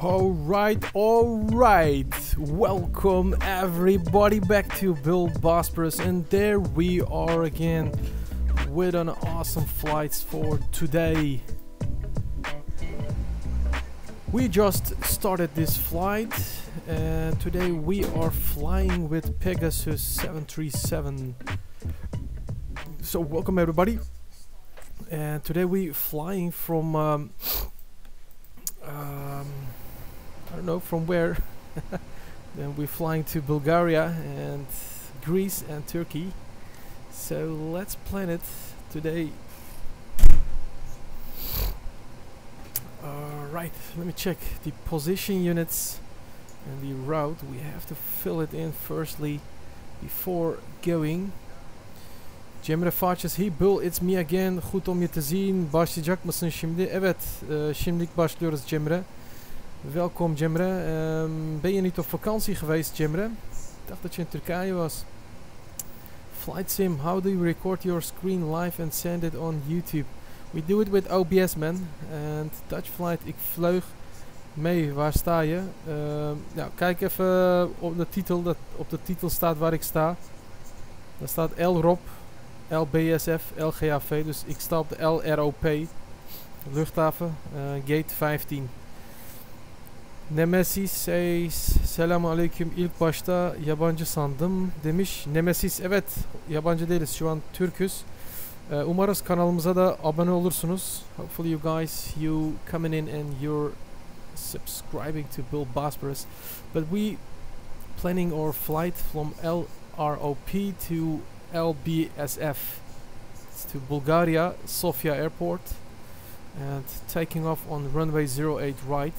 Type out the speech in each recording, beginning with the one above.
Alright, welcome everybody back to BullBosphorus, and there we are again with an awesome flights for today. We just started this flight and today we are flying with Pegasus 737. So welcome everybody, and today we flying from I don't know from where. Then we're flying to Bulgaria and Greece and Turkey. So let's plan it today. Alright, let me check the position units and the route. We have to fill it in firstly before going. Cemre Faças, hey Bull, it's me again. Goed om je te zien. Başlayacak mısın şimdi? Evet, şimdilik başlıyoruz Cemre. Welkom Cemre. Ben je niet op vakantie geweest Cemre? Ik dacht dat je in Turkije was. Flight Sim, how do you record your screen live and send it on YouTube? We do it with OBS man. And Dutch Flight, ik vleug mee. Waar sta je? Nou, kijk even op de titel. Dat op de titel staat waar ik sta. Daar staat Lrop-Lbsf-Lgav-Ltfj. Dus ik sta op de LROP. Luchthaven. Gate 15. Nemesis says selamun aleyküm, ilk başta yabancı sandım demiş. Nemesis, evet yabancı değiliz, şu an Türküz. Umarız kanalımıza da abone olursunuz. Hopefully you guys coming in and you're subscribing to BullBosphorus. But we planning our flight from LROP to Lbsf. It's to Bulgaria, Sofia Airport, and taking off on runway 08 right.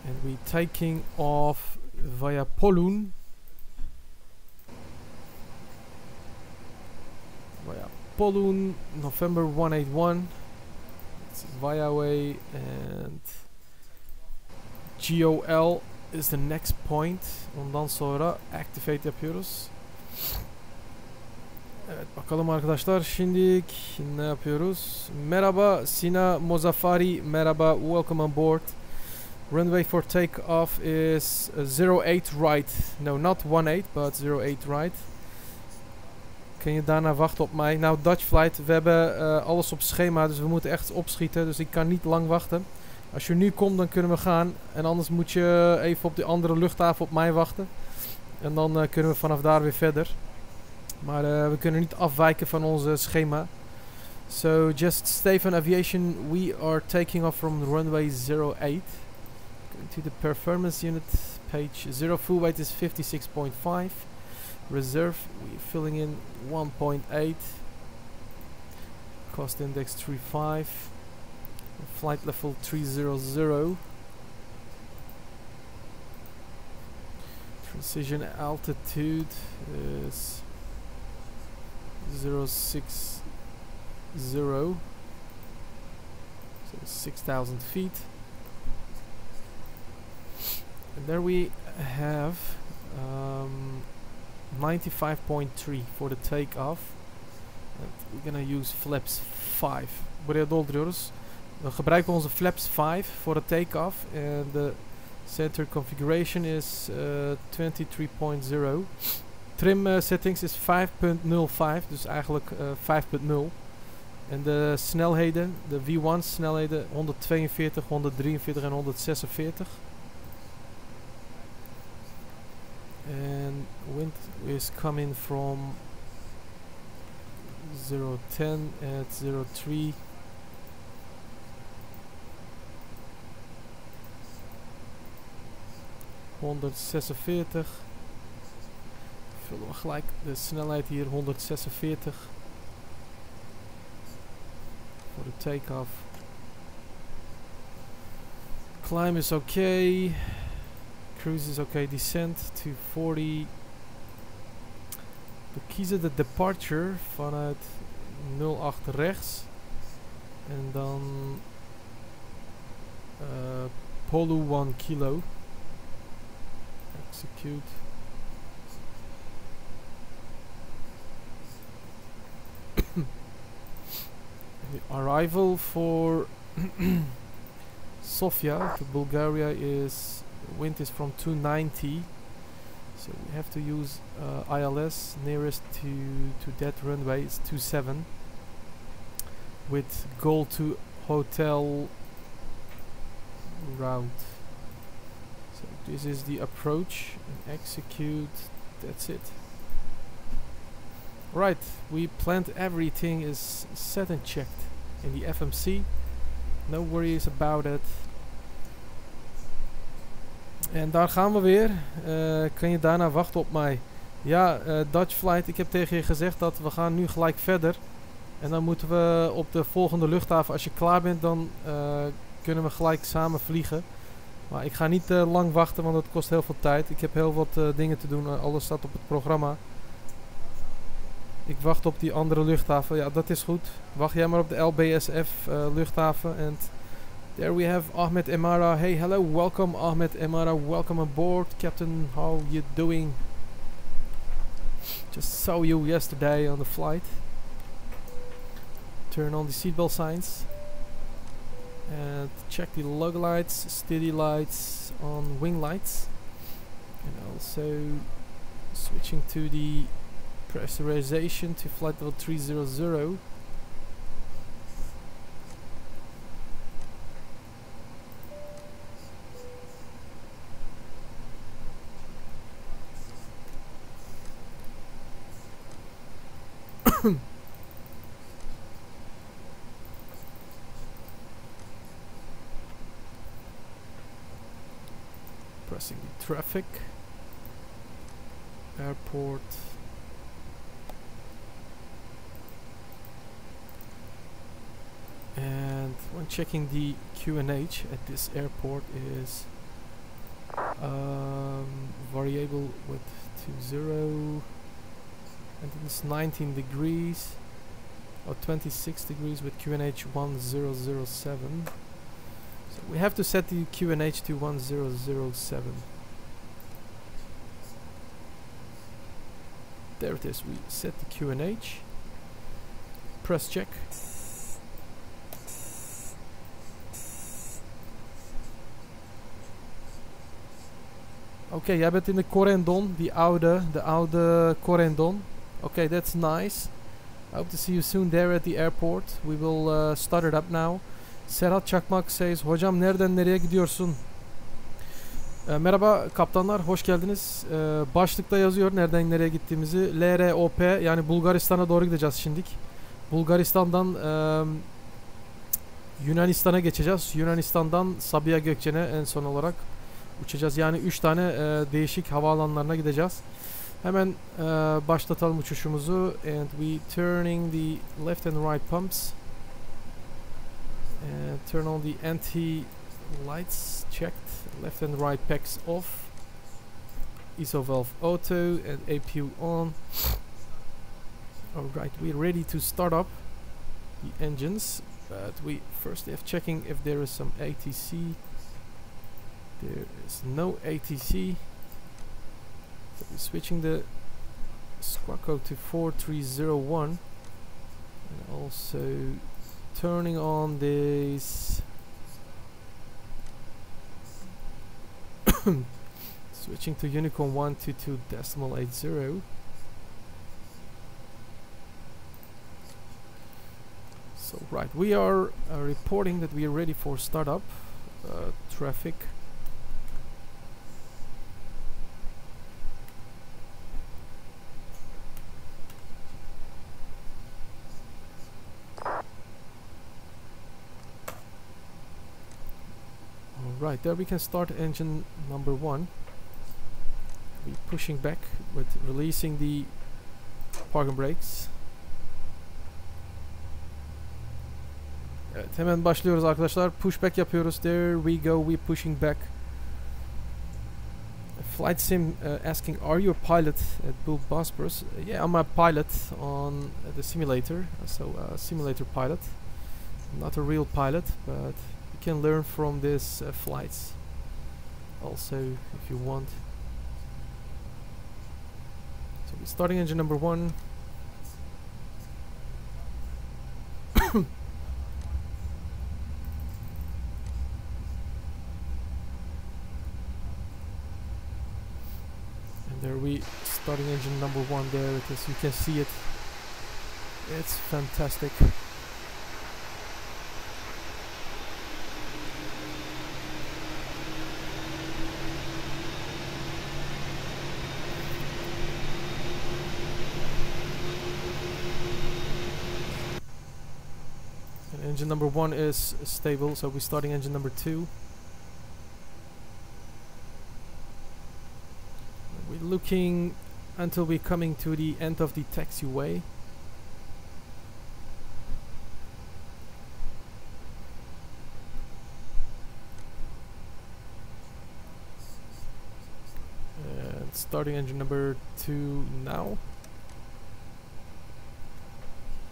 And we're taking off via Polun. Via Polun, November 181. It's via way, and GOL is the next point. Ondan sonra activate yapıyoruz. Evet bakalım arkadaşlar, şimdilik ne yapıyoruz? Merhaba Sina Mozafari, merhaba, welcome on board. Runway for takeoff is 08 right. No, not 18, but 08 right. Kun je daarna wachten op mij? Nou, Dutch Flight, we hebben alles op schema, dus we moeten echt opschieten. Dus ik kan niet lang wachten. Als je nu komt, dan kunnen we gaan. En anders moet je even op de andere luchthaven op mij wachten. En dan kunnen we vanaf daar weer verder. Maar we kunnen niet afwijken van onze schema. So, just Stefan Aviation, we are taking off from runway 08. To the performance unit page. 0 full weight is 56.5. Reserve, we're filling in 1.8. Cost index 3.5. Flight level 300. Transition altitude is 060. So 6,000 feet. And there we have 95.3 for the takeoff. And we're gonna use flaps 5. Buraya dolduruyoruz. We gebruiken onze flaps 5 voor de takeoff. And the center configuration is 23.0. Trim settings is 5.05, dus eigenlijk 5.0. En de snelheden, de V1 snelheden 142, 143 en 146. And wind is coming from 010 at 03. ...146. Vullen we gelijk de snelheid hier, 146. Voor de take-off. Climb is okay. Cruise is okay. Descent to 40. We kiezen de departure vanuit 08 rechts. En dan Polu 1 kilo. Execute. The arrival for Sofia to Bulgaria is wind is from 290, so we have to use ILS. Nearest to that runway is 27 with goal to hotel route. So this is the approach and execute. That's it. Right, we planned everything is set and checked in the FMC. No worries about it. En daar gaan we weer. Kan je daarna wachten op mij? Ja, Dutch Flight, ik heb tegen je gezegd dat we gaan nu gelijk verder. En dan moeten we op de volgende luchthaven, als je klaar bent, dan kunnen we gelijk samen vliegen. Maar ik ga niet lang wachten, want dat kost heel veel tijd. Ik heb heel wat dingen te doen, alles staat op het programma. Ik wacht op die andere luchthaven. Ja, dat is goed. Wacht jij maar op de LBSF luchthaven. And there we have Ahmed Emara. Hey, hello, welcome Ahmed Emara. Welcome aboard, Captain. How you doing? Just saw you yesterday on the flight. Turn on the seatbelt signs. And check the lug lights, steady lights on wing lights. And also switching to the pressurization to flight level 300. Pressing the traffic, airport. And when checking the QNH at this airport is variable with 20, and it's 19 degrees or 26 degrees with QNH 1007. So we have to set the QNH to 1007. There it is. We set the QNH. Press check. Oké, jij bent in de Corendon, de oude Corendon. Oké, that's nice. I hope to see you soon there at the airport. We will start it up now. Serhat Çakmak says, hocam nereden nereye gidiyorsun? Merhaba kaptanlar, hoş geldiniz. Başlıkta yazıyor nereden nereye gittiğimizi. Lrop, yani Bulgaristan'a doğru gideceğiz şimdik. Bulgaristan'dan Yunanistan'a geçeceğiz. Yunanistan'dan Sabiha Gökçen'e en son olarak uçacağız. Yani 3 tane değişik havaalanlarına gideceğiz. Hemen başlatalım uçuşumuzu. And we turning the left and right pumps. And turn on the anti lights checked. Left and right packs off. ISO valve auto and APU on. Alright, we're ready to start up the engines. But we first have checking if there is some ATC. There is no ATC. So we're switching the squawk code to 4301 and also turning on this switching to Unicorn 122.80. So right, we are reporting that we are ready for startup. Traffic. Right, there we can start engine number 1. We're pushing back with releasing the parking brakes. Evet, hemen başlıyoruz arkadaşlar. Pushback yapıyoruz. There we go. We're pushing back. Flight sim asking, are you a pilot at BullBosphorus? Yeah, I'm a pilot on the simulator. So simulator pilot. Not a real pilot, but you can learn from these flights also if you want. So we're starting engine number 1. one. There it is, you can see it. It's fantastic. And engine number 1 is stable, so we're starting engine number 2. We're looking until we're coming to the end of the taxiway. And starting engine number 2 now.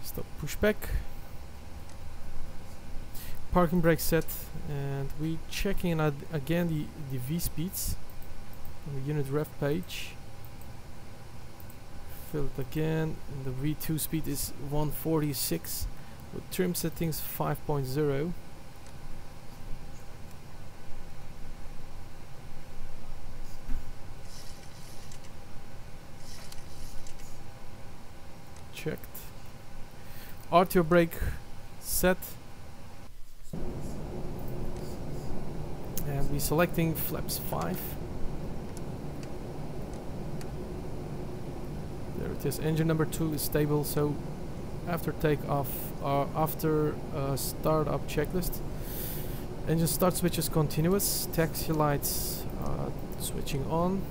Stop pushback. Parking brake set, and we checking again the V speeds on the unit rev page. Fill it again, and the V2 speed is 146 with trim settings 5.0. Checked. RTO brake set. And we're selecting flaps 5. There it is. Engine number 2 is stable, so after takeoff, after startup checklist, engine start switch is continuous. Taxi lights switching on.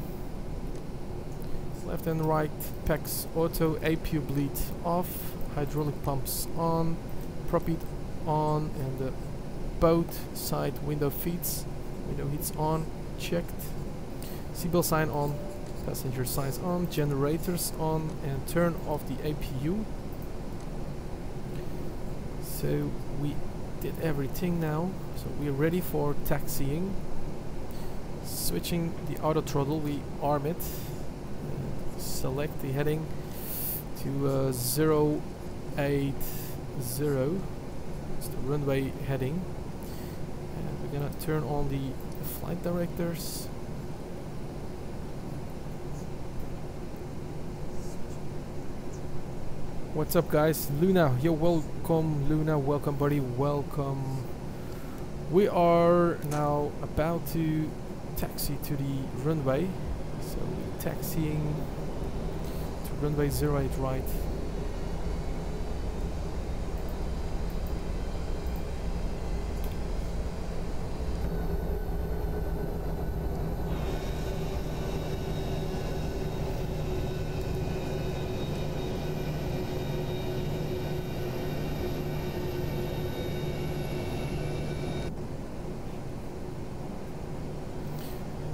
Left and right PEX auto, APU bleed off, hydraulic pumps on, prop heat on, and the boat side window heats on, checked. Seatbelt sign on, passenger signs on, generators on, and turn off the APU. So we did everything now, so we're ready for taxiing. Switching the auto throttle, we arm it, and select the heading to 080. It's the runway heading. And we're gonna turn on the flight directors. What's up, guys? Luna, you're welcome. Luna, welcome, buddy. Welcome. We are now about to taxi to the runway. So we're taxiing to runway 08 right.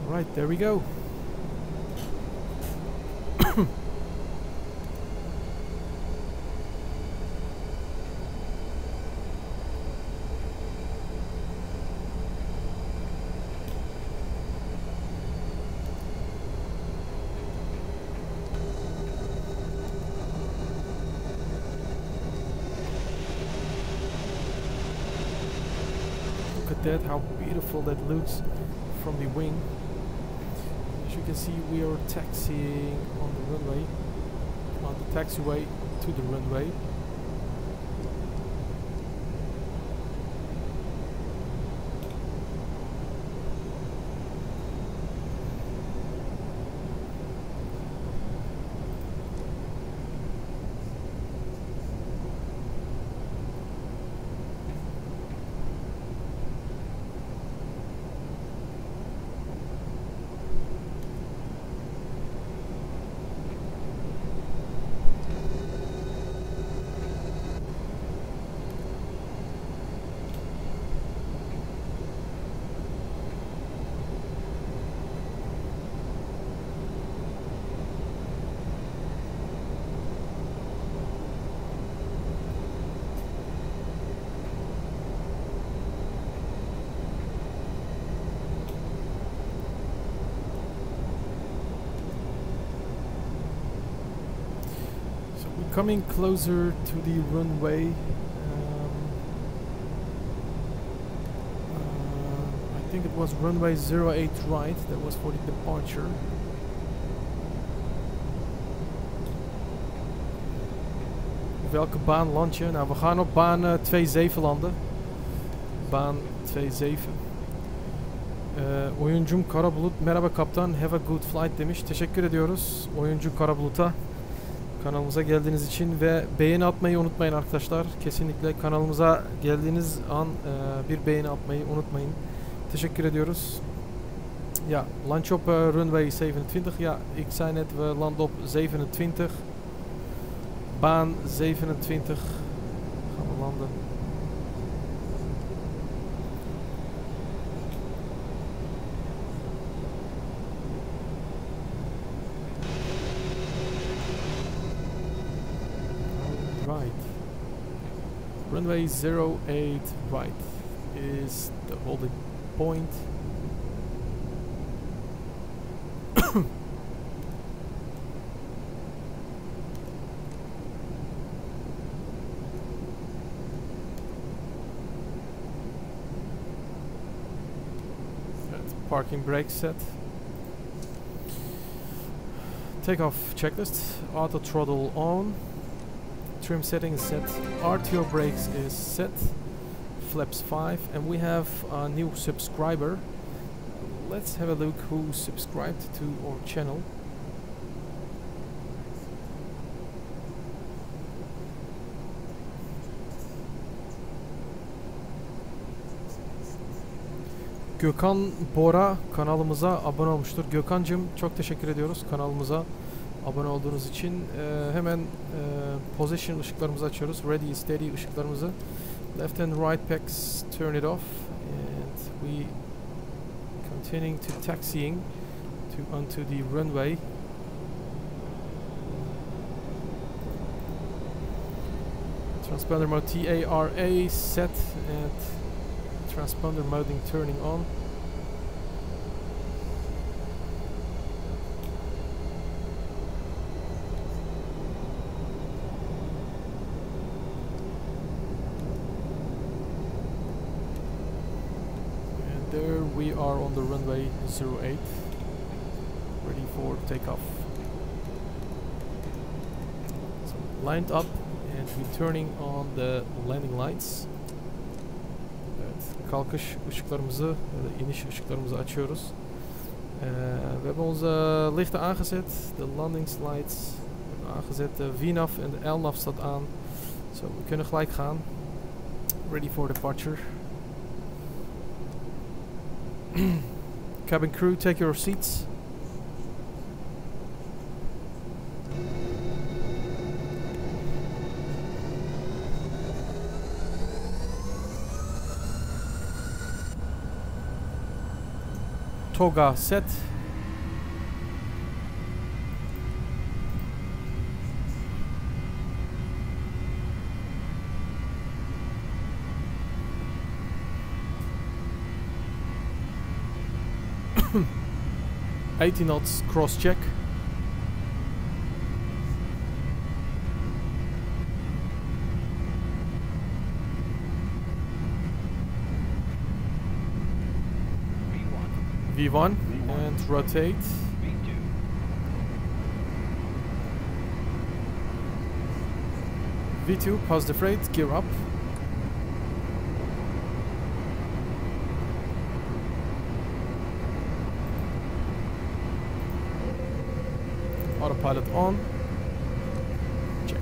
Right, there we go. Look at that, how beautiful that looks from the wing. You can see we are taxiing on the runway, on the taxiway to the runway. Coming closer to the runway. I think it was runway 08 right, that was for the departure. Welke baan land je? Nou, we gaan op baan 27 landen. Baan 27. Oyuncum Karabulut. Merhaba kaptan. Have a good flight demiş. Teşekkür ediyoruz oyuncu Karabulut'a. Kanalımıza geldiğiniz için ve beğeni atmayı unutmayın arkadaşlar. Kesinlikle kanalımıza geldiğiniz an bir beğeni atmayı unutmayın. Teşekkür ediyoruz. Ja, launch op runway 27. Ja, ik zei net, we landen op 27. Baan 27. Gaan we landen. Right. Runway 08 right is the holding point. Parking brake set. Takeoff checklist. Auto throttle on. Trim setting is set. RTO brakes is set. Flaps 5. And we have a new subscriber. Let's have a look who subscribed to our channel. Gökhan Bora kanalımıza abone olmuştur. Gökhan'cığım çok teşekkür ediyoruz kanalımıza abone olduğunuz için. Hemen position ışıklarımızı açıyoruz. Ready, steady ışıklarımızı. Left and right packs turn it off. And we continuing to taxiing onto the runway. Transponder mode TARA set and transponder moding turning on. And there we are on the runway 08, ready for takeoff. So lined up and returning on the landing lights. Kalkış ışıklarımızı ya da iniş ışıklarımızı açıyoruz. We hebben onze lichten aangezet, de landingslights aangezet, de VNAV en de LNAV staat aan. Zo, we kunnen gelijk gaan. Ready for departure. Cabin crew, take your seats. Toga set. $80 knots cross check. V1 and rotate. V2, pause the freight, gear up. Autopilot on. Checked.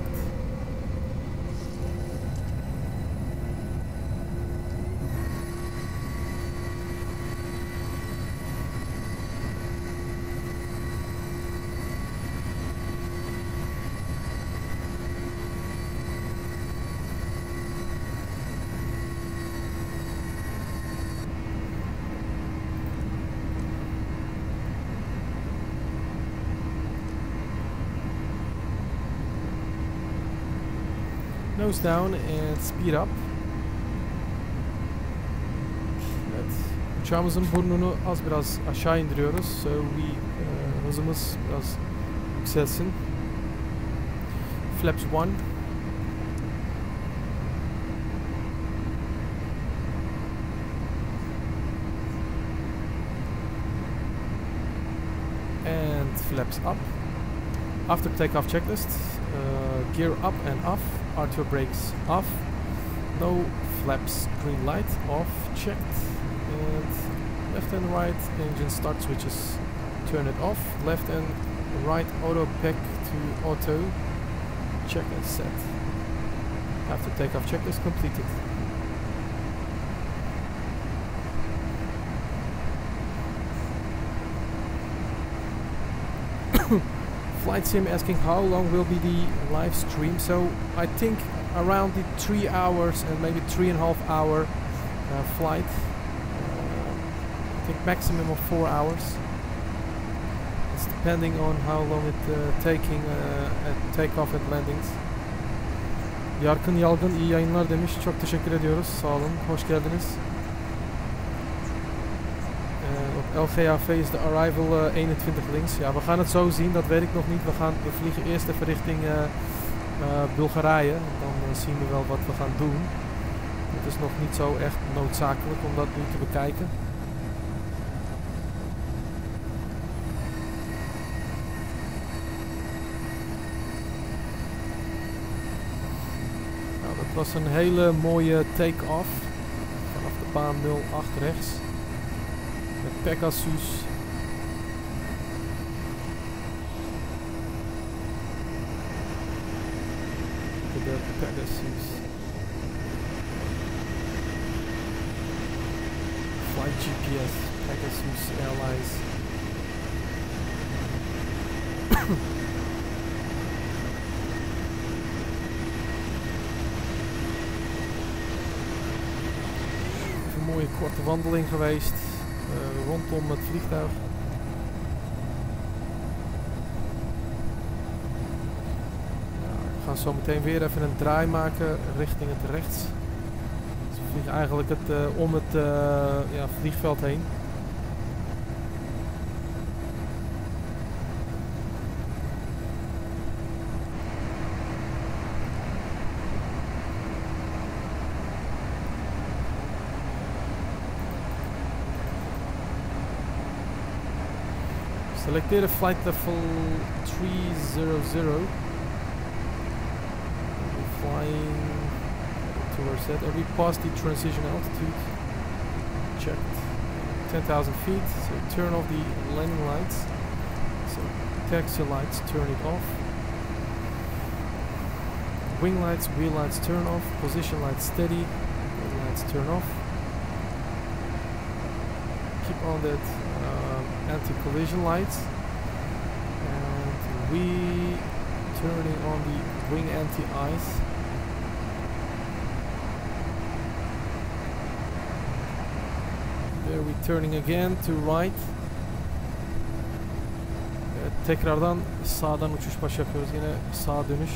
Nose down and speed up. Evet. Uçağımızın burnunu az biraz aşağı indiriyoruz. So we hızımız biraz yükselsin. Flaps 1. And flaps up. After takeoff checklist, gear up and off, RTO brakes off, no flaps, green light off, checked, and left and right engine start switches, turn it off, left and right auto pack to auto, check and set. After takeoff checklist completed. Flight sim asking how long will be the live stream. So I think around the 3 hours and maybe 3.5 hour flight. I think maximum of 4 hours. It's depending on how long it taking at takeoff and landings. Yarkın Yalgın iyi yayınlar demiş. Çok teşekkür ediyoruz. Sağ olun. Hoş geldiniz. LGAV is de arrival 21 links. Ja, we gaan het zo zien. Dat weet ik nog niet. We vliegen eerst even richting Bulgarije. Dan zien we wel wat we gaan doen. Het is nog niet zo echt noodzakelijk om dat nu te bekijken. Nou, dat was een hele mooie take-off. Vanaf de baan 08 rechts. Met Pegasus. De Pegasus. Flight GPS. Pegasus Airlines. Een mooie korte wandeling geweest. Rondom het vliegtuig. We gaan zo meteen weer even een draai maken richting het rechts. Dus we vliegen eigenlijk om het vliegveld heen. Selected flight level 300. We're flying towards that. And we passed the transition altitude. Checked. 10,000 feet. So turn off the landing lights. So taxi lights, turn it off. Wing lights, wheel lights, turn off. Position lights steady. Wheel lights turn off. Keep on that anti-collision lights, and we turning on the wing anti-ice. There we turning again to right. Evet, tekrardan sağdan uçuş baş yapıyoruz. Yine sağa dönüş.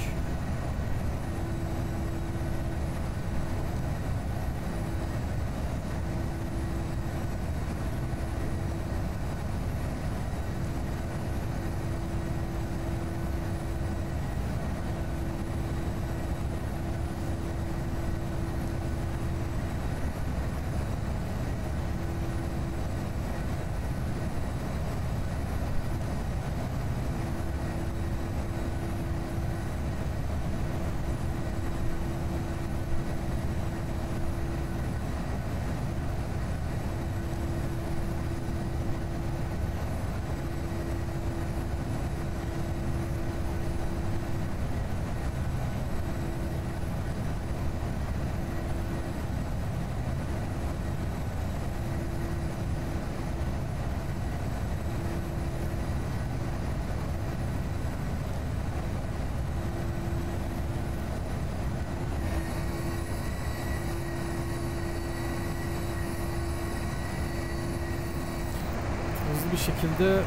Bir şekilde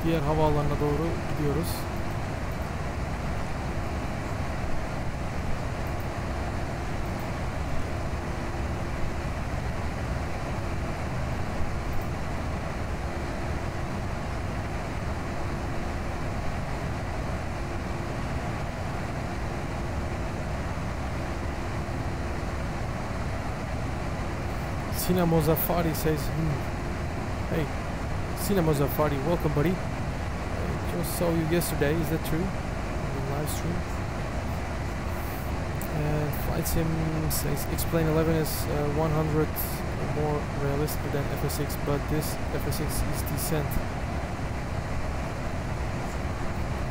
diğer havaalanına doğru gidiyoruz. Sina Mozaffari says, hey, Sina Mozaffari, welcome buddy. Just saw you yesterday, is that true? On the live stream. And Flight Sim says Explain 11 is 100 more realistic than FS6, but this FS6 is decent.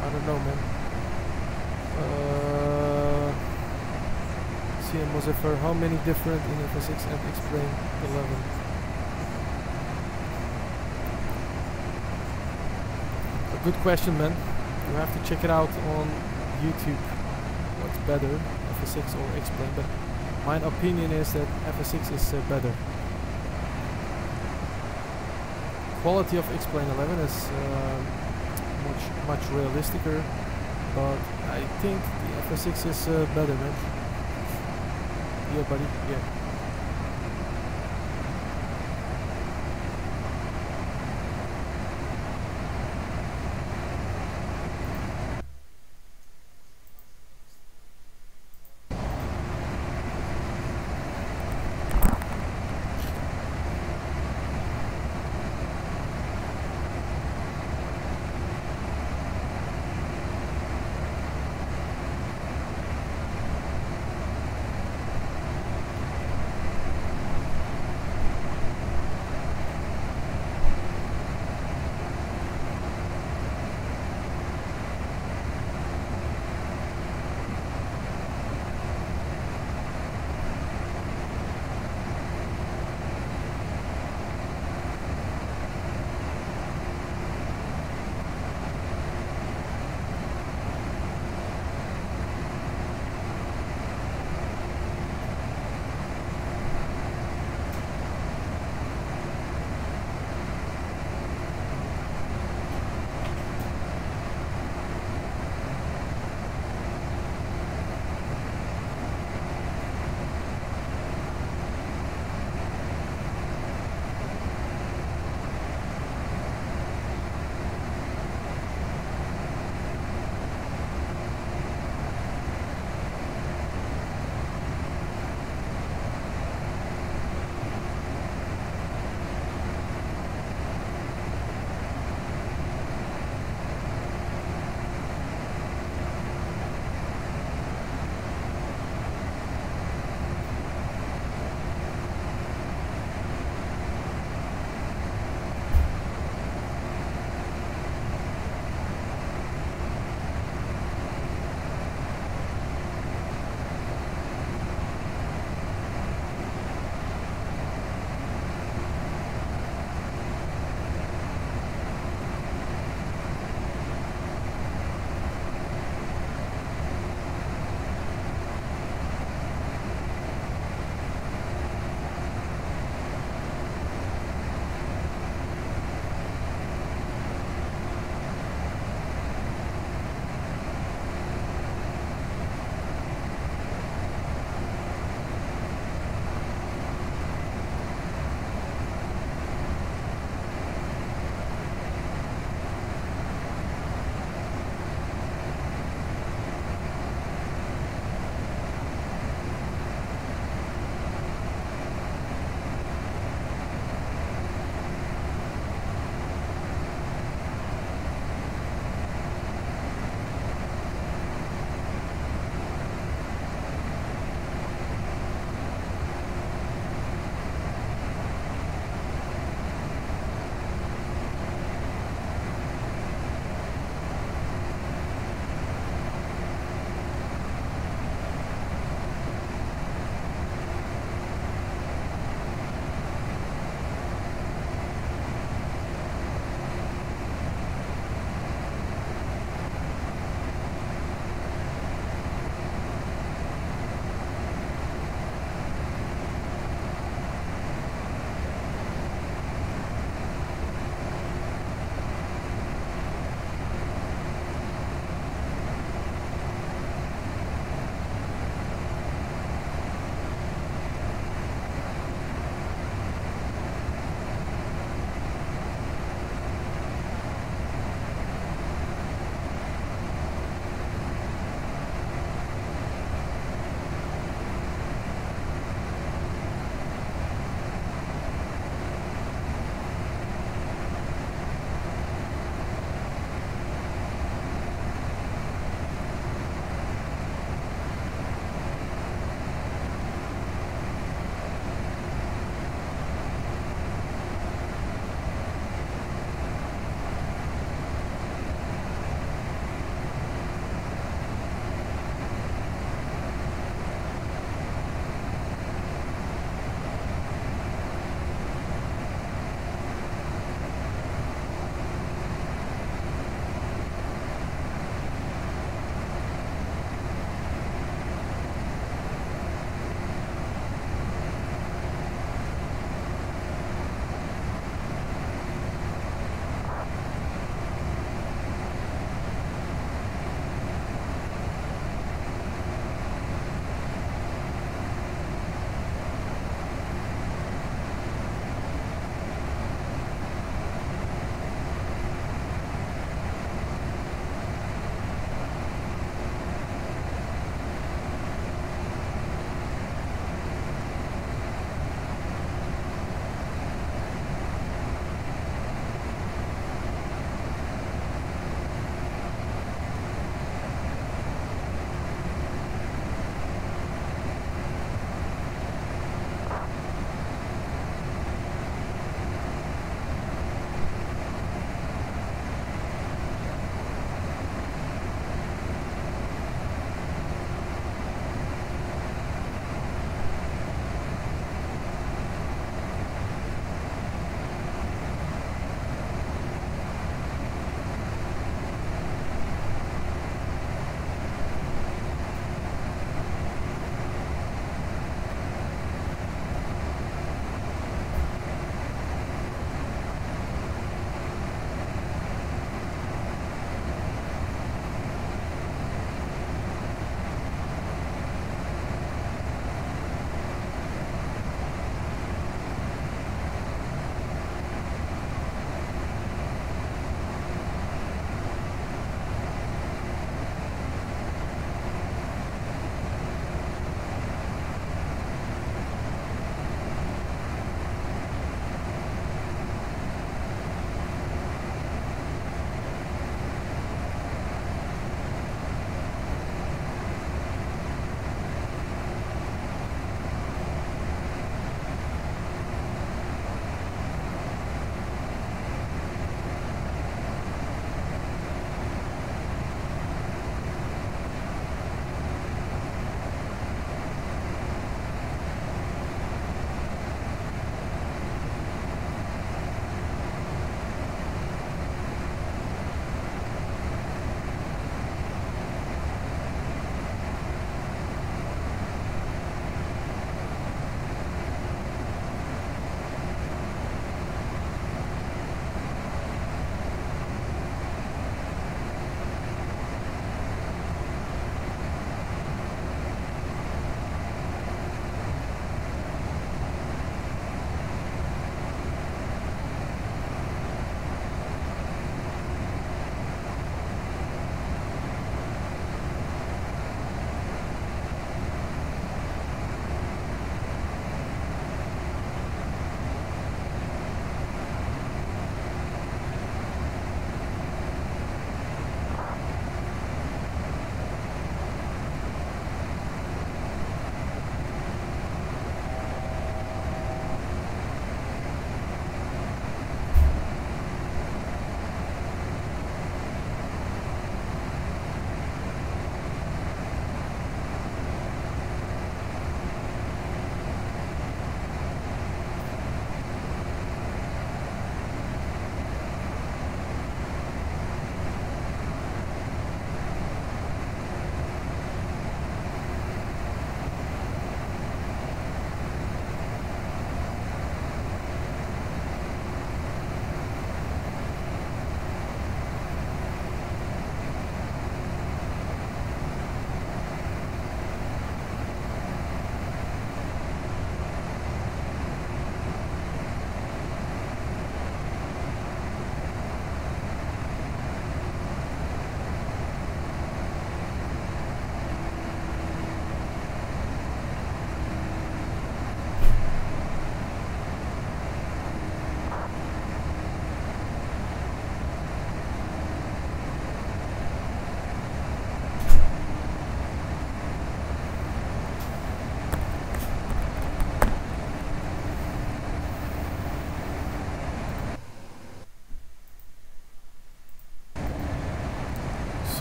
I don't know, man. CM Mozafar, how many different in FS6 and Explain 11? A good question, man. You have to check it out on YouTube. What's better, FS6 or Explain? But my opinion is that FS6 is better. Quality of Explain 11 is much realisticer, but I think the FS6 is better, man. Yeah, buddy. Yeah.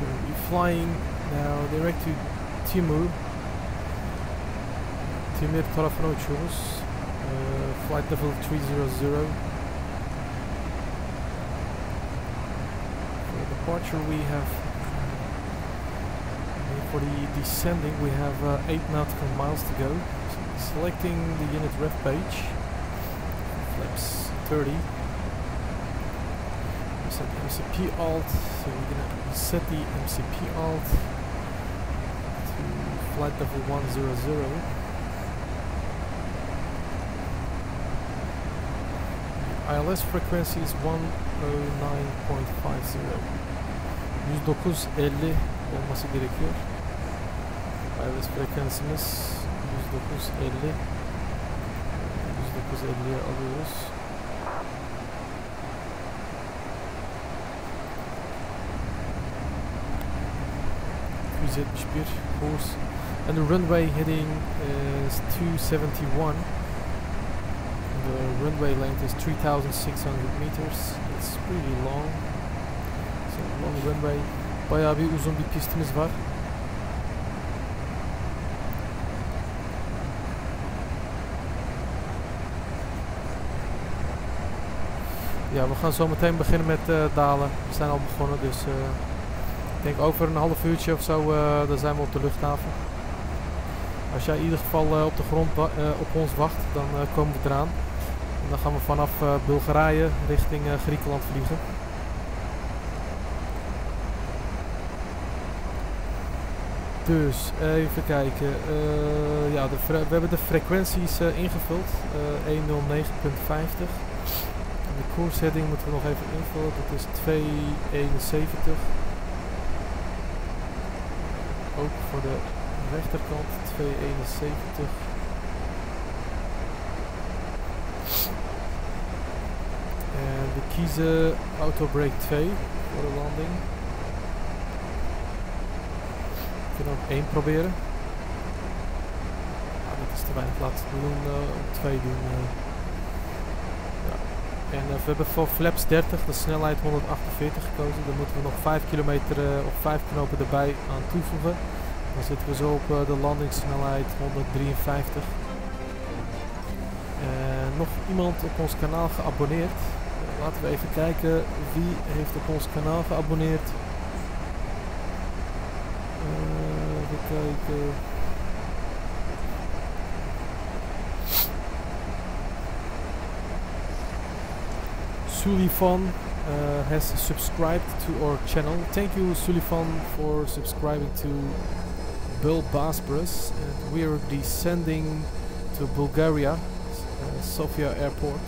So we're flying now direct to Timur tarafına uçuyoruz. Flight level 300. For departure we have, for the descending we have 8 nautical miles to go. So selecting the unit ref page, flaps 30. We set MCP alt, so we're gonna set the MCP alt to flight level 100. ILS frequency is 109.50. 109.50 olması gerekiyor. ILS frekansımız 109.50. 109.50'ye alıyoruz. course, and the runway heading is 271. The runway length is 3,600 meters. It's pretty long. So long runway. Bayağı bir uzun bir pistimiz var. Ja, we gaan zo meteen beginnen met dalen. We zijn al begonnen, dus ik denk over een half uurtje of zo, dan zijn we op de luchthaven. Als jij in ieder geval op de grond op ons wacht, dan komen we eraan. En dan gaan we vanaf Bulgarije richting Griekenland vliegen. Dus even kijken. Ja, we hebben de frequenties ingevuld. 109.50. De koersheading moeten we nog even invullen. Dat is 271. Ook voor de rechterkant 271. En we kiezen autobrake 2 voor de landing. We kunnen ook 1 proberen. Ah, dat is te weinig. Laten we doen op 2 doen. Ja. En we hebben voor flaps 30 de snelheid 148 gekozen. Dan moeten we nog 5 kilometer of 5 knopen erbij aan toevoegen. Dan zitten we zo op de landingssnelheid 153. Nog iemand op ons kanaal geabonneerd. Laten we even kijken wie heeft op ons kanaal geabonneerd. Even kijken. Sullivan has subscribed to our channel. Thank you, Sullivan, for subscribing to BullBosphorus. And we are descending to Bulgaria, Sofia Airport.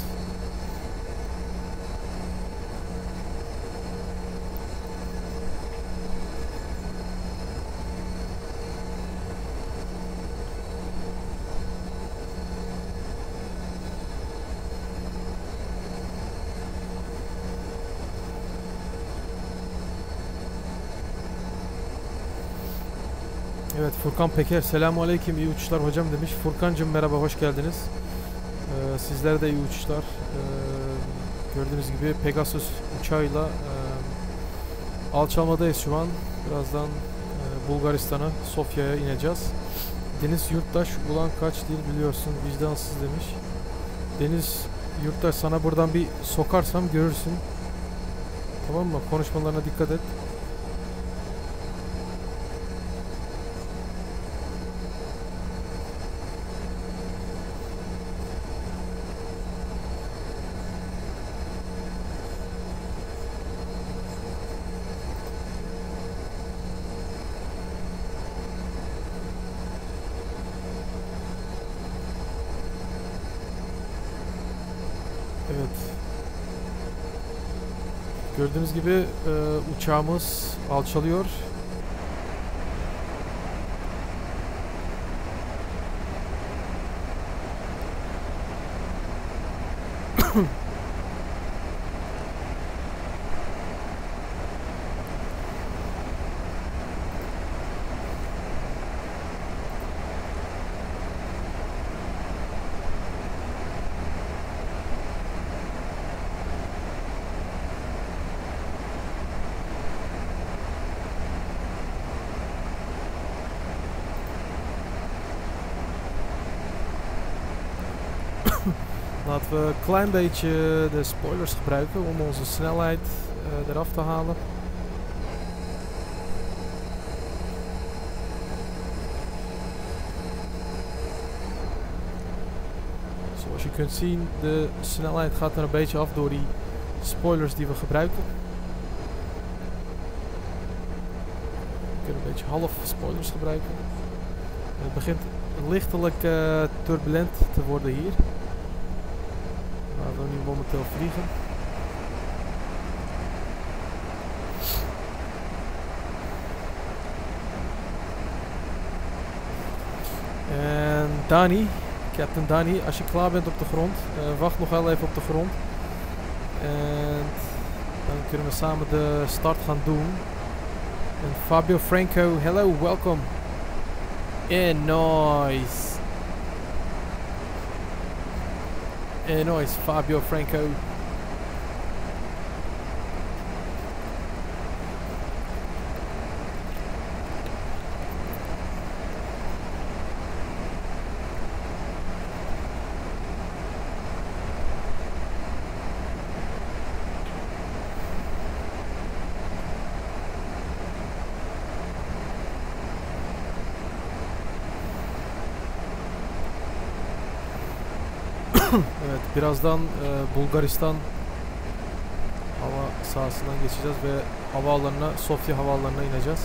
Evet, Furkan Peker, selamünaleyküm, iyi uçuşlar hocam demiş. Furkancığım merhaba, hoş geldiniz. Sizlere de iyi uçuşlar. Gördüğünüz gibi Pegasus uçağıyla alçalmadayız şu an. Birazdan Bulgaristan'a, Sofya'ya ineceğiz. Deniz Yurttaş, ulan kaç dil biliyorsun, vicdansız demiş. Deniz Yurttaş, sana buradan bir sokarsam görürsün. Tamam mı? Konuşmalarına dikkat et. Evet. Gördüğünüz gibi uçağımız alçalıyor. Laten we een klein beetje de spoilers gebruiken om onze snelheid eraf te halen. Zoals je kunt zien, de snelheid gaat er een beetje af door die spoilers die we gebruiken. We kunnen een beetje half spoilers gebruiken. Het begint lichtelijk turbulent te worden hier. Waar we nu momenteel vliegen. En Dani, Captain Dani, als je klaar bent op de grond, wacht nog wel even op de grond. En dan kunnen we samen de start gaan doen. En Fabio Franco, hello, welcome. Nice. Nice, Fabio Franco. Evet, birazdan Bulgaristan hava sahasından geçeceğiz ve havaalanına, Sofya havaalanına ineceğiz.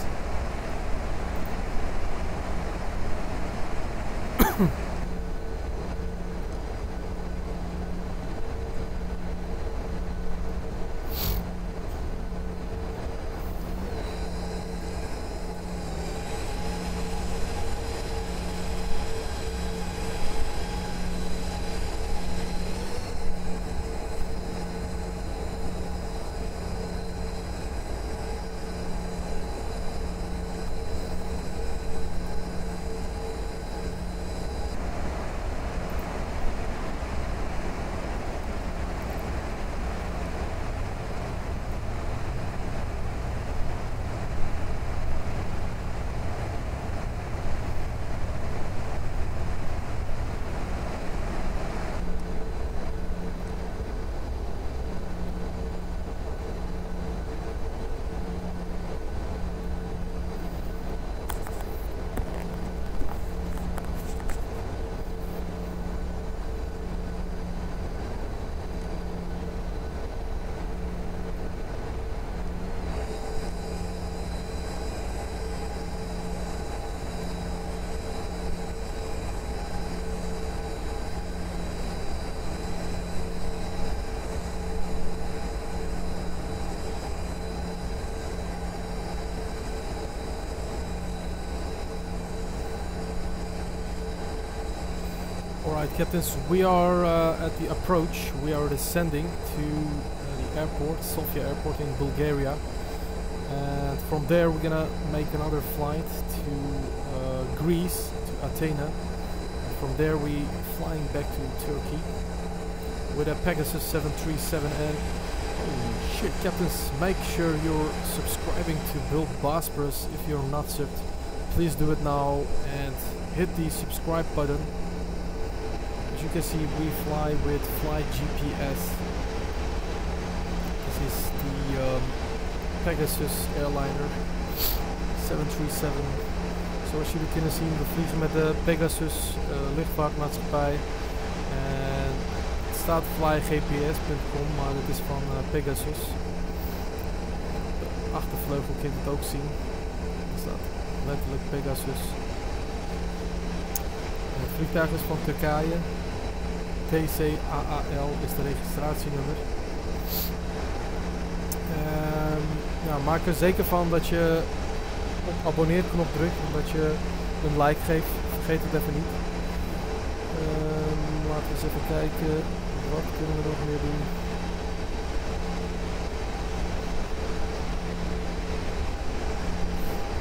Alright, captains, we are at the approach. We are descending to the airport, Sofia airport in Bulgaria. And from there we're gonna make another flight to Greece, to Athena. And from there we flying back to Turkey with a Pegasus 737. And holy shit, captains, make sure you're subscribing to BullBosphorus if you're not subbed. Please do it now and hit the subscribe button. As you can see, we fly with Fly GPS. This is the Pegasus airliner 737. Zoals jullie kunnen zien, we vliegen met de Pegasus luchtvaartmaatschappij. En het staat flygps.com, maar het is van Pegasus. De achtervleugel kunt het ook zien. Er staat letterlijk Pegasus. Het vliegtuig is van Turkije. TCAAL is de registratienummer. Ja, maak er zeker van dat je op abonneerknop drukt en dat je een like geeft. Vergeet het even niet. Laten we eens even kijken. Wat kunnen we nog meer doen?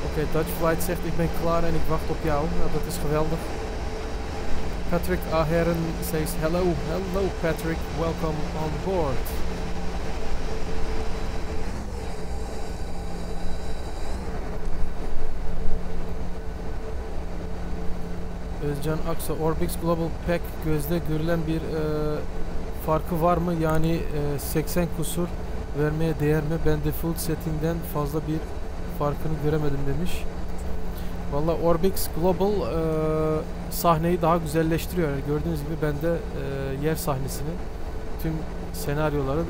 Oké, Dutch Flight zegt ik ben klaar en ik wacht op jou. Nou, dat is geweldig. Patrick Aheren says hello, hello Patrick, welcome on board. Özcan Aksa, ORBX Global Pack gözde görülen bir farkı var mı? Yani 80 kusur vermeye değer mi? Ben default setting'den fazla bir farkını göremedim demiş. Valla ORBX Global sahneyi daha güzelleştiriyor. Yani gördüğünüz gibi ben de yer sahnesini, tüm senaryoları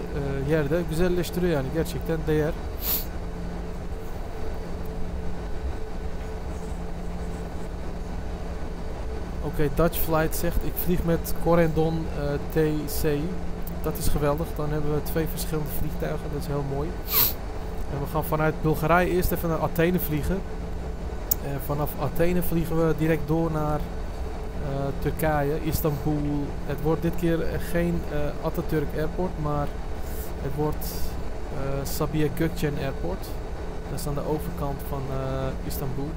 yerde güzelleştiriyor yani gerçekten değer. Oké, Dutch Flight zegt ik vlieg met Corendon TC. Dat is geweldig. Dan hebben we 2 verschillende vliegtuigen. Dat is heel mooi. En we gaan vanuit Bulgarije eerst even naar Athene vliegen. Vanaf Athene vliegen we direct door naar Turkije, Istanbul. Het wordt dit keer geen Atatürk Airport, maar het wordt Sabiha Gökçen Airport. Dat is aan de overkant van Istanbul.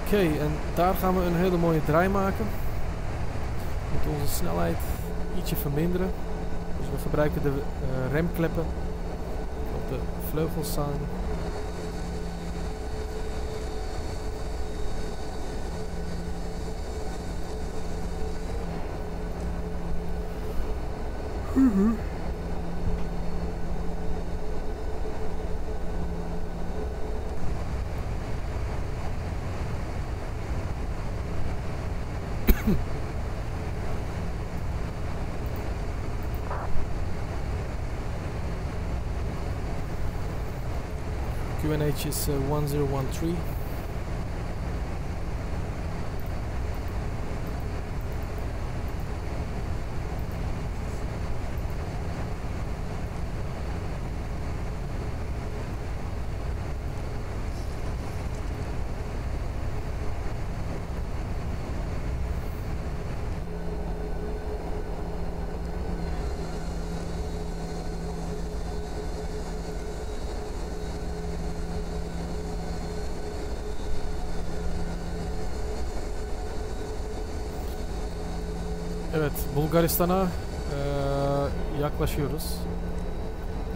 Oké, en daar gaan we een hele mooie draai maken. We moeten onze snelheid ietsje verminderen. Dus we gebruiken de remkleppen op de vleugels staan. QNH is 1013. Evet, Bulgaristan'a yaklaşıyoruz.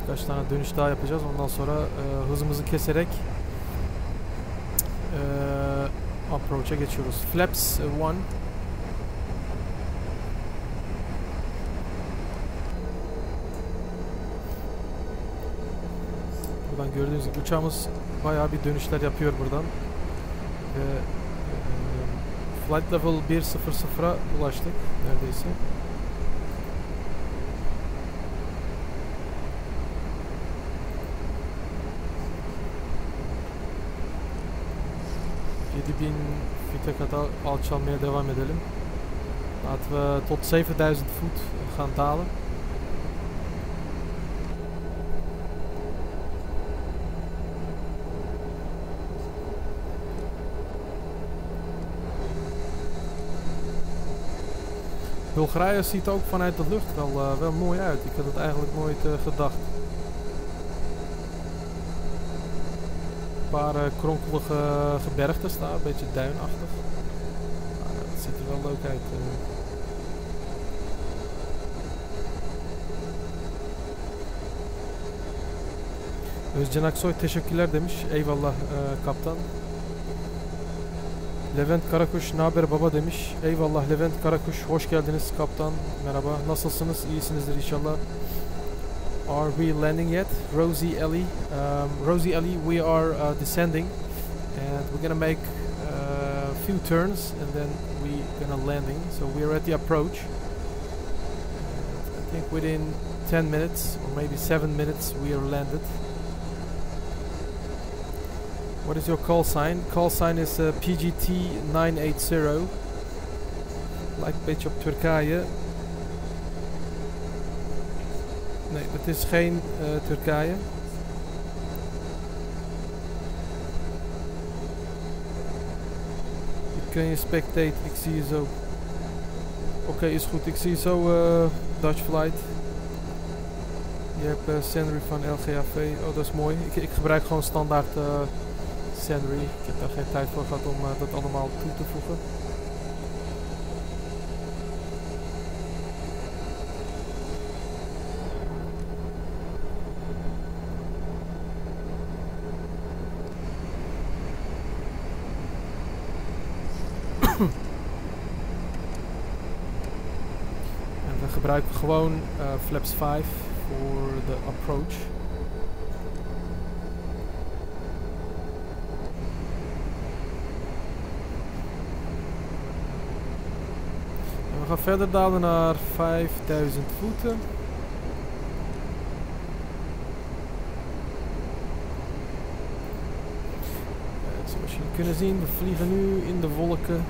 Birkaç tane dönüş daha yapacağız. Ondan sonra hızımızı keserek approach'a geçiyoruz. Flaps 1. Buradan gördüğünüz gibi uçağımız bayağı bir dönüşler yapıyor buradan. Ve Flight Level 100'a ulaştık neredeyse. ...7000 fite kadar alçalmaya devam edelim. Laten we tot 7000 voet gaan dalen. Bulgarije ziet ook vanuit de lucht wel mooi uit. Ik had het eigenlijk nooit gedacht. Een paar kronkelige gebergtes daar, een beetje duinachtig. Maar het ziet er wel leuk uit. Özcan Aksoy teşekkürler demiş. Eyvallah kaptan. Levent Karakuş, naber baba demiş. Eyvallah Levent Karakuş, hoş geldiniz kaptan. Merhaba, nasılsınız? İyisinizdir inşallah. Are we landing yet? Rosie Ellie. Rosie Ellie, we are descending. And we're gonna make a few turns and then we're gonna landing. So we're at the approach. And I think within 10 minutes or maybe 7 minutes we are landed. What is your call sign? Call sign is PGT 980. Lijkt een beetje op Turkije. Nee, dat is geen Turkije. Kun je spectate? Ik zie je zo. Oké, is goed. Ik zie je zo Dutch Flight. Je hebt scenery van LGAV. Oh, dat is mooi. Ik gebruik gewoon standaard scenery. Ik heb daar geen tijd voor gehad om dat allemaal toe te voegen. En we gebruiken gewoon flaps 5 voor de approach. En we gaan verder dalen naar 5000 voeten. Zoals jullie kunnen zien, we vliegen nu in de wolken.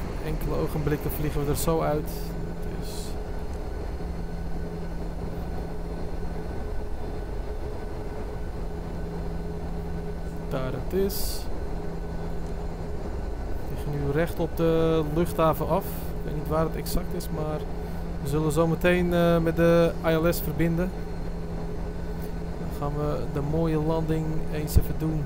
Voor enkele ogenblikken vliegen we er zo uit. Dus daar het is. We vliegen nu recht op de luchthaven af. Ik weet niet waar het exact is, maar we zullen zo meteen met de ILS verbinden. Dan gaan we de mooie landing eens even doen.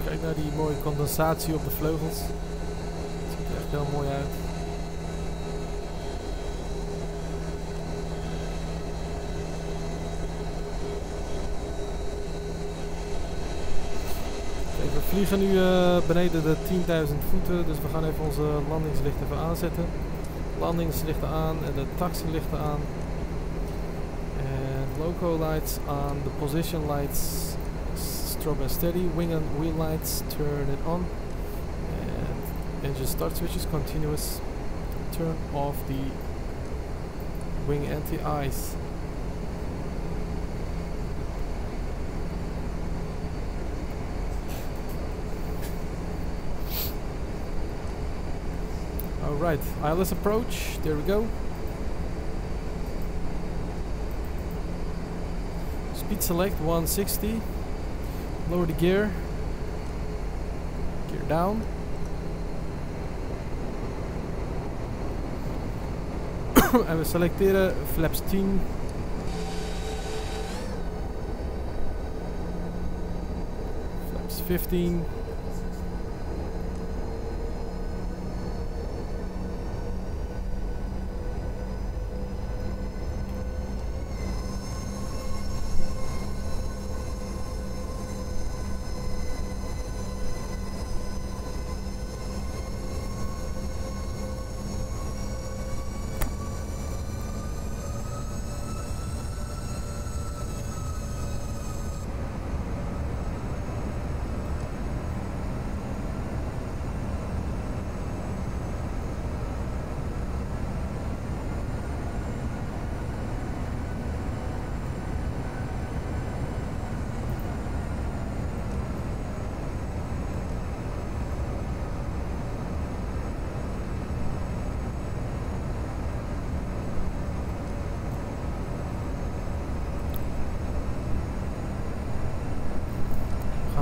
Kijk naar die mooie condensatie op de vleugels. Het ziet er echt heel mooi uit. Kijk, we vliegen nu beneden de 10.000 voeten, dus we gaan even onze landingslicht even aanzetten. Landingslichten aan en de taxilichten aan. En loco lights aan, de position lights. Strobe and steady, wing and wheel lights, turn it on, and engine start switches continuous, turn off the wing anti-ice. Alright, ILS approach, there we go. Speed select 160. Lower the gear down. En we selecteren flaps 10. Flaps 15.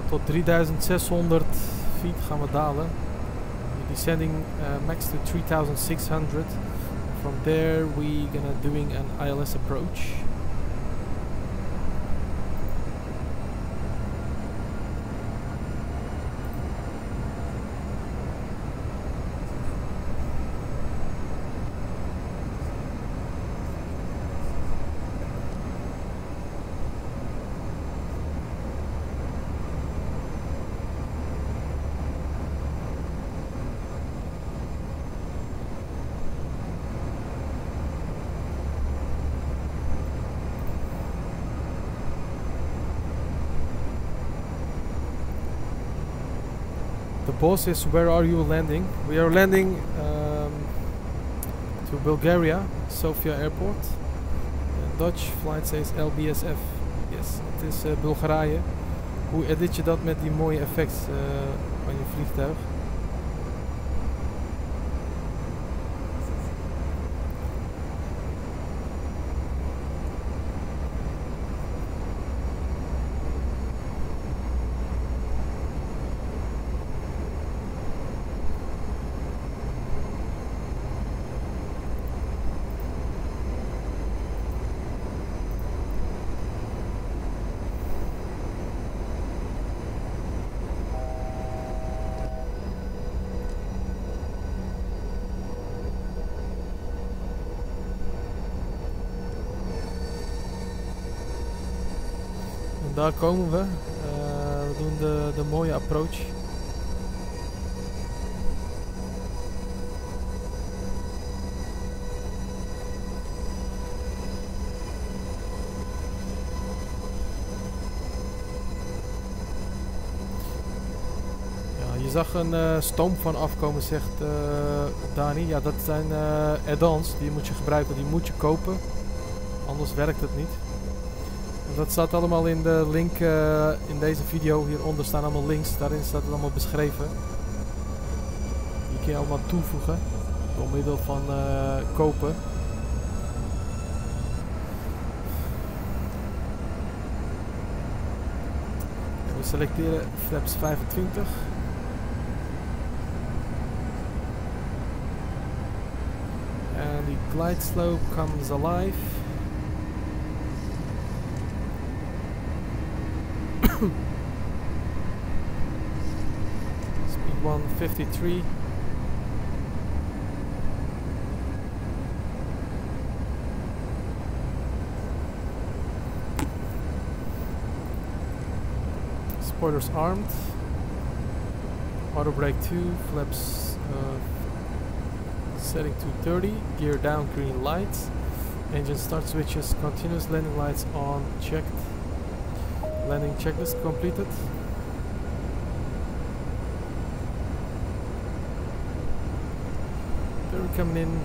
Tot 3600 feet gaan we dalen. Descending max to 3600. From there we gonna doing an ILS approach. Boss is, where are you landing? We are landing to Bulgaria, Sofia Airport. Dutch flight says LBSF. Yes, het is Bulgarije. Hoe edit je dat met die mooie effect van je vliegtuig? En daar komen we. We doen de mooie approach. Je zag een stoom van afkomen, zegt Dani. Ja, dat zijn add-ons. Die moet je gebruiken, die moet je kopen. Anders werkt het niet. En dat staat allemaal in de link in deze video. Hieronder staan allemaal links. Daarin staat het allemaal beschreven. Die kun je allemaal toevoegen. Door middel van kopen. En we selecteren flaps 25. And the glide slope comes alive. Speed 153. Spoilers armed. Auto brake 2, flaps setting to 30, gear down, green lights, engine start switches, continuous landing lights on, checked, landing checklist completed. There we coming in.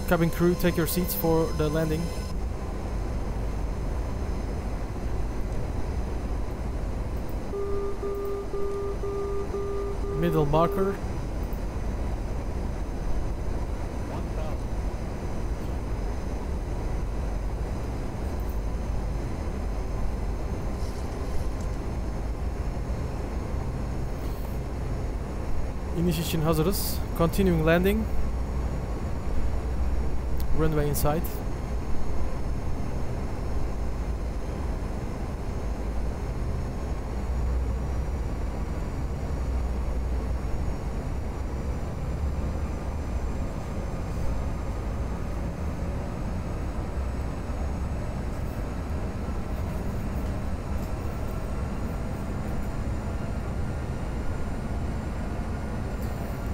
Cabin crew, take your seats for the landing. Middle marker. Initiation hazardous. Continuing landing. Runway in sight.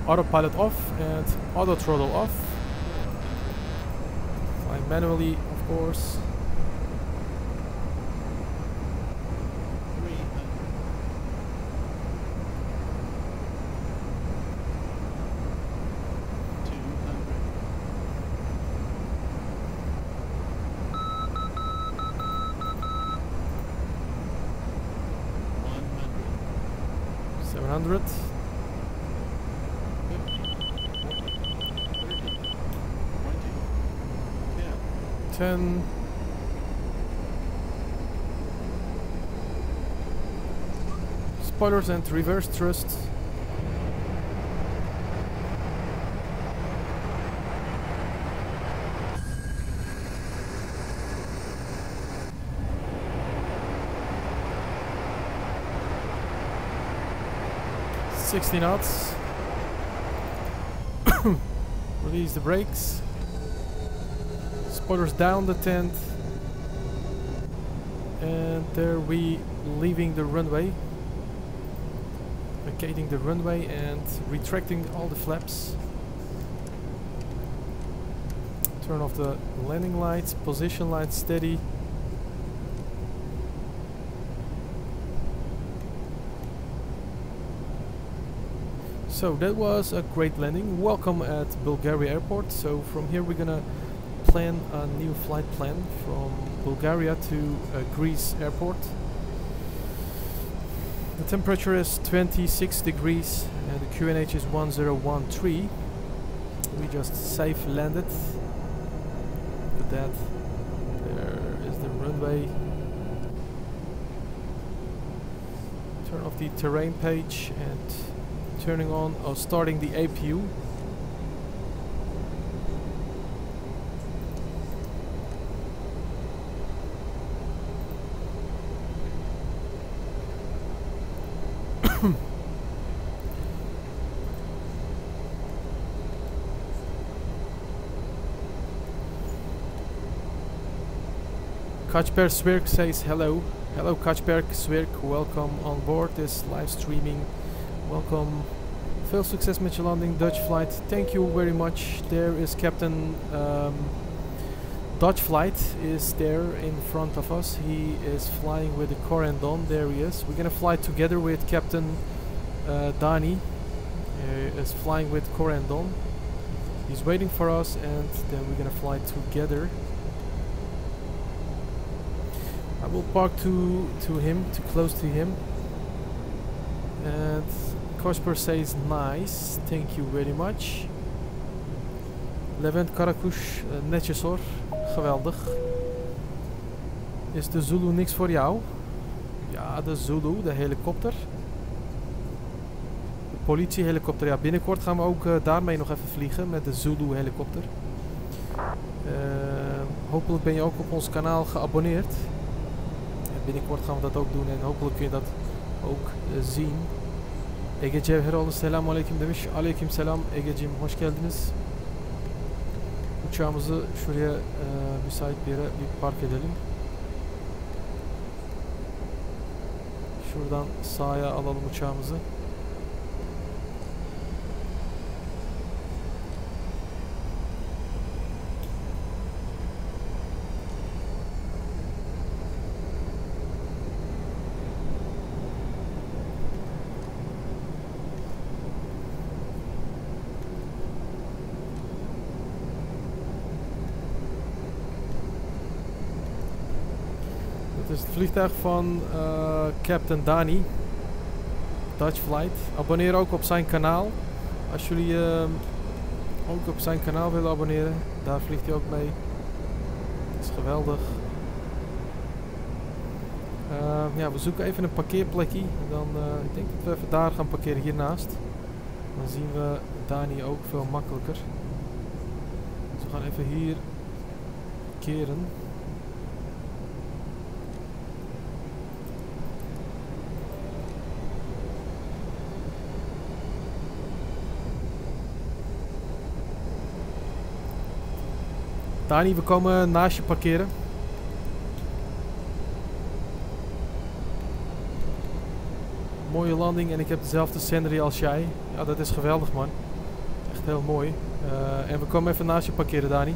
Autopilot off and auto throttle off. Fly manually, of course. $700. 10. Spoilers and reverse thrust. $60 knots. Release the brakes. Spoilers down the tent, and there we leaving the runway, vacating the runway and retracting all the flaps. Turn off the landing lights, position lights steady. So that was a great landing. Welcome at Bulgaria Airport. So from here we're gonna plan a new flight plan from Bulgaria to Greece Airport. The temperature is 26 degrees and the QNH is 1013. We just safe landed. Look at that. There is the runway. Turn off the terrain page and turning on or starting the APU. Kachberg Swirk says hello. Hello Kachberg Swirk, welcome on board this live streaming. Welcome. Veel success met je landing, Dutch flight. Thank you very much. There is Captain Dutch flight is there in front of us. He is flying with the Corendon. There he is. We're gonna fly together with Captain Dani. Is flying with Corendon. He's waiting for us, and then we're gonna fly together. I will park too close to him. And Kosper says nice, thank you very much. Levent Karakush, netjes hoor, geweldig. Is de Zulu niks voor jou? Ja, de Zulu, de helikopter. De politiehelikopter, ja, binnenkort gaan we ook daarmee nog even vliegen met de Zulu helikopter. Hopelijk ben je ook op ons kanaal geabonneerd. Binnenkort gaan we dat ook doen en hopelijk kun je dat ook zien. Ege Cevheroğlu selamun aleyküm demiş. Aleyküm selam Ege'cim, hoş geldiniz. Uçağımızı şuraya müsait bir yere bir park edelim. Şuradan sağa alalım uçağımızı. Dit is het vliegtuig van Captain Dani, Dutch Flight. Abonneer ook op zijn kanaal. Als jullie ook op zijn kanaal willen abonneren, daar vliegt hij ook mee. Dat is geweldig. Ja, we zoeken even een parkeerplekje. En dan, ik denk dat we even daar gaan parkeren hiernaast. Dan zien we Dani ook veel makkelijker. Dus we gaan even hier keren. Dani, we komen naast je parkeren. Mooie landing en ik heb dezelfde scenery als jij. Ja, dat is geweldig, man. Echt heel mooi. En we komen even naast je parkeren, Dani.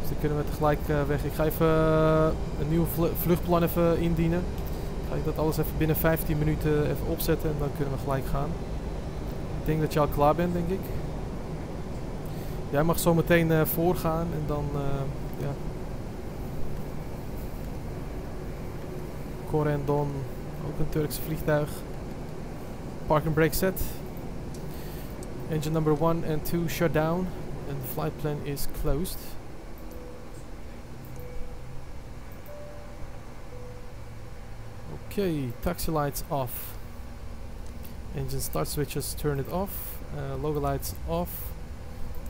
Dus dan kunnen we tegelijk weg. Ik ga even een nieuw vluchtplan even indienen. Ga ik dat alles even binnen 15 minuten even opzetten en dan kunnen we gelijk gaan. Ik denk dat je al klaar bent, denk ik. Jij mag zo meteen voorgaan en dan, ja. Corendon, ook een Turkse vliegtuig. Park and brake set. Engine number 1 and 2 shut down and the flight plan is closed. Okay, taxi lights off. Engine start switches, turn it off. Logo lights off.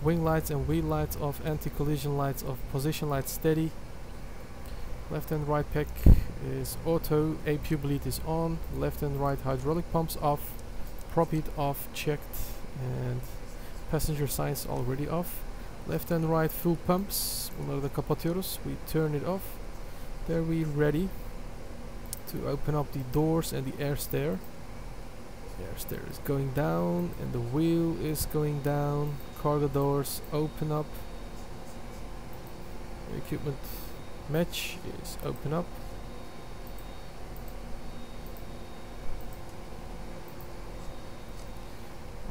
Wing lights and wheel lights off, anti-collision lights off, position lights steady. Left and right pack is auto, APU bleed is on, left and right hydraulic pumps off, prop heat off, checked, and passenger signs already off. Left and right fuel pumps, under the kapatıyoruz, we turn it off. There we ready to open up the doors and the air stair. The air stair is going down and the wheel is going down. Cargo doors open up. The equipment match is open up.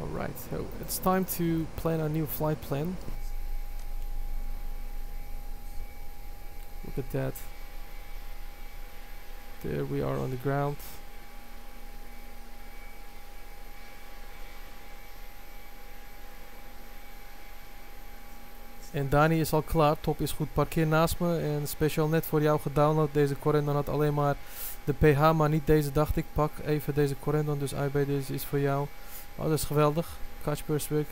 Alright, so it's time to plan our new flight plan. Look at that. There we are on the ground. En Dani is al klaar. Top is goed. Parkeer naast me. En speciaal net voor jou gedownload. Deze corendon had alleen maar de pH, maar niet deze. Dacht ik, pak even deze corendon. Dus IB, deze is voor jou. Oh, dat is geweldig. Kacper,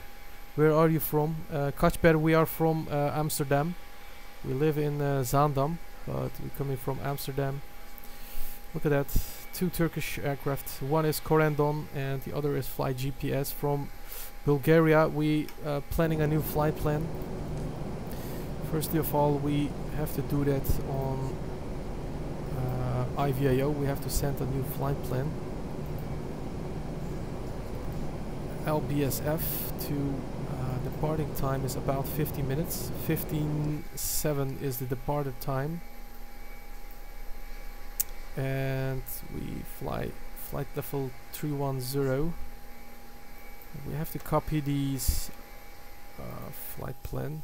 where are you from? Kacper, we are from Amsterdam. We live in Zaandam, but we're coming from Amsterdam. Look at that. 2 Turkish aircraft. One is corendon and the other is flight GPS from Bulgaria. We planning a new flight plan. First of all, we have to do that on Ivao. We have to send a new flight plan. LBSF to departing time is about 50 minutes. 15:07 is the departure time. And we fly flight level 310. We have to copy these flight plan.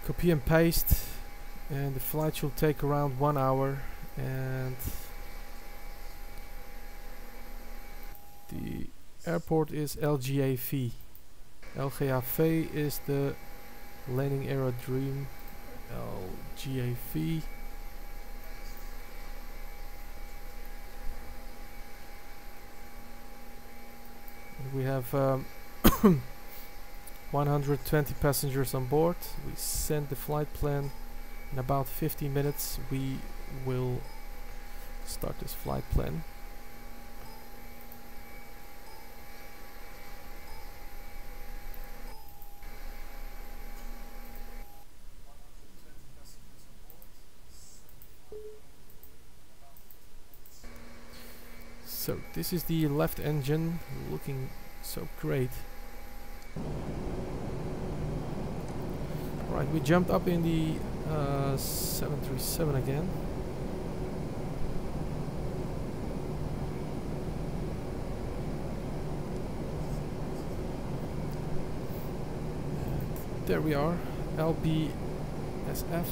Copy and paste, and the flight should take around 1 hour. And the airport is LGAV. LGAV is the landing aerodrome. LGAV. We have 120 passengers on board. We send the flight plan. In about 50 minutes we will start this flight plan. So this is the left engine, looking so great. Right, we jumped up in the 737 again. And there we are, Lrop-Lbsf.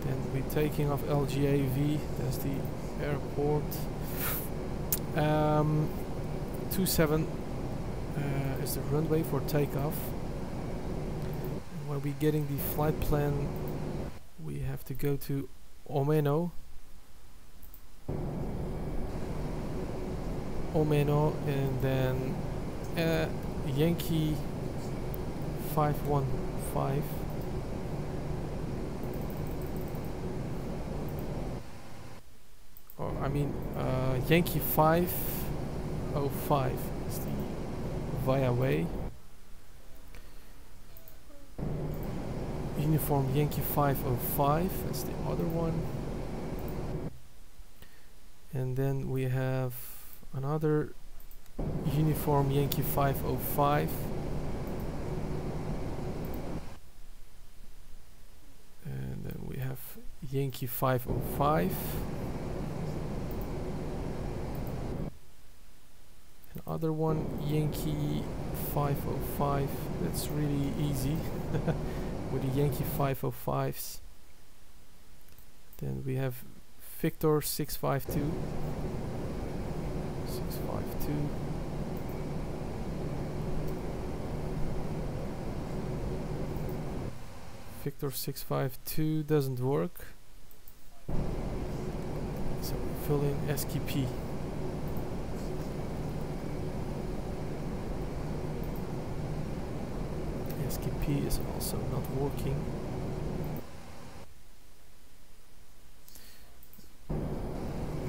Then we're taking off LGAV, that's the airport. 27 is the runway for takeoff. And when we're getting the flight plan, we have to go to Omeno, and then Yankee 515. Or I mean Yankee 505 is the via way. Uniform Yankee 505, that's the other one. And then we have another uniform Yankee 505. And then we have Yankee 505. Another one, Yankee 505. That's really easy with the Yankee 505s. Then we have Victor 652. 652. Victor 652 doesn't work. So fill in SKP. SKP is also not working.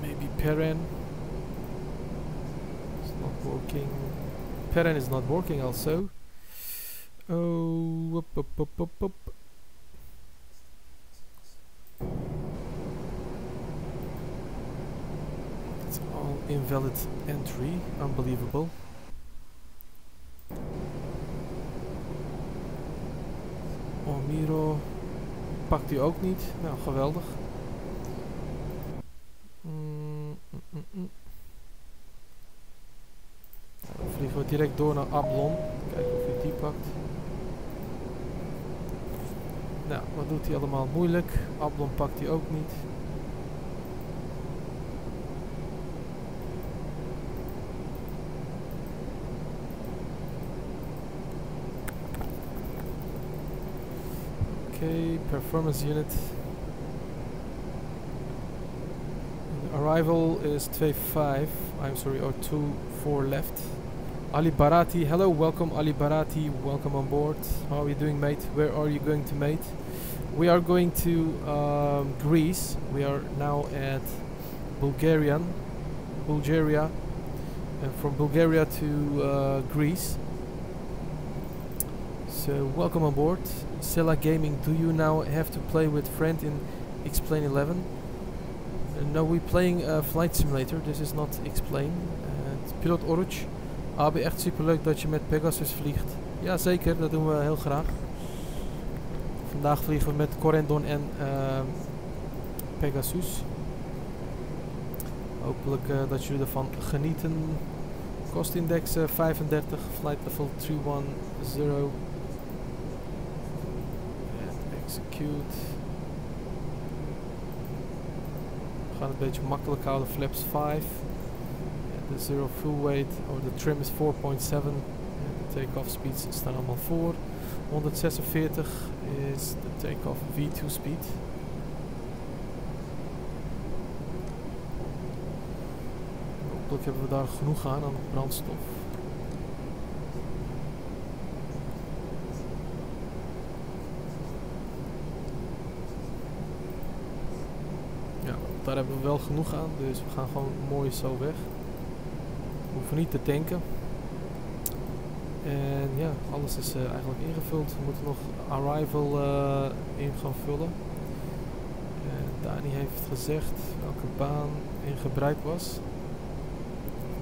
Maybe Peren is not working. Peren is not working also. Oh, up. It's all invalid entry. Unbelievable. Miro pakt hij ook niet. Nou, geweldig. Dan vliegen we direct door naar Ablon. Kijken of hij die pakt. Nou, wat doet hij allemaal moeilijk? Ablon pakt hij ook niet. Okay, performance unit. Arrival is 2-5. I'm sorry, or 2-4 left. Ali Barati, hello, welcome Ali Barati, welcome on board. How are you doing, mate? Where are you going to, mate? We are going to Greece. We are now at Bulgaria, and from Bulgaria to Greece. So welcome on board. Sela Gaming, do you now have to play with friend in Explain 11? No, we're playing Flight Simulator. This is not Explain. Pilot Oruch. Abi, echt superleuk dat je met Pegasus vliegt. Ja, zeker. Dat doen we heel graag. Vandaag vliegen we met Corendon en Pegasus. Hopelijk dat jullie ervan genieten. Kostindex 35. Flight level 310. En execute. We gaan het een beetje makkelijk houden. Flaps 5. De zero full weight, or the trim is 4.7. De take-off speeds staan allemaal voor. 146 is de take-off V2 speed. Hopelijk hebben we daar genoeg aan brandstof. Ja, daar hebben we wel genoeg aan, dus we gaan gewoon mooi zo weg. We hoeven niet te tanken. En ja, alles is eigenlijk ingevuld. We moeten nog arrival in gaan vullen. Dani heeft gezegd welke baan in gebruik was.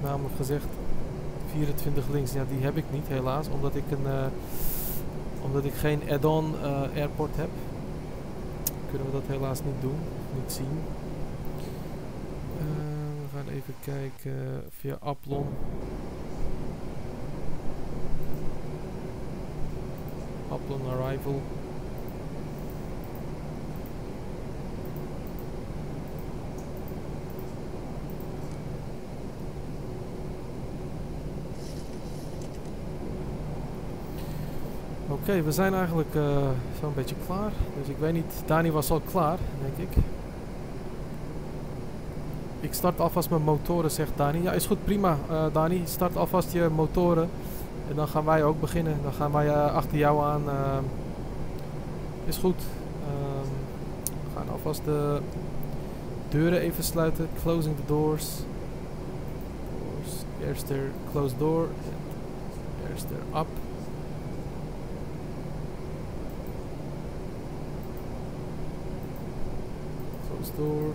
Namelijk gezegd 24 links. Ja, die heb ik niet helaas, omdat ik geen add-on airport heb. Kunnen we dat helaas niet doen, niet zien. We gaan even kijken via Aplon. Aplon arrival. Oké, we zijn eigenlijk zo'n beetje klaar. Dus ik weet niet, Dani was al klaar, denk ik. Ik start alvast mijn motoren, zegt Dani. Ja, is goed, prima, Dani. Start alvast je motoren. En dan gaan wij ook beginnen. Dan gaan wij achter jou aan. Is goed. We gaan alvast de deuren even sluiten. Closing the doors. Eerste close door. Eerste up. Close door.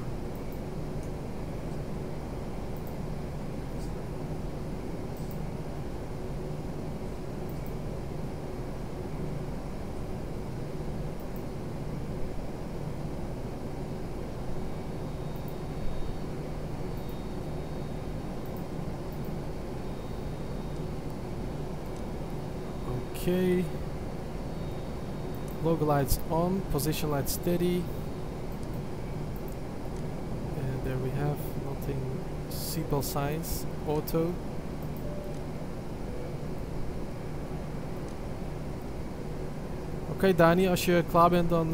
Okay, logo lights on, position lights steady, and there we have nothing, seatbelt signs, auto. Oké, Dani, als je klaar bent dan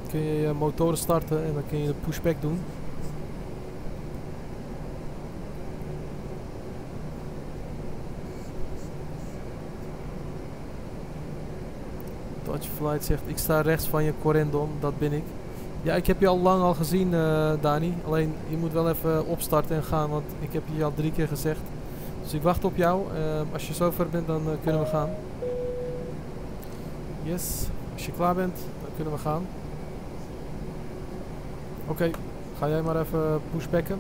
kun je je motoren starten en dan kun je de pushback doen. Flight zegt, ik sta rechts van je Corendon, dat ben ik. Ja, ik heb je al lang al gezien, Dani. Alleen, je moet wel even opstarten en gaan, want ik heb je al 3 keer gezegd. Dus ik wacht op jou. Als je zover bent, dan kunnen we gaan. Yes, als je klaar bent, dan kunnen we gaan. Oké, ga jij maar even pushbacken.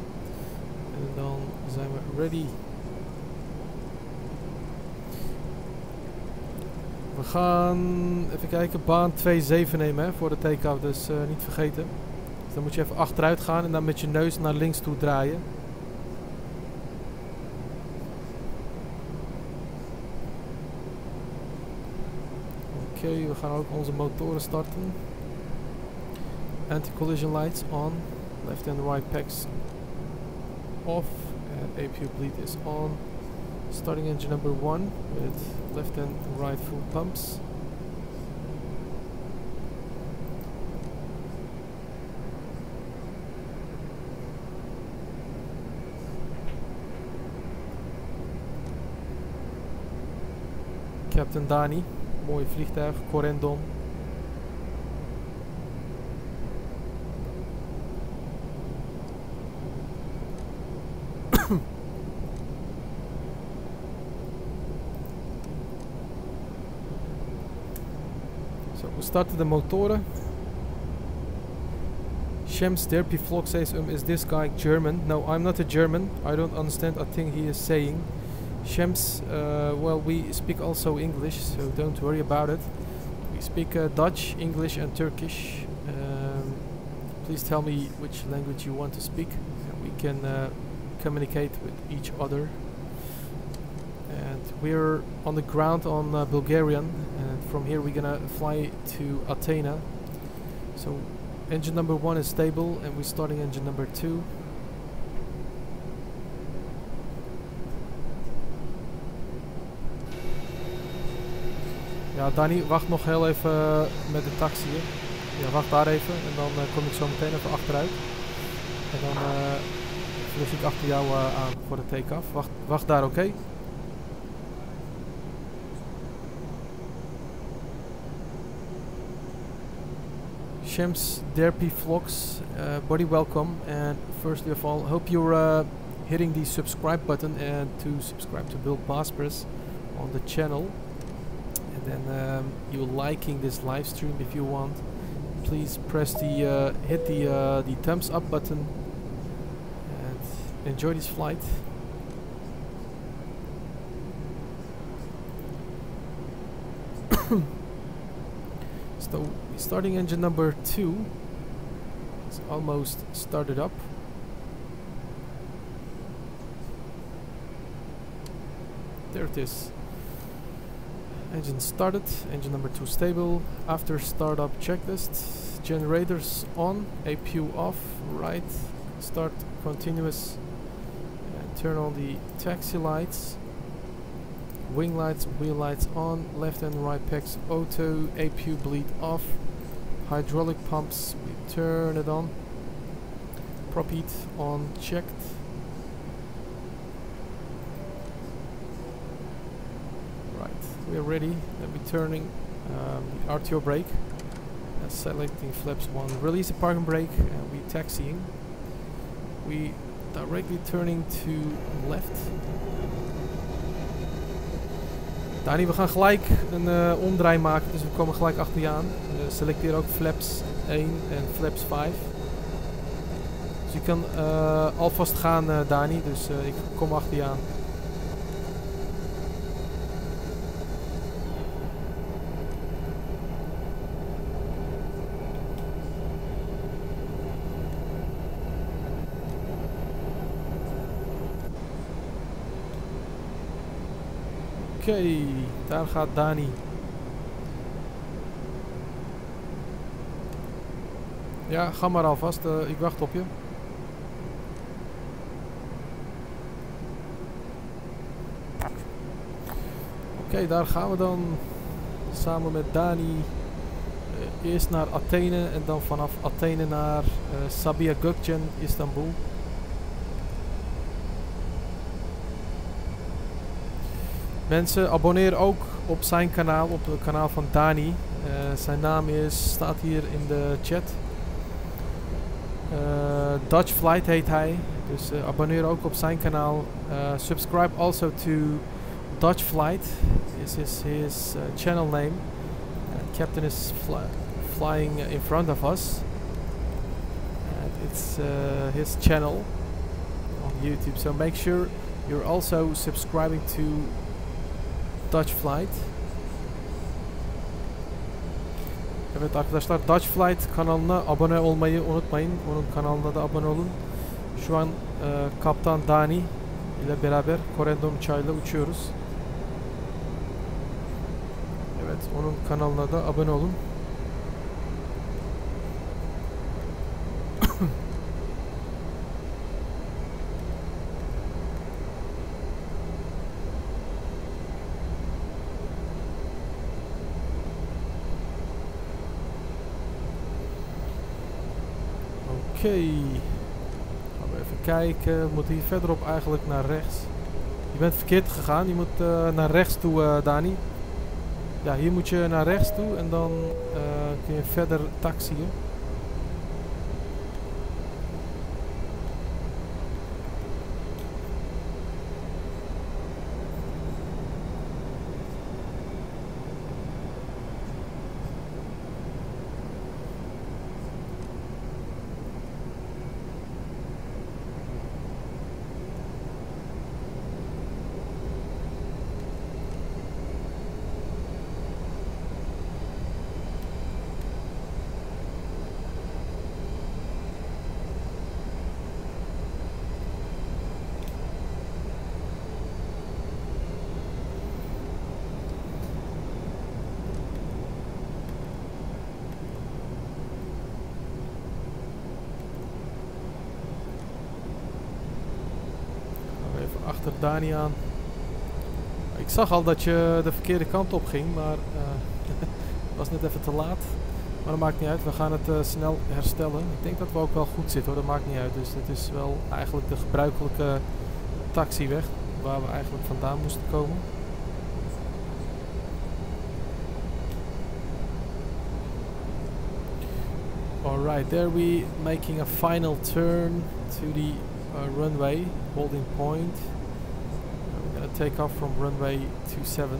En dan zijn we ready. We gaan even kijken, baan 2-7 nemen hè, voor de take-off, dus niet vergeten. Dus dan moet je even achteruit gaan en dan met je neus naar links toe draaien. Oké, we gaan ook onze motoren starten. Anti-collision lights on, left and right packs off, and APU bleed is on. Starting engine number 1 with left and right full pumps. Captain Dani. Mooi vliegtuig. Corendon. So, we starten de motoren. Shems Derpy Flog says, is this guy German? No, I'm not a German. I don't understand a thing he is saying. Shems, well, we speak also English, so don't worry about it. We speak Dutch, English and Turkish. Please tell me which language you want to speak, and we can communicate with each other. And we're on the ground on Bulgarian, and from here we're gonna fly to Athena. So engine number 1 is stable, and we're starting engine number 2. Ja, Dani, wacht nog heel even met de taxi. Ja, wacht daar even en dan kom ik zo meteen even achteruit. En dan vlieg ik achter jou aan voor de take-off. Wacht daar, oké? Shems Derpy Vlogs, buddy, welcome. And firstly of all, hope you're hitting the subscribe button and to subscribe to BullBosphorus on the channel. And then you're liking this live stream. If you want, please press the hit the thumbs up button and enjoy this flight. So starting engine number 2. It's almost started up. There it is. Engine started, engine number 2 stable. After startup checklist, generators on, APU off, right, start continuous, and turn on the taxi lights, wing lights, wheel lights on, left and right pegs auto, APU bleed off, hydraulic pumps, we turn it on, prop heat on, checked. We're ready. Then we're turning the RTO brake, selecting flaps 1, release the parking brake, and we're taxiing. We directly turning to left. Dani, we gaan gelijk een omdraai maken, dus we komen gelijk achter je aan. Selecteer ook flaps 1 en flaps 5. Dus je kan alvast gaan, Dani, dus ik kom achter je aan. Oké, daar gaat Dani. Ja, ga maar alvast. Ik wacht op je. Oké, daar gaan we dan. Samen met Dani. Eerst naar Athene en dan vanaf Athene naar Sabiha Gökçen, Istanbul. Mensen, abonneer ook op zijn kanaal, op het kanaal van Dani. Zijn naam staat hier in de chat. Dutch Flight heet hij. Dus abonneer ook op zijn kanaal. Subscribe also to Dutch Flight. This is his channel name. Captain is flying in front of us. And it's his channel on YouTube. So make sure you're also subscribing to Dutch Flight. Evet arkadaşlar, Dutch Flight kanalına abone olmayı unutmayın. Onun kanalına da abone olun. Şu an Kaptan Dani ile beraber Corendon uçağıyla uçuyoruz. Evet, onun kanalına da abone olun. Oké, gaan we even kijken. We moeten hier verderop eigenlijk naar rechts. Je bent verkeerd gegaan, je moet naar rechts toe, Dani. Ja, hier moet je naar rechts toe en dan kun je verder taxiën. Achter Dani aan. Ik zag al dat je de verkeerde kant op ging, maar het was net even te laat. Maar dat maakt niet uit, we gaan het snel herstellen. Ik denk dat we ook wel goed zitten hoor, dat maakt niet uit. Dus dit is wel eigenlijk de gebruikelijke taxiweg waar we eigenlijk vandaan moesten komen. Alright, there we making a final turn to the runway, holding point. We're gonna take off from runway 27.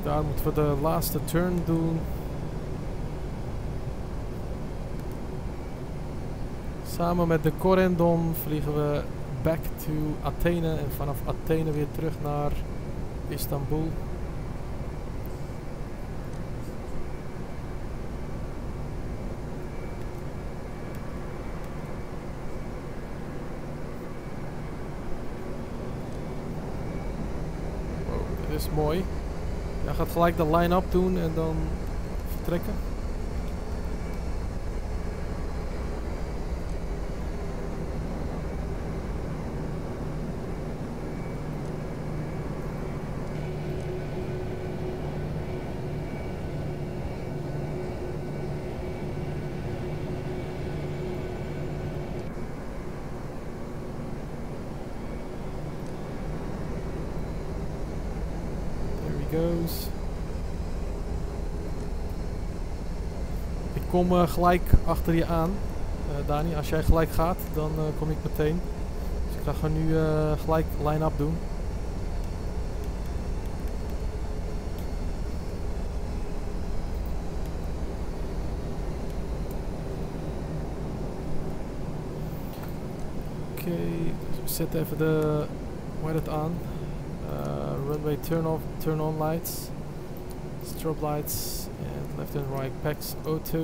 Daar moeten we de laatste turn doen. Samen met de Corendon vliegen we back to Athene en vanaf Athene weer terug naar Istanbul. Wow, dit is mooi. Hij gaat gelijk de line-up doen en dan vertrekken. Goes. Ik kom gelijk achter je aan, Dani. Als jij gelijk gaat, dan kom ik meteen. Dus ik ga gewoon nu gelijk line-up doen. Oké, dus we zetten even de hoe heet het aan. Runway turn on lights, strobe lights, and left and right PAX auto.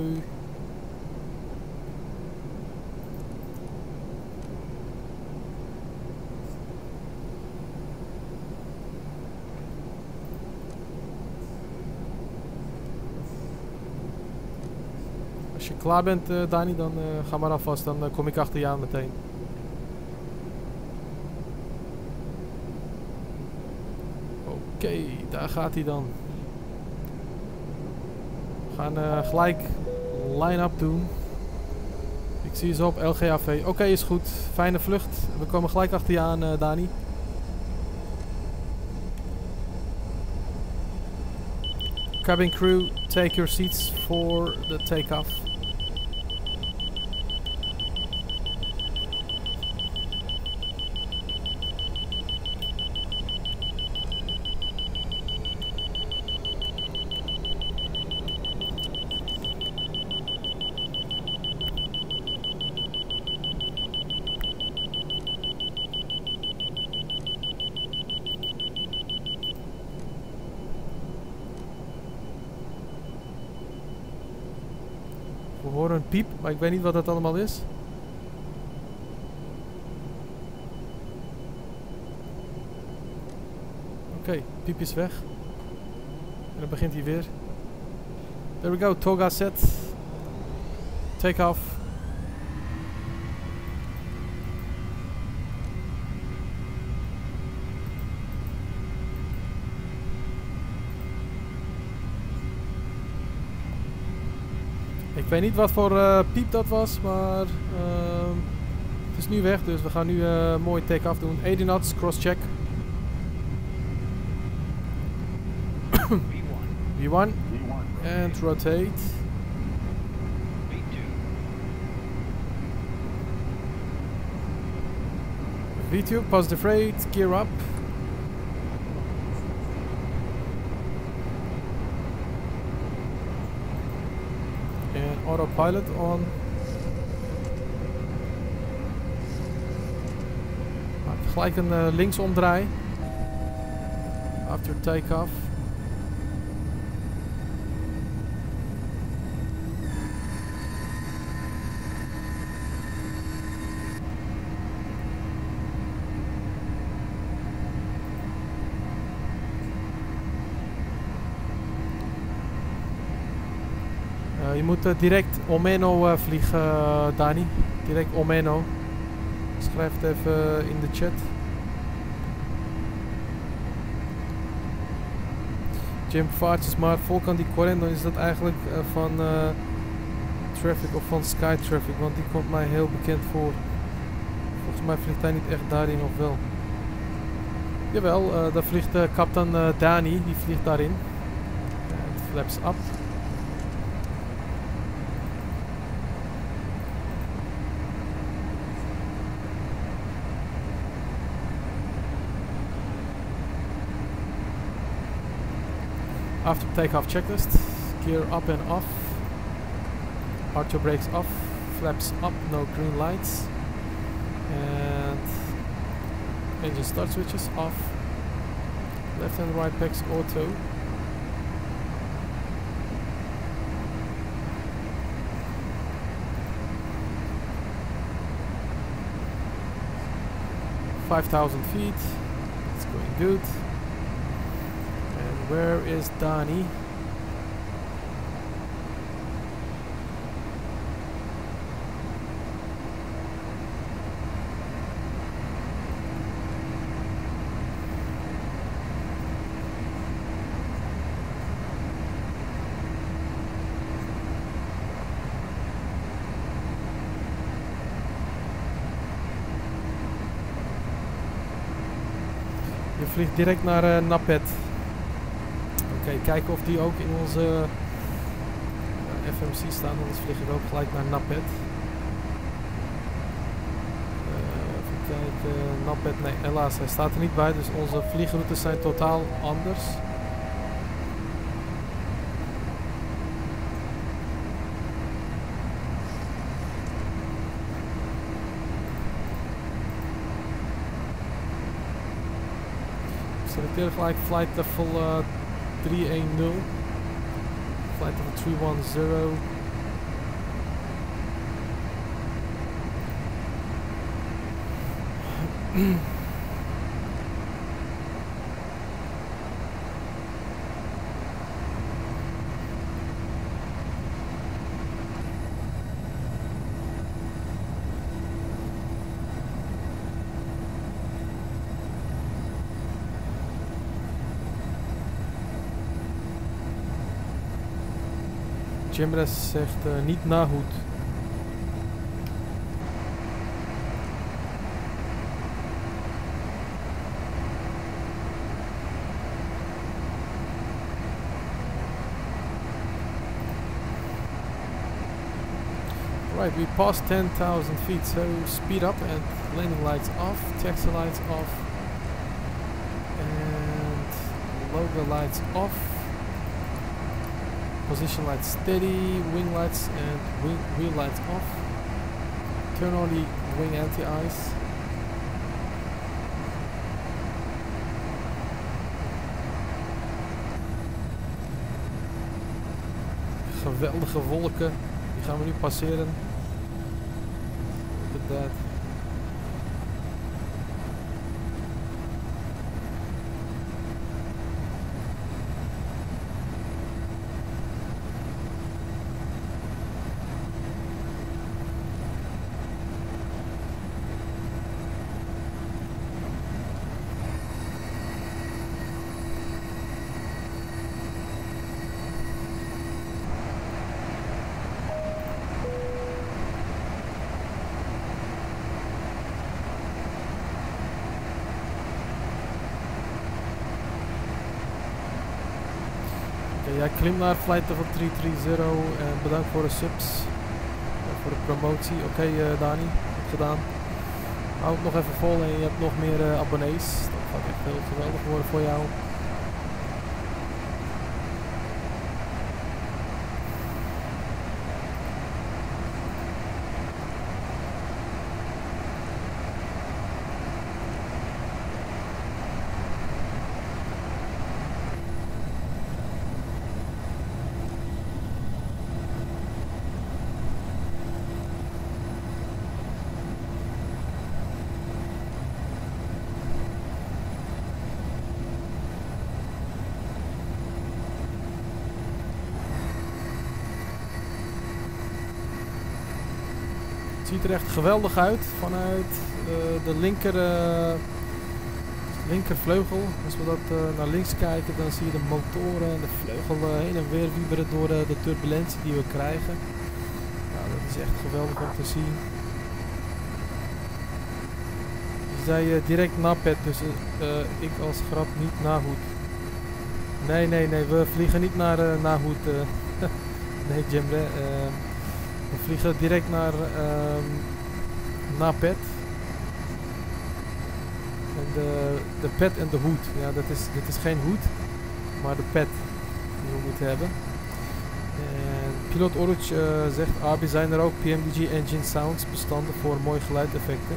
Als je klaar bent, Dani, dan ga maar alvast, dan kom ik achter je aan meteen. Oké, daar gaat hij dan. We gaan gelijk line-up doen. Ik zie ze op LGAV. Oké, is goed. Fijne vlucht. We komen gelijk achter je aan, Dani. Cabin crew, take your seats for the takeoff. We horen een piep, maar ik weet niet wat dat allemaal is. Oké, piep is weg. En dan begint hij weer. There we go, toga set. Take off. Ik weet niet wat voor piep dat was, maar het is nu weg, dus we gaan nu mooi take-off doen. 80 knots, cross-check. V1. And rotate. V2, positive rate, gear up. And autopilot on. Maak gelijk een linksomdraai. After takeoff. Je moet direct Omeno vliegen, Dani. Direct Omeno. Schrijf het even in de chat. Jim Vaartjes, maar Volkan die Correndo, is dat eigenlijk van Traffic of van Sky Traffic? Want die komt mij heel bekend voor. Volgens mij vliegt hij niet echt daarin, of wel? Jawel, daar vliegt kapitein Dani, die vliegt daarin. Flaps up. After takeoff checklist, gear up and off, auto brakes off, flaps up, no green lights, and engine start switches off, left and right packs auto. $5,000 feet, it's going good. Where is Dani? Je vliegt direct naar Napet. Oké, kijken of die ook in onze FMC staan, anders vlieg ik ook gelijk naar Napet. Even kijken, Napet, nee helaas, hij staat er niet bij, dus onze vliegroutes zijn totaal anders. Ik selecteer gelijk flight level 310, flight level 310. Jimres zegt niet Nahoed. Right, we passed 10,000 feet, so speed up and landing lights off, taxi lights off, and logo lights off. Position lights steady, wing lights and wheel lights off. Turn on the wing anti-ice. Geweldige wolken, die gaan we nu passeren. Look at that. Jij klimt naar flight level 330 en bedankt voor de subs. Voor de promotie. Oké, Dani, goed gedaan. Hou het nog even vol en je hebt nog meer abonnees. Dat gaat echt heel geweldig worden voor jou. Het ziet er echt geweldig uit vanuit de linkervleugel. Als we dat naar links kijken, dan zie je de motoren en de vleugel heen en weer wieberen door de turbulentie die we krijgen. Ja, dat is echt geweldig om te zien. Je zei direct napet, dus ik als grap niet nahoed. Nee, we vliegen niet naar nahoed. Nee, Jemre. We vliegen direct naar pet. En de pet en de hoed. Ja, dit is geen hoed, maar de pet die we moeten hebben. En Pilot Oruc zegt, zijn er ook PMDG engine sounds bestanden voor mooie geluideffecten.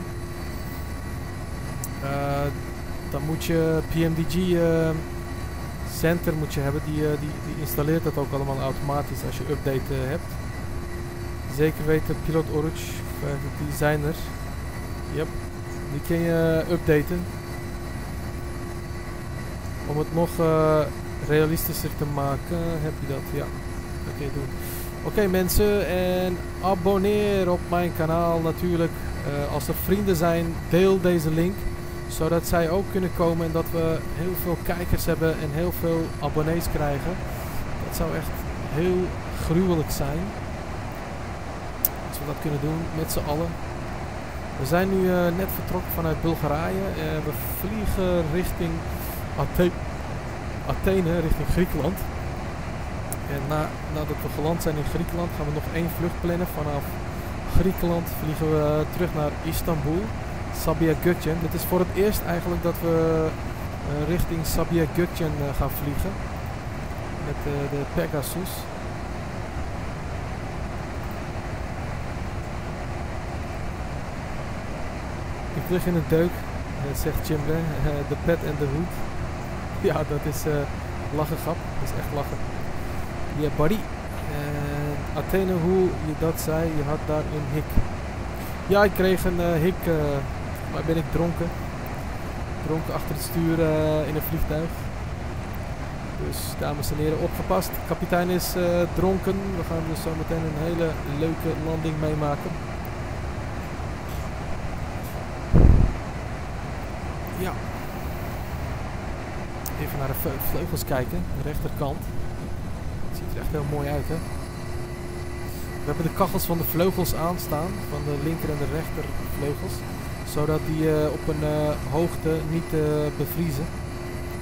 Dan moet je PMDG center moet je hebben, die installeert dat ook allemaal automatisch als je update hebt. Zeker weten, Pilot Oruc, designer. Yep. Die kun je updaten. Om het nog realistischer te maken, heb je dat. Ja, dat kun je doen. Oké mensen, en abonneer op mijn kanaal natuurlijk. Als er vrienden zijn, deel deze link. Zodat zij ook kunnen komen en dat we heel veel kijkers hebben en heel veel abonnees krijgen. Dat zou echt heel gruwelijk zijn. Als we dat kunnen doen met z'n allen. We zijn nu net vertrokken vanuit Bulgarije. We vliegen richting Athene, richting Griekenland. En nadat we geland zijn in Griekenland gaan we nog 1 vlucht plannen. Vanaf Griekenland vliegen we terug naar Istanbul. Sabiha Gökçen. Het is voor het eerst eigenlijk dat we richting Sabiha Gökçen gaan vliegen. Met de Pegasus. Ik vlieg in een deuk, zegt Jimbe. De pet en de hoed. Ja, dat is lachen grap. Dat is echt lachen. Yeah, buddy. Athene, hoe je dat zei, je had daar een hik. Ja, ik kreeg een hik, maar ben ik dronken. Dronken achter het stuur in een vliegtuig. Dus dames en heren, opgepast. De kapitein is dronken. We gaan dus zo meteen een hele leuke landing meemaken. Ja. Even naar de vleugels kijken, de rechterkant. Het ziet er echt heel mooi uit, hè. We hebben de kachels van de vleugels aanstaan, van de linker en de rechter vleugels. Zodat die op een hoogte niet bevriezen.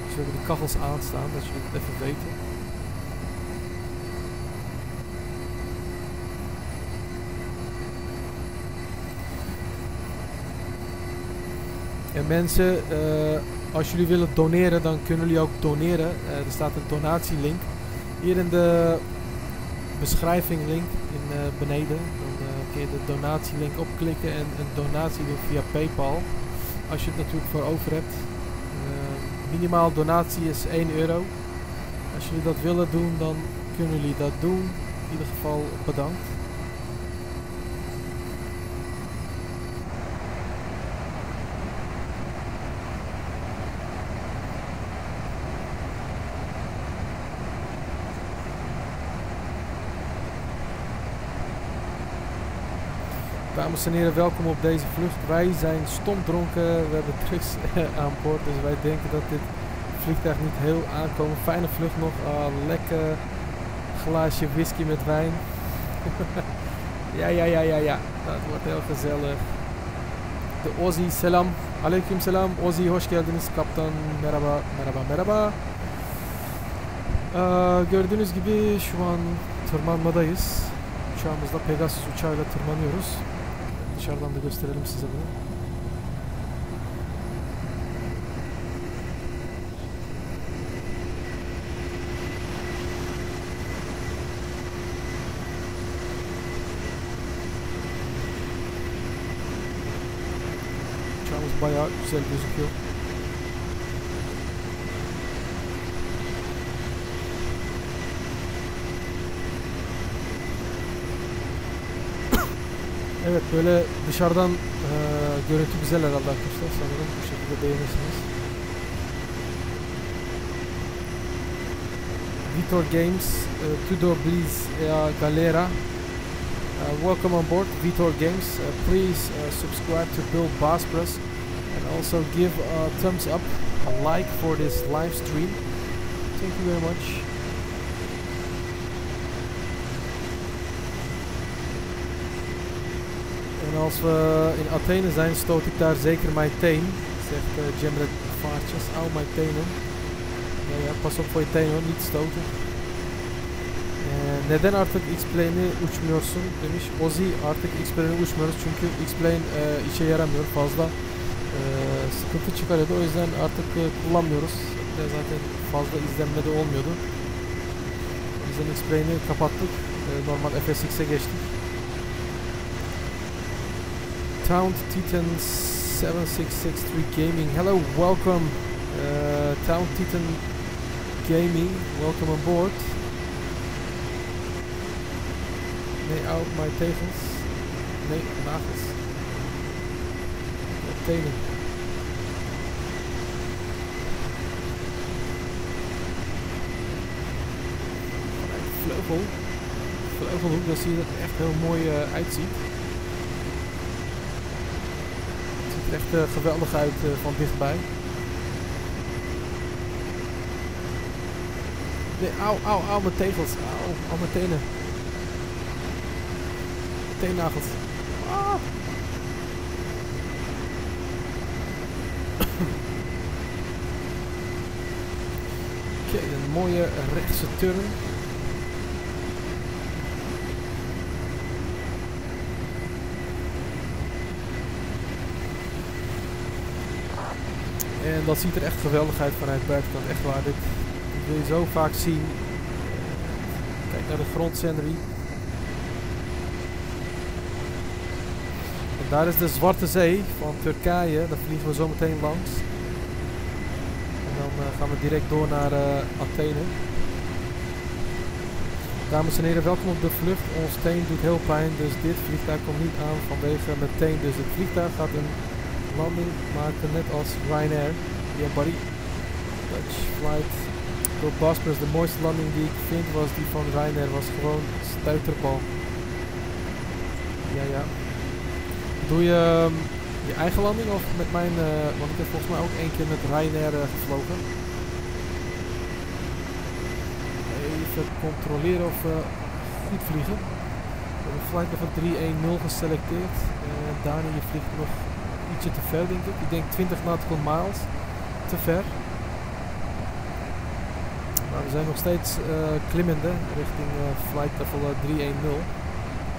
Dus we hebben de kachels aanstaan, dat jullie het even weten. En mensen, als jullie willen doneren, dan kunnen jullie ook doneren. Er staat een donatielink. Hier in de beschrijving link beneden. Dan kun je de donatielink opklikken en een donatie doen via PayPal. Als je het natuurlijk voor over hebt. Minimaal donatie is €1. Als jullie dat willen doen, dan kunnen jullie dat doen. In ieder geval bedankt. Dames en heren, welkom op deze vlucht. Wij zijn stomdronken, we hebben drugs aan boord, dus wij denken dat dit vliegtuig niet heel aankomt. Fijne vlucht nog, lekker glaasje whisky met wijn. ja, dat wordt heel gezellig. De Ozzy, selam, alaikum selam, Ozzy, hoş geldiniz, kaptan, merhaba. Gördüğünüz gibi şu an tırmanmadayız. Uçağımızda Pegasus uçağıyla tırmanıyoruz. Dışarıdan da gösterelim size bunu. Uçağımız bayağı güzel gözüküyor. Evet, böyle dışarıdan görüntü güzel herhalde arkadaşlar. Sanırım bu şekilde beğenirsiniz. Vitor Games, Tudor Bliss Galera. Welcome on board, Vitor Games. Please subscribe to BullBosphorus and also give a thumbs up, a like for this live stream. Thank you very much. En als we in Athene zijn, stoot ik daar zeker mijn teen, zegt Cemre Vaartjes. Au, mijn tenen. Ja, pas op voor je tenen hoor, niet stoten. Neden artık X-Plane'i uçmuyorsun demiş. Ozi, artık X-Plane'i uçmuyoruz çünkü X-Plane işe yaramıyor. Fazla sıkıntı çıkarıyordu. O yüzden artık kullanmıyoruz. Zaten fazla izlenme de olmuyordu. O yüzden X-Plane'i kapattık. Normal FSX'e geçtik. Town Titan 7663 Gaming. Hello, welcome. Town Titan Gaming, welcome on board. Nee, au, mijn tegels. Nee, nagels. Tenen. Vleugel. Vleugelhoek, dan zie je dat het echt heel mooi uitziet. Het ziet er echt geweldig uit van dichtbij. Nee, au, mijn tegels. Au, mijn tenen. Teennagels. Ah. Oké, een mooie rechtse turn. En dat ziet er echt geweldig uit vanuit buitenkant. Echt waar, dit wil je zo vaak zien. Kijk naar de grondscenery. En daar is de Zwarte Zee van Turkije. Daar vliegen we zo meteen langs. En dan gaan we direct door naar Athene. Dames en heren, welkom op de vlucht. Ons teen doet heel pijn, dus dit vliegtuig komt niet aan vanwege mijn teen. Dus het vliegtuig gaat een landing maken net als Ryanair. Yeah buddy. Dutch flight. BullBosphorus, de mooiste landing die ik vind was die van Ryanair. Was gewoon stuiterbal. Ja. Doe je je eigen landing of met mijn... want ik heb volgens mij ook één keer met Ryanair gevlogen. Even controleren of we goed vliegen. We hebben flight level 310 geselecteerd. Dani, je vliegt nog ietsje te ver denk ik. Ik denk 20 nautical miles te ver. Maar we zijn nog steeds klimmende richting flight level 310.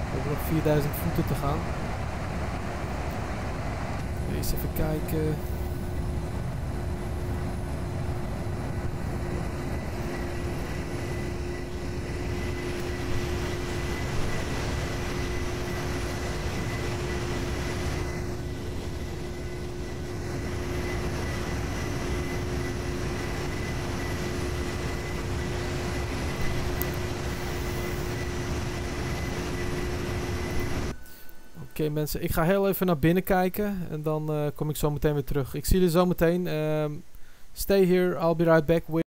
We hebben nog 4000 voeten te gaan. Eens even kijken. Oké mensen, ik ga heel even naar binnen kijken en dan kom ik zo meteen weer terug. Ik zie jullie zo meteen. Stay here, I'll be right back with...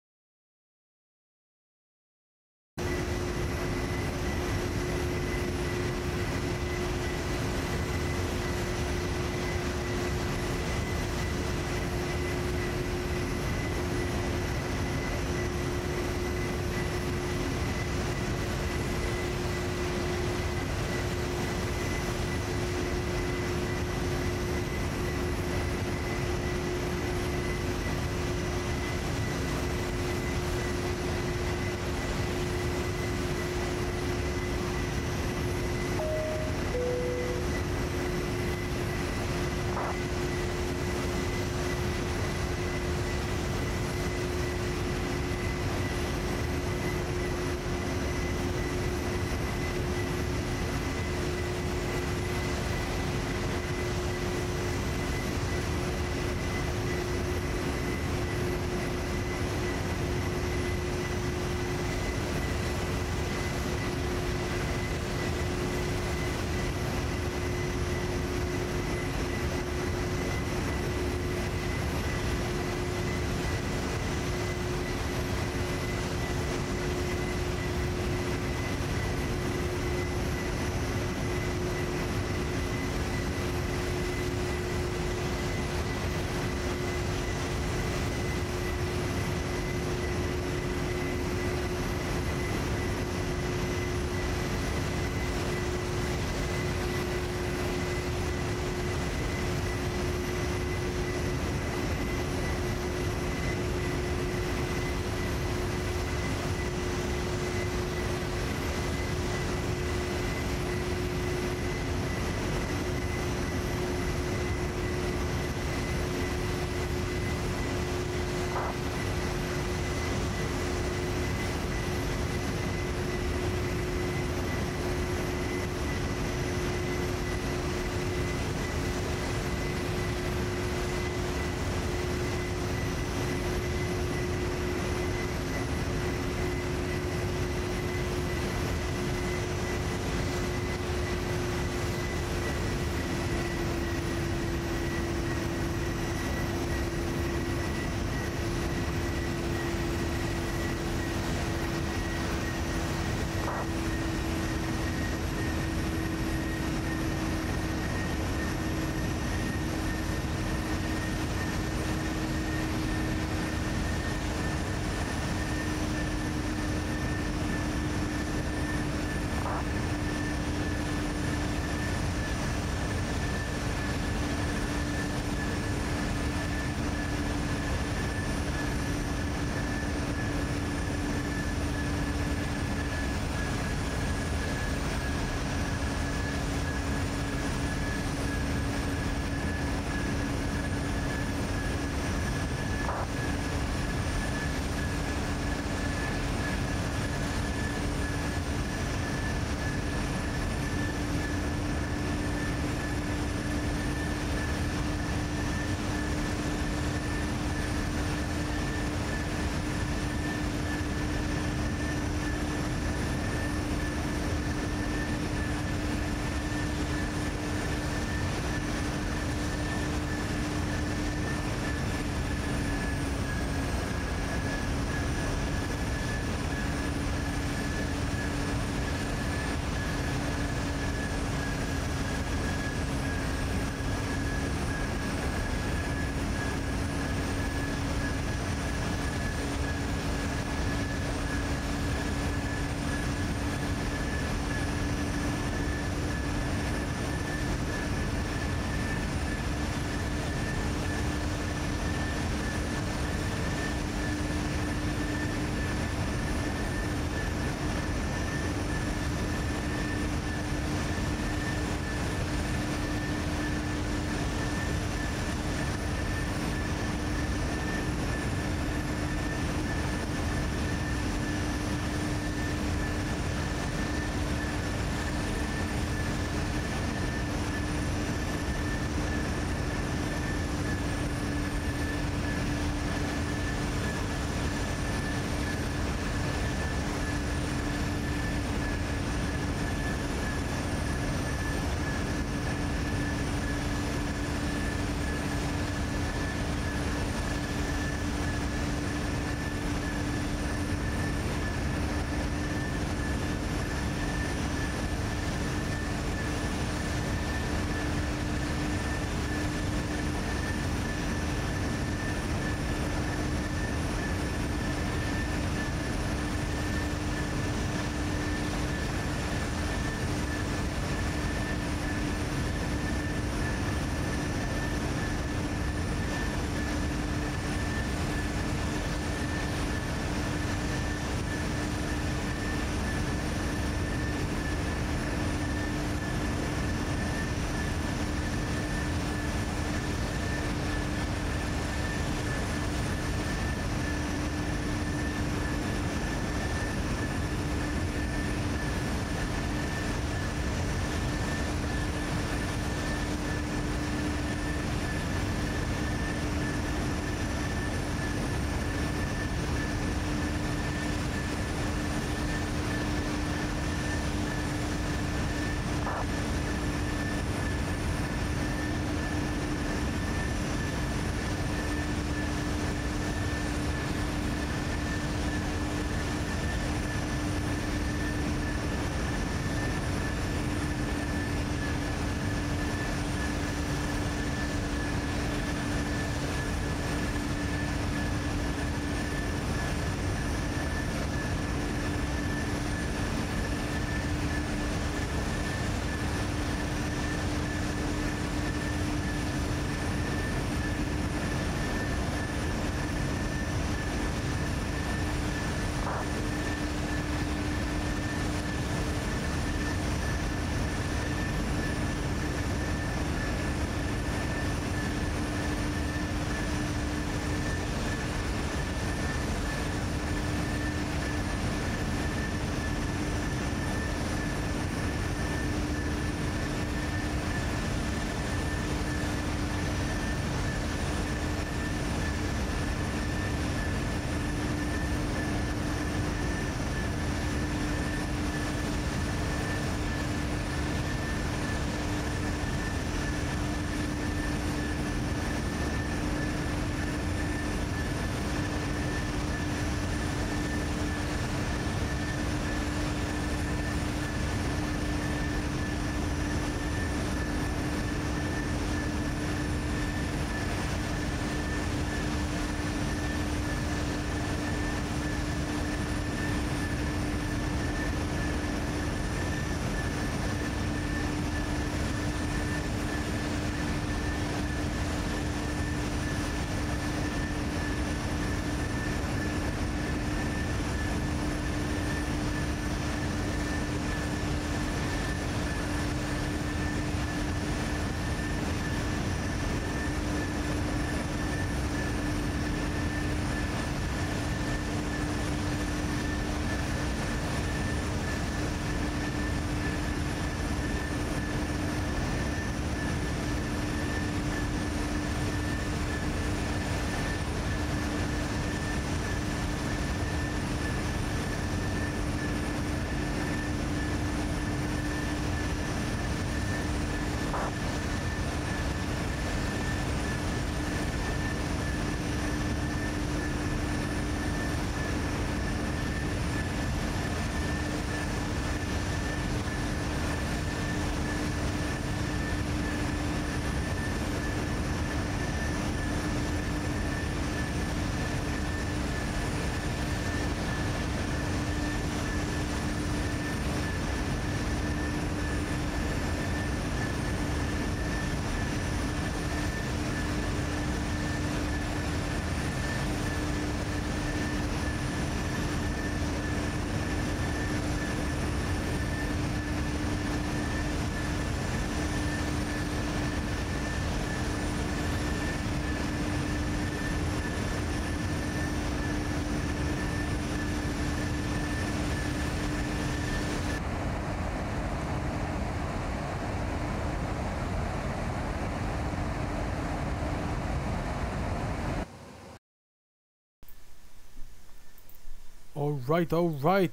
Alright,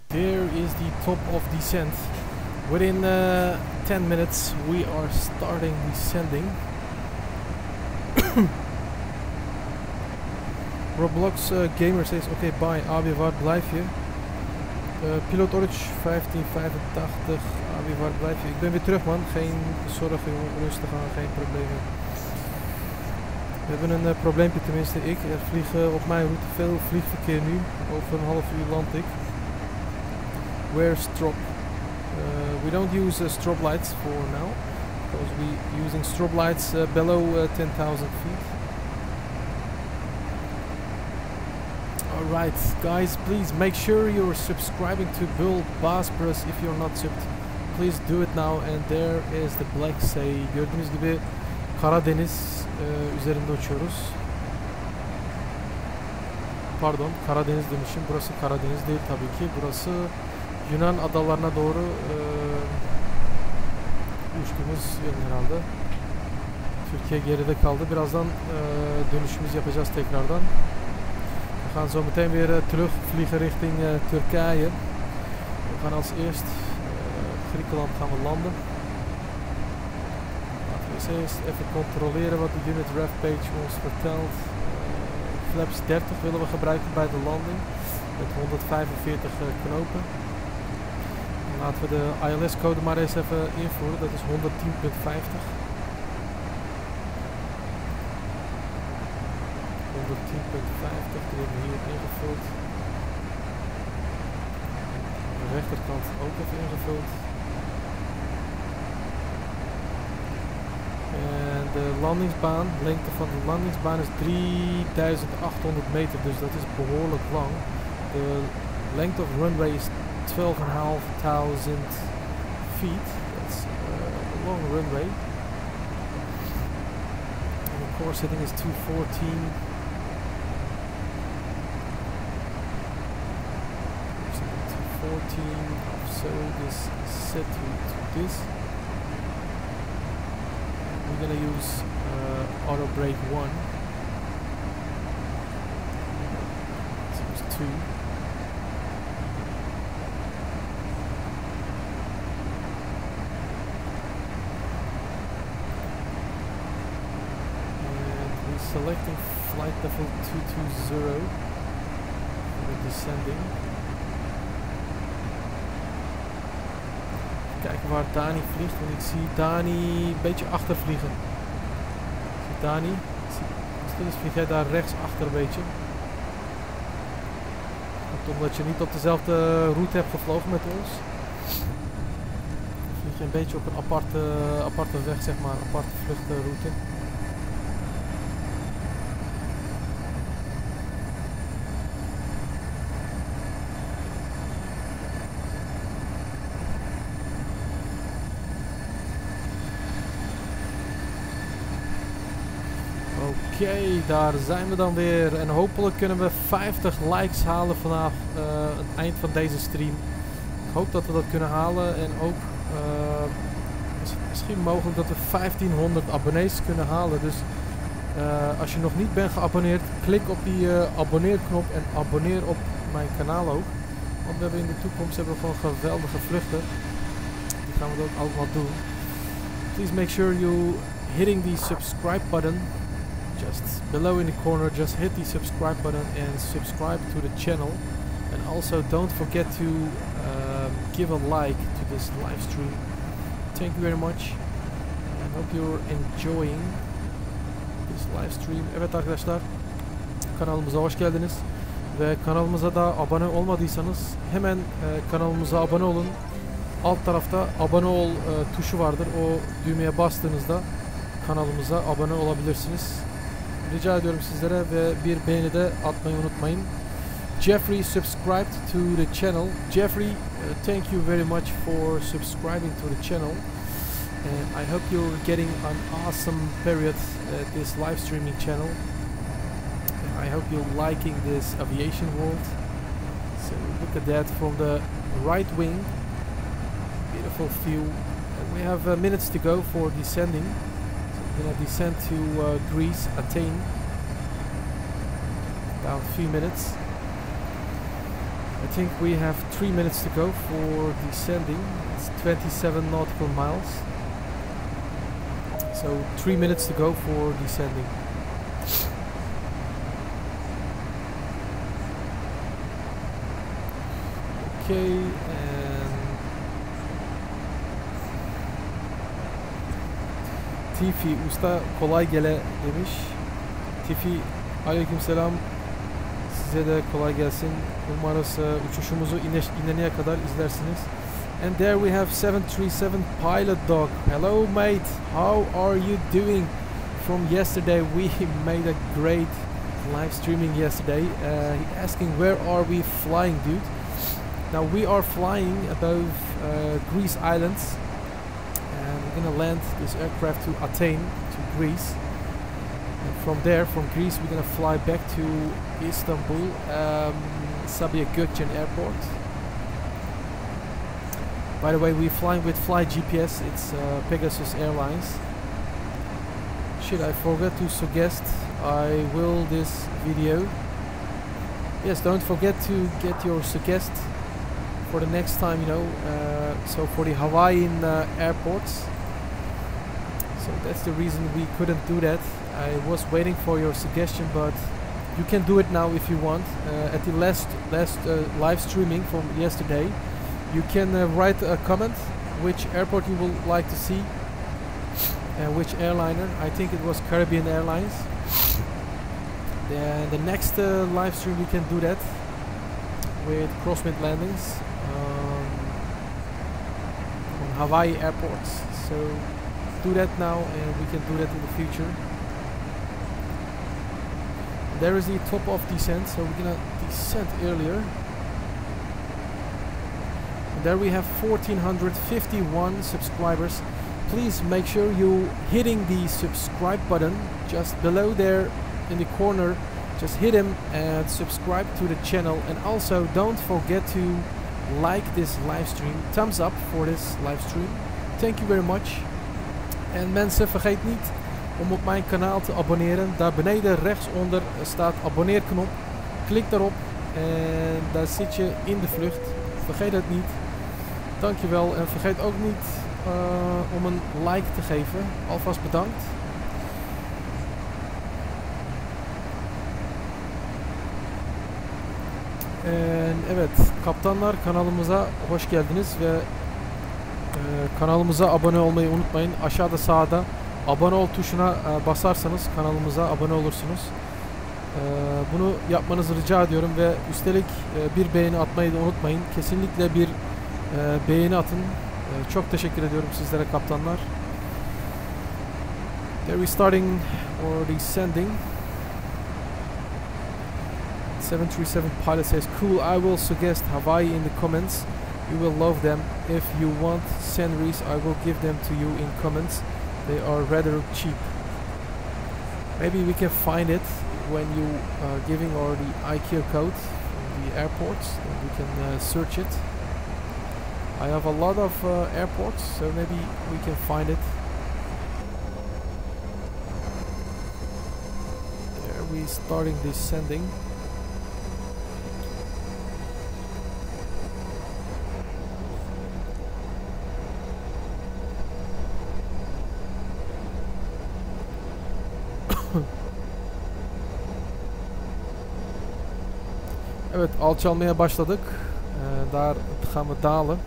there is the top of descent. Within 10 minutes we are starting descending. Roblox Gamer says, oké, bye, Abi, waar blijf je? Pilot Orange 1585, Abi, waar blijf je? Ik ben weer terug, man. Geen zorgen, jongen. Rustig aan, geen problemen. We hebben een probleempje, tenminste ik. Er vliegen op mijn route veel vliegverkeer nu. Over een half uur land ik. Where's strop? We don't use strobe lights for now. Because we're using strobe lights below 10,000 feet. Alright, guys, please make sure you're subscribing to BullBosphorus if you're not subbed. Please do it now. And there is the Black Sea. Gördüğünüz gibi Karadeniz üzerinde uçuyoruz. Pardon, Karadeniz demişim. Burası Karadeniz değil tabii ki. Burası Yunan adalarına doğru uçtuğumuz yer herhalde. Türkiye geride kaldı. Birazdan dönüşümüz yapacağız tekrardan. We gaan zo meteen weer terugvliegen richting Turkije. We gaan als eerst Griekenland gaan we landen. Laten we eens eerst even controleren wat de unit ref page ons vertelt. Flaps 30 willen we gebruiken bij de landing met 145 knopen. En laten we de ILS code maar eens even invoeren, dat is 110.50. 110.50, die hebben we hier ingevuld. Aan de rechterkant ook even ingevuld. En de landingsbaan, lengte van de landingsbaan is 3800 meter, dus dat is behoorlijk lang. De length of runway is 12,500 feet. That's a long runway. And the course setting is 214. So this is set to this. We're gonna use auto brake 1. Let's use 2. And we're selecting flight level 220 for the descending. Kijken waar Dani vliegt, want ik zie Dani een beetje achtervliegen. Zie Dani? Misschien vlieg jij daar rechts achter een beetje. Omdat je niet op dezelfde route hebt gevlogen met ons. Vlieg je een beetje op een aparte weg, zeg maar, een aparte vluchtroute. Oké, daar zijn we dan weer en hopelijk kunnen we 50 likes halen vanaf het eind van deze stream. Ik hoop dat we dat kunnen halen en ook misschien mogelijk dat we 1500 abonnees kunnen halen. Dus als je nog niet bent geabonneerd, klik op die abonneerknop en abonneer op mijn kanaal ook. Want we hebben in de toekomst gewoon geweldige vluchten. Die gaan we ook allemaal doen. Please make sure you hitting the subscribe button. Just below in the corner, just hit the subscribe button and subscribe to the channel. And also don't forget to give a like to this live stream. Thank you very much. I hope you're enjoying this live stream. Evet arkadaşlar, kanalımıza hoş geldiniz. Ve kanalımıza da abone olmadıysanız hemen kanalımıza abone olun. Alt tarafta abone ol tuşu vardır. O düğmeye bastığınızda kanalımıza abone olabilirsiniz. Rica ediyorum sizlere ve bir beğeni de atmayı unutmayın. Jeffrey subscribed to the channel. Jeffrey, thank you very much for subscribing to the channel. And I hope you're getting an awesome period at this live streaming channel. And I hope you're liking this aviation world. So look at that from the right wing. Beautiful view. And we have minutes to go for descending. We're going to descend to Greece, Athens. About a few minutes. I think we have 3 minutes to go for descending. It's 27 nautical miles. So 3 minutes to go for descending. Okay, and Tifi usta kolay gele demiş. Tifi aleykümselam, size de kolay gelsin. Umarız uçuşumuzu ineneye kadar izlersiniz. And there we have 737 pilot dog. Hello mate, how are you doing? From yesterday we made a great live streaming yesterday. Asking where are we flying, dude? Now we are flying above Greece Islands, and we're gonna land this aircraft to Athens, to Greece. And from there, from Greece, we're gonna fly back to Istanbul, Sabiha Gökçen Airport. By the way, we're flying with Fly GPS. It's Pegasus Airlines. Should I forget to suggest, I will this video. Yes, don't forget to get your suggest for the next time, you know, so for the Hawaiian airports. So that's the reason we couldn't do that. I was waiting for your suggestion, but you can do it now if you want. At the last live streaming from yesterday, you can write a comment which airport you would like to see, which airliner. I think it was Caribbean Airlines. Then the next live stream we can do that with crosswind landings on Hawaii airports. So do that now, and we can do that in the future. There is the top of descent, so we're gonna descend earlier. And there we have 1451 subscribers. Please make sure you hitting the subscribe button just below there in the corner. Just hit him and subscribe to the channel, and also don't forget to like this live stream. Thumbs up for this live stream. Thank you very much. En mensen, vergeet niet om op mijn kanaal te abonneren. Daar beneden rechtsonder staat abonneerknop. Klik daarop en daar zit je in de vlucht. Vergeet het niet. Dankjewel, en vergeet ook niet om een like te geven. Alvast bedankt. En evet, kaptanlar, kanalımıza hoş geldiniz ve kanalımıza abone olmayı unutmayın. Aşağıda sağda abone ol tuşuna basarsanız kanalımıza abone olursunuz. Bunu yapmanızı rica ediyorum ve üstelik bir beğeni atmayı da unutmayın. Kesinlikle bir beğeni atın. Çok teşekkür ediyorum sizlere kaptanlar. There we starting or descending. 737 pilot says, cool, I will suggest Hawaii in the comments. You will love them. If you want sceneries, I will give them to you in comments. They are rather cheap. Maybe we can find it when you are giving our the IQ code from the airports. Then we can search it. I have a lot of airports, so maybe we can find it. There we starting descending. Evet, alçalmaya başladık. Daar gaan we dalen.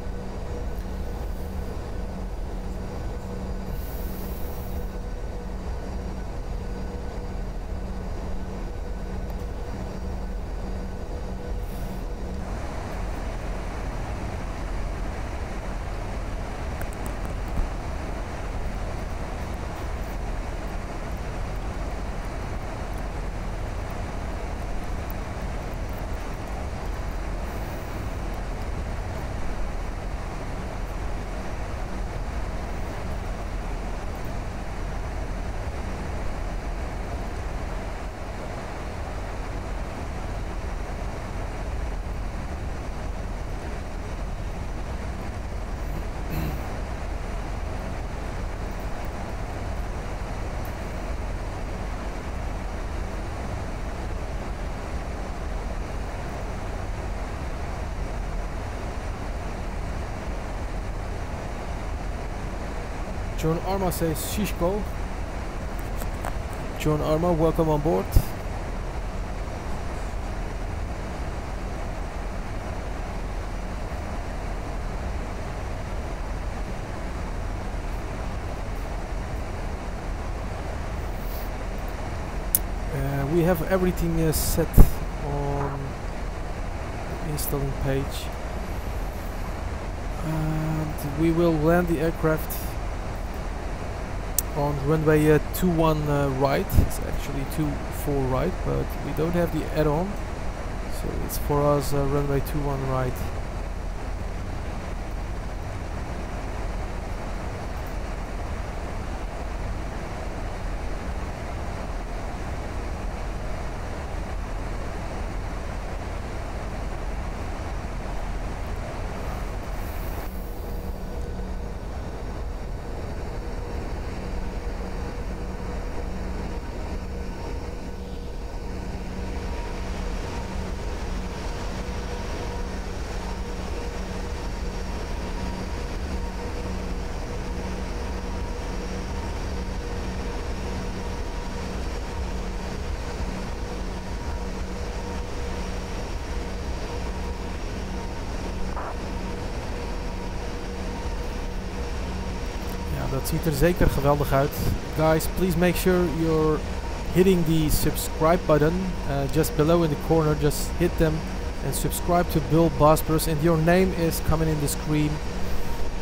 John Arma says Shishko. John Arma, welcome on board. We have everything set on the installing page, and we will land the aircraft on runway 21 right. It's actually 24 right, but we don't have the add-on, so it's for us runway 21 right. Dat ziet er zeker geweldig uit. Guys, please make sure you're hitting the subscribe button just below in the corner. Just hit them and subscribe to BullBosphorus, and your name is coming in the screen.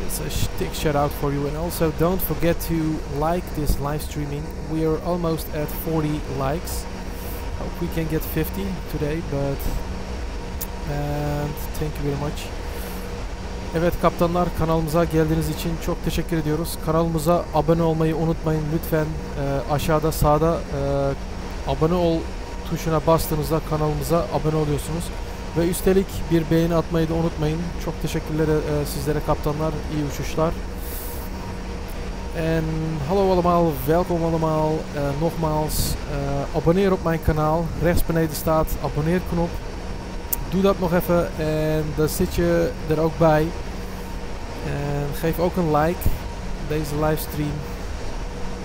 It's a big shout out for you. And also don't forget to like this live streaming. We are almost at 40 likes. Hope we can get 50 today, but and thank you very much. Evet kaptanlar, kanalımıza geldiğiniz için çok teşekkür ediyoruz. Kanalımıza abone olmayı unutmayın lütfen. Aşağıda sağda abone ol tuşuna bastığınızda kanalımıza abone oluyorsunuz. Ve üstelik bir beğeni atmayı da unutmayın. Çok teşekkürler sizlere kaptanlar. İyi uçuşlar. En hallo allemaal, welkom allemaal. Nogmaals, abonneer op mijn kanaal. Rechts beneden staat abonneerknop. Doe dat nog even en dan zit je er ook bij. En geef ook een like deze livestream.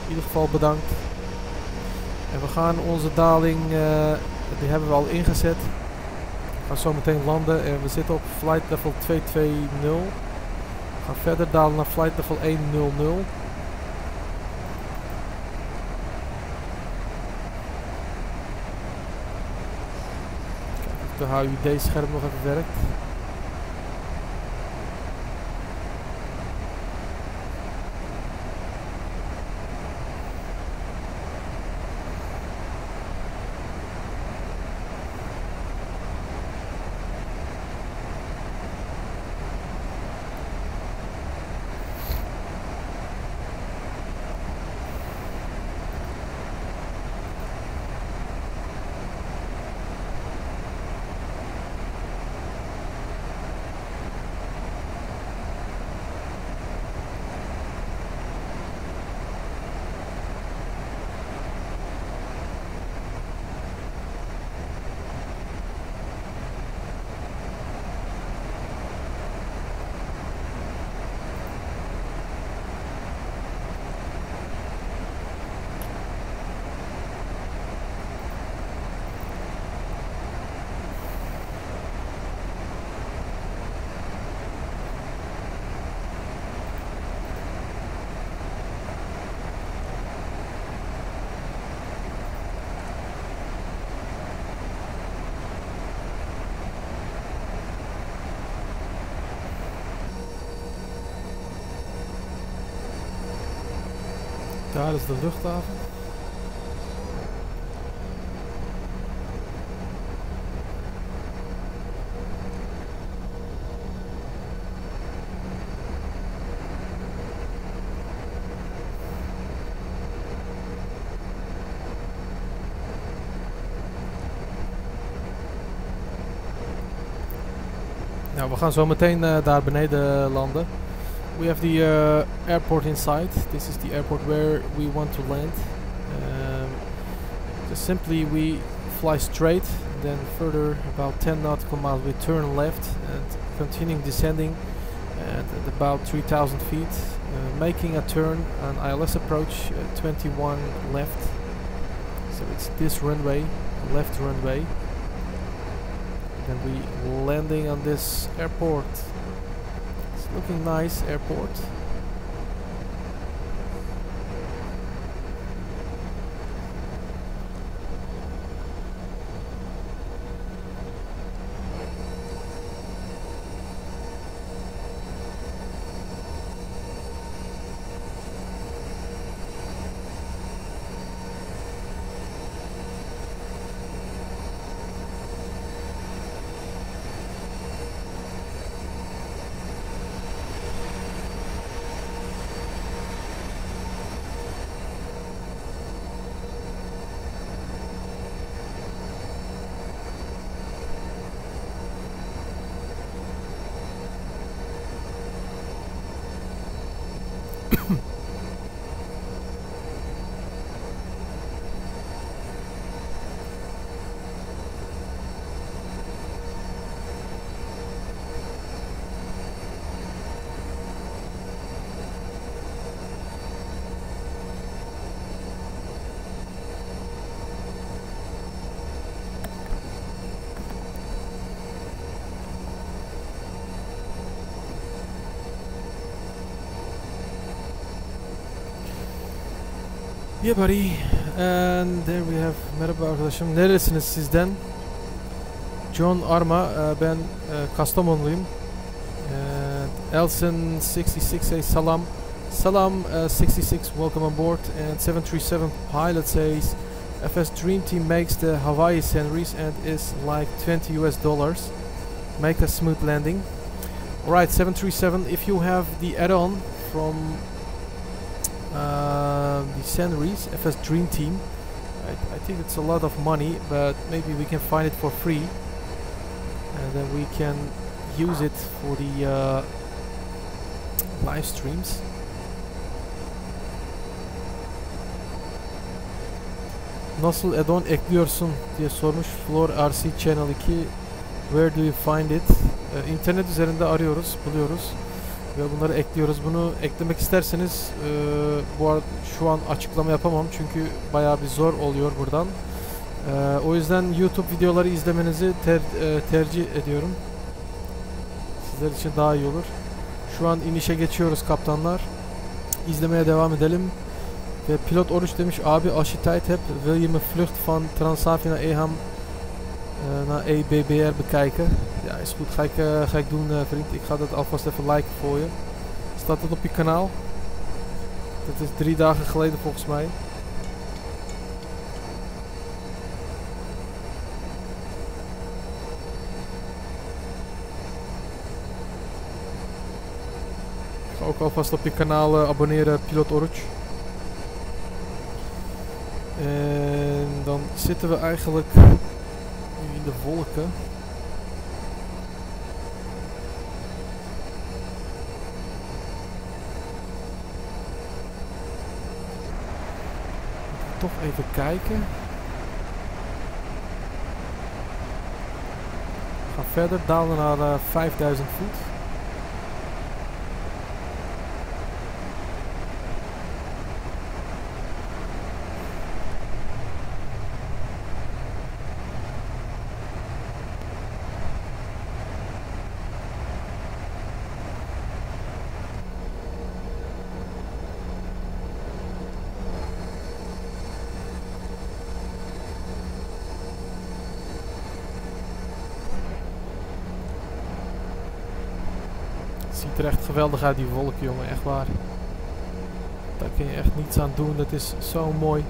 In ieder geval bedankt. En we gaan onze daling, die hebben we al ingezet. We gaan zo meteen landen en we zitten op flight level 220. We gaan verder dalen naar flight level 100. De HUD-scherm nog even werkt. Daar is de luchthaven. Nou, we gaan zo meteen daar beneden landen. We have the airport inside. This is the airport where we want to land. Just simply we fly straight, then further about 10 nautical miles we turn left and continuing descending. and at about 3,000 feet, making a turn on ILS approach 21 left. So it's this runway, left runway. And then we landing on this airport. It's looking nice, airport. Yeah buddy, and there we have merhaba arkadaşım. Neresiniz sizden? John Arma, ben Kastamonluyum. Elson 66 says salam. Salam 66, welcome on board. And 737 pilot says FS Dream Team makes the Hawaii sceneries and is like $20 US. Make a smooth landing. Alright, 737, if you have the add-on from the sceneries, FS Dream Team, I think it's a lot of money, but maybe we can find it for free and then we can use it for the live streams. Nasıl add-on ekliyorsun diye sormuş Flor RC Channel 2. Where do you find it? İnternet üzerinde arıyoruz, buluyoruz ve bunları ekliyoruz. Bunu eklemek isterseniz bu arada şu an açıklama yapamam çünkü bayağı bir zor oluyor buradan. O yüzden YouTube videoları izlemenizi tercih ediyorum. Sizler için daha iyi olur. Şu an inişe geçiyoruz kaptanlar. İzlemeye devam edelim. Ve pilot Oruç demiş, abi als je tijd hebt wil je mijn vlucht van Transavia naar Eham naar EBBR bekijken. Ja, is goed. Ga ik doen, vriend. Ik ga dat alvast even liken voor je. Staat dat op je kanaal? Dat is 3 dagen geleden volgens mij. Ik ga ook alvast op je kanaal abonneren, pilot Oruç. En dan zitten we eigenlijk nu in de wolken. Toch even kijken. We gaan verder, dalen naar 5000 voet. Ziet er echt geweldig uit, die wolken, jongen, echt waar. Daar kun je echt niets aan doen, dat is zo mooi.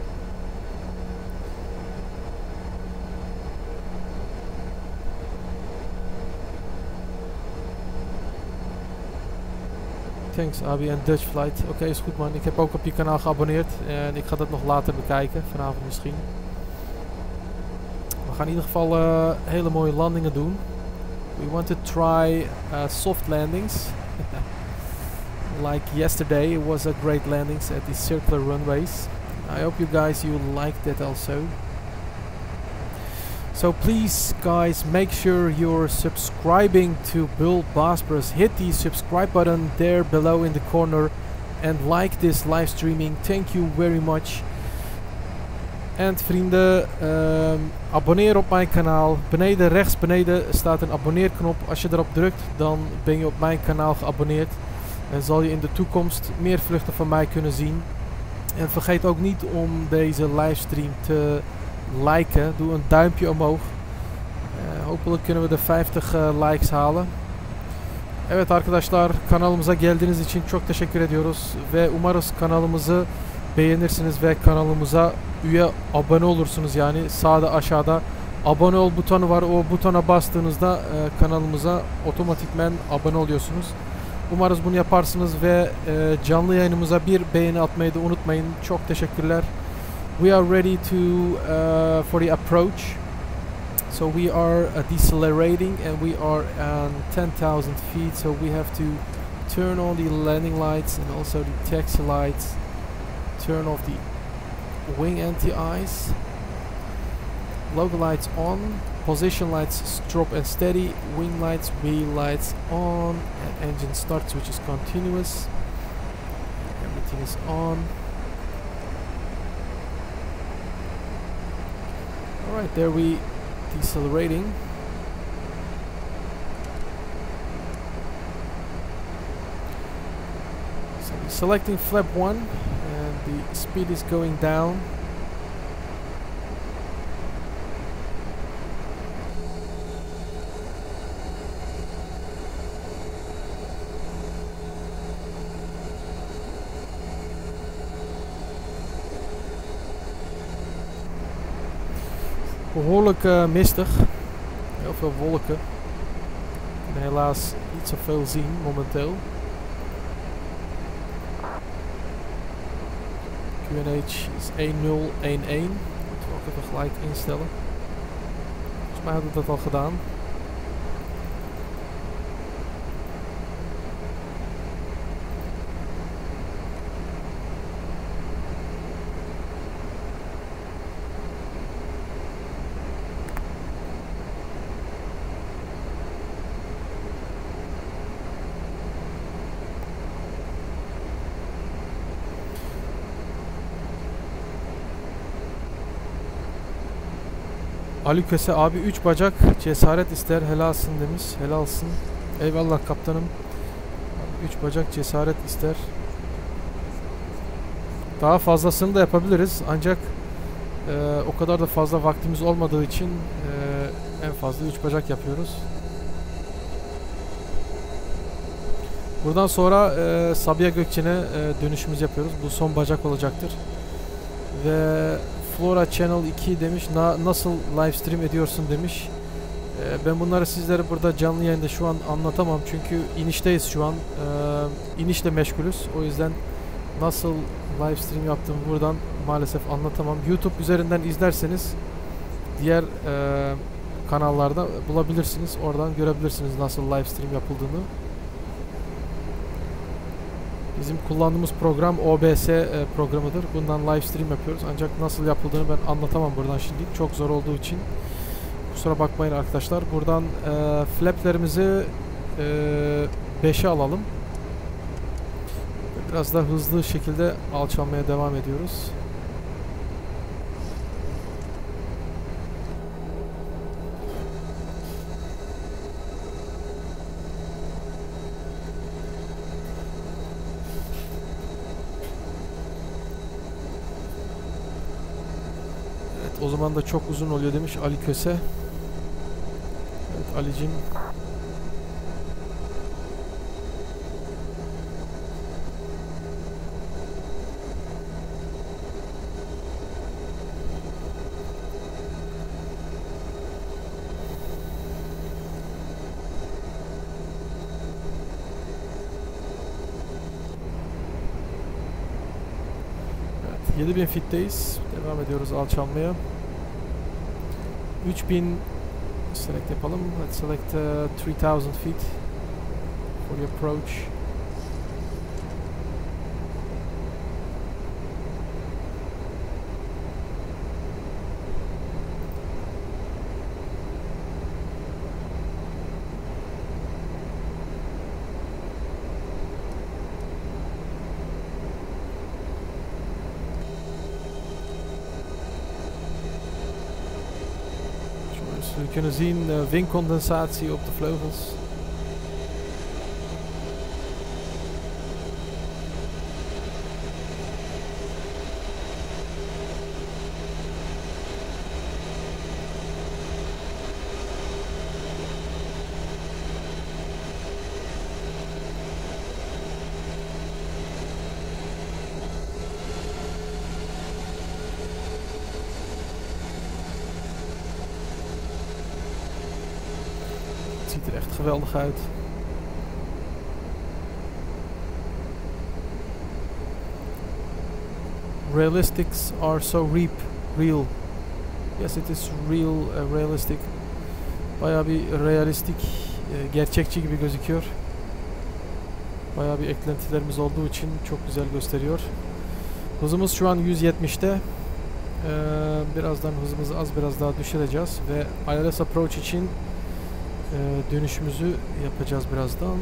Thanks, AB en Dutch Flight. Oké, is goed man. Ik heb ook op je kanaal geabonneerd en ik ga dat nog later bekijken, vanavond misschien. We gaan in ieder geval hele mooie landingen doen. We want to try soft landings. Like yesterday, it was a great landings at the circular runways. I hope you guys liked that also. So please guys, make sure you're subscribing to BullBosphorus. Hit the subscribe button there below in the corner and like this live streaming. Thank you very much. En vrienden, abonneer op mijn kanaal. Beneden, rechts beneden staat een abonneerknop. Als je erop drukt, dan ben je op mijn kanaal geabonneerd. En zal je in de toekomst meer vluchten van mij kunnen zien. En vergeet ook niet om deze livestream te liken. Doe een duimpje omhoog. Hopelijk kunnen we de 50 likes halen. Evet arkadaşlar, kanalımıza geldiğiniz için çok teşekkür ediyoruz. Ve umarız kanalımızı beğenirsiniz ve kanalımıza abone olursunuz. Yani sağda aşağıda abone ol butonu var. O butona bastığınızda kanalımıza otomatikmen abone oluyorsunuz. Umarız bunu yaparsınız ve canlı yayınımıza bir beğeni atmayı da unutmayın. Çok teşekkürler. We are ready to for the approach. So we are decelerating and we are on 10,000 feet. So we have to turn on the landing lights and also the taxi lights. Turn off the wing anti-ice. Logo lights on. Position lights drop and steady. Wing lights, wheel lights on. And engine start switch is continuous. Everything is on. Alright, there we decelerating. So we're selecting flap 1 and the speed is going down. Behoorlijk mistig, heel veel wolken. En helaas niet zoveel zien momenteel. QNH is 1011. Moeten we ook even gelijk instellen. Volgens mij hadden we dat al gedaan. Ali Köse abi 3 bacak cesaret ister, helalsın demiş. Helalsın. Eyvallah kaptanım. 3 bacak cesaret ister. Daha fazlasını da yapabiliriz ancak o kadar da fazla vaktimiz olmadığı için en fazla 3 bacak yapıyoruz. Buradan sonra Sabiha Gökçen'e dönüşümüz yapıyoruz. Bu son bacak olacaktır. Ve Flora Channel 2 demiş, nasıl livestream ediyorsun demiş. Ben bunları sizlere burada canlı yayında şu an anlatamam çünkü inişteyiz şu an. İnişle meşgulüz. O yüzden nasıl livestream yaptığımı buradan maalesef anlatamam. YouTube üzerinden izlerseniz diğer kanallarda bulabilirsiniz. Oradan görebilirsiniz nasıl livestream yapıldığını. Bizim kullandığımız program OBS programıdır. Bundan livestream yapıyoruz. Ancak nasıl yapıldığını ben anlatamam buradan şimdilik. Çok zor olduğu için. Kusura bakmayın arkadaşlar. Buradan flaplerimizi 5'e alalım. Biraz da hızlı şekilde alçalmaya devam ediyoruz. O zaman da çok uzun oluyor demiş Ali Köse. Evet Ali'cim. Evet, 7000 fitteyiz. Devam ediyoruz alçalmaya. 3000 select yapalım. Let's select 3000 feet for the approach. Zoals we kunnen zien, windcondensatie op de vleugels. Het ziet er echt geweldig uit. Realistics are so real. Yes, it is real, realistic. Bayağı bir realistik, gerçekçi gibi gözüküyor. Bayağı bir eklentilerimiz olduğu için çok güzel gösteriyor. Hızımız şu an 170'te. Birazdan hızımızı biraz daha düşüreceğiz ve ILS approach için dönüşümüzü yapacağız birazdan.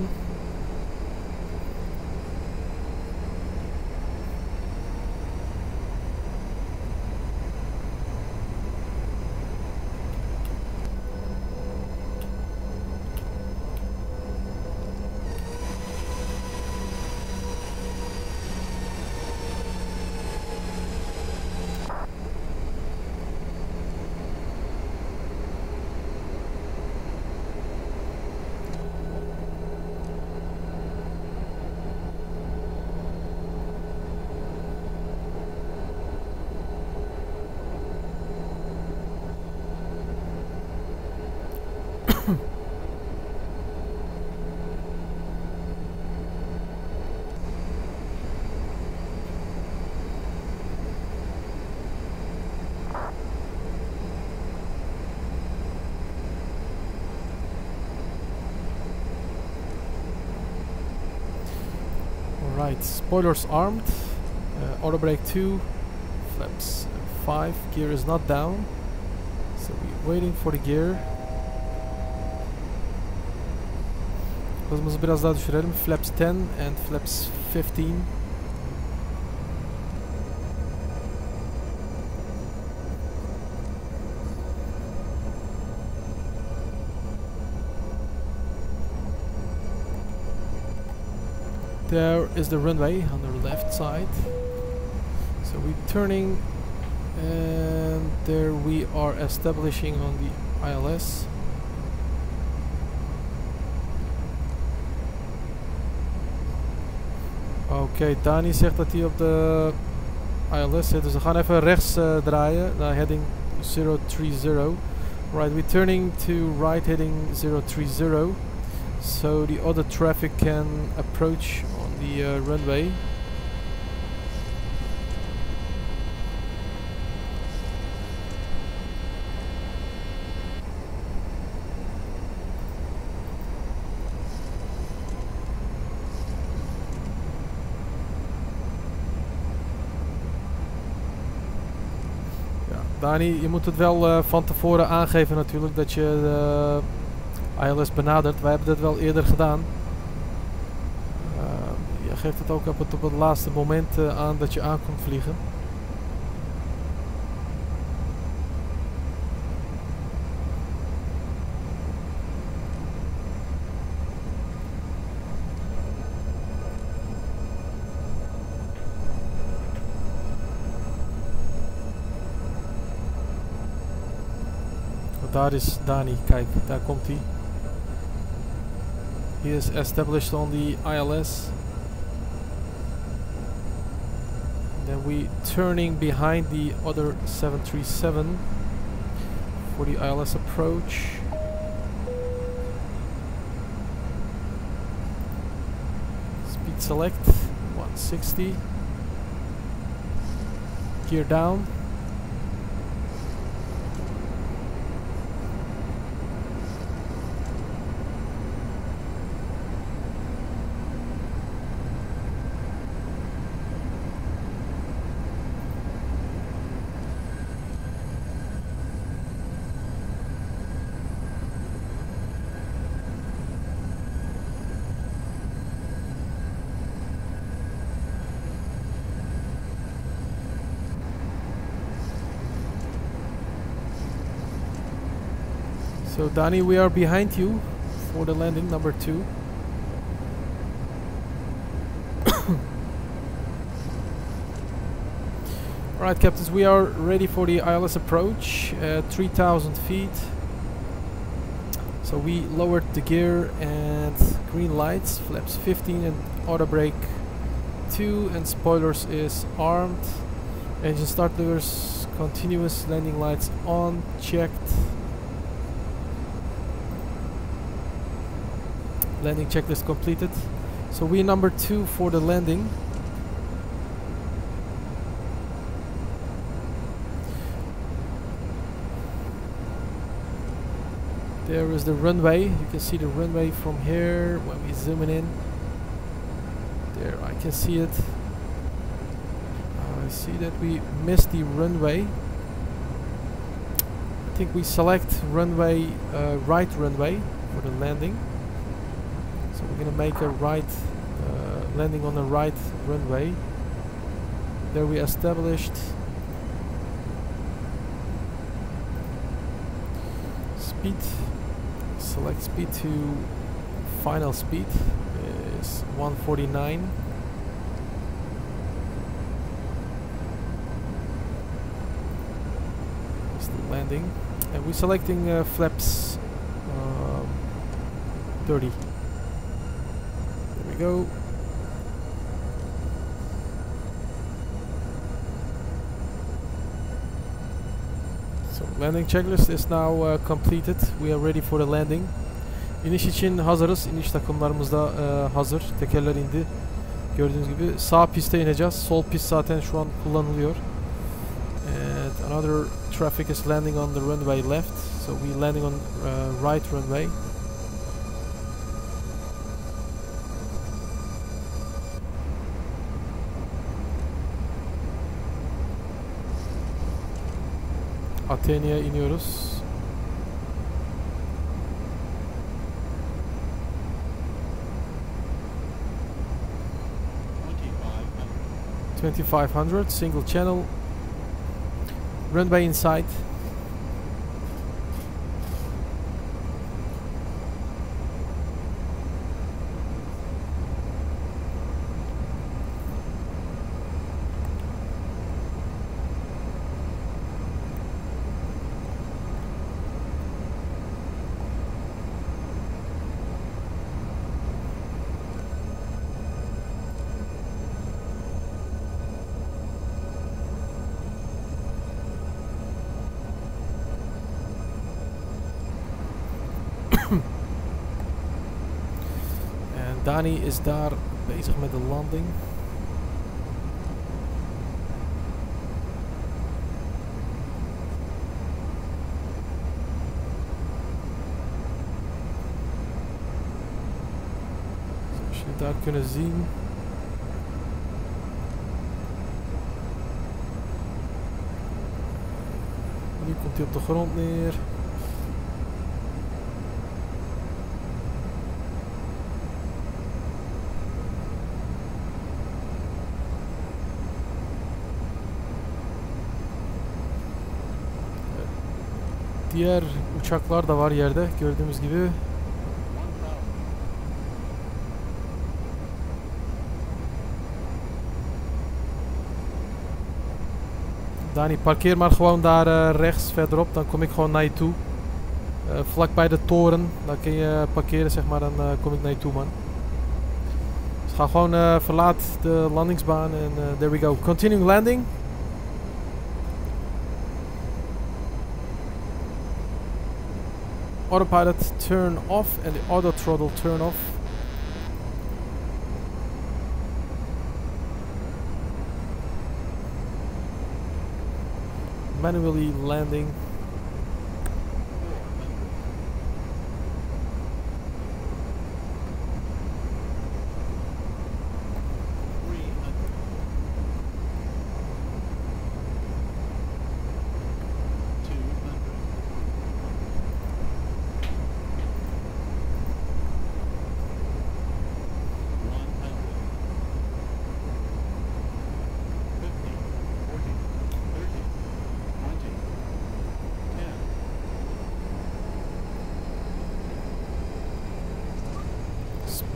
Right, spoilers armed, auto brake 2, flaps 5, gear is not down, so we're waiting for the gear. Hızımızı biraz daha düşürelim, flaps 10 and flaps 15. There is the runway on the left side. So we're turning and there we are establishing on the ILS. Oké, Dani zegt dat hij op de ILS zit. Dus we gaan even rechts draaien naar heading 030. Right, we're turning to right heading 030. So the other traffic can approach on the runway. Ja, Dani, je moet het wel van tevoren aangeven natuurlijk dat je de ILS benadert. Wij hebben dat wel eerder gedaan. Je geeft het ook op het laatste moment aan dat je aan komt vliegen. Daar is Dani, kijk, daar komt hij. He is established on the ILS. Then we turning behind the other 737 for the ILS approach. Speed select 160. Gear down. So Danny, we are behind you for the landing number 2. Alright captains, we are ready for the ILS approach at 3000 feet. So we lowered the gear and green lights, flaps 15 and auto brake 2, and spoilers is armed. Engine start levers, continuous, landing lights on, checked. Landing checklist completed. So we number 2 for the landing. There is the runway. You can see the runway from here when we zoom in. There, I can see it. I see that we missed the runway. I think we select runway, right runway for the landing. So we're gonna make a right landing on the right runway. There we established. Speed. Select speed to final speed is 149. It's the landing, and we're selecting flaps 30. There we go. Landing checklist is now completed. We are ready for the landing. İniş için hazırız. İniş takımlarımız da hazır. Tekerler indi. Gördüğünüz gibi sağ piste ineceğiz. Sol pist zaten şu an kullanılıyor. And another traffic is landing on the runway left. So we landing on right runway. Atene'ye iniyoruz. $2,500 single channel. Runway inside. Dani is daar bezig met de landing. Zoals jullie daar kunnen zien. Nu komt hij op de grond neer. Diğer uçaklar da var yerde gördüğümüz gibi. Dani, parkeer maar gewoon daar rechts verderop, dan kom ik gewoon naar je toe. Vlak bij de toren, dan kun je parkeren zeg maar, dan kom ik naar je toe man. Dus ga gewoon verlaat de landingsbaan en there we go. Continuing landing. Autopilot turn off and the auto throttle turn off. Manually landing.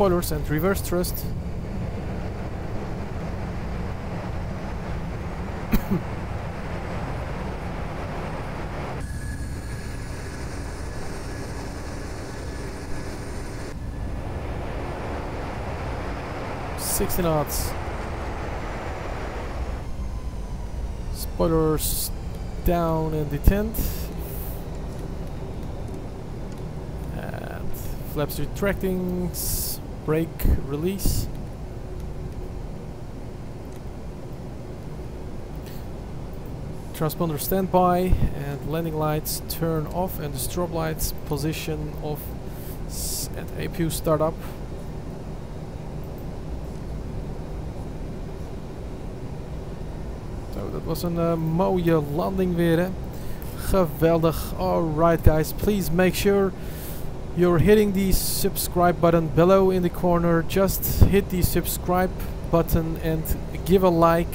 spoilers and reverse thrust. knots. Spoilers down and detent. And flaps retracting. Brake release. Transponder standby and landing lights turn off and the strobe lights position off at APU startup. Zo, dat was een mooie landing weer, hè. Geweldig. Alright guys, please make sure you're hitting the subscribe button below in the corner. Just hit the subscribe button and give a like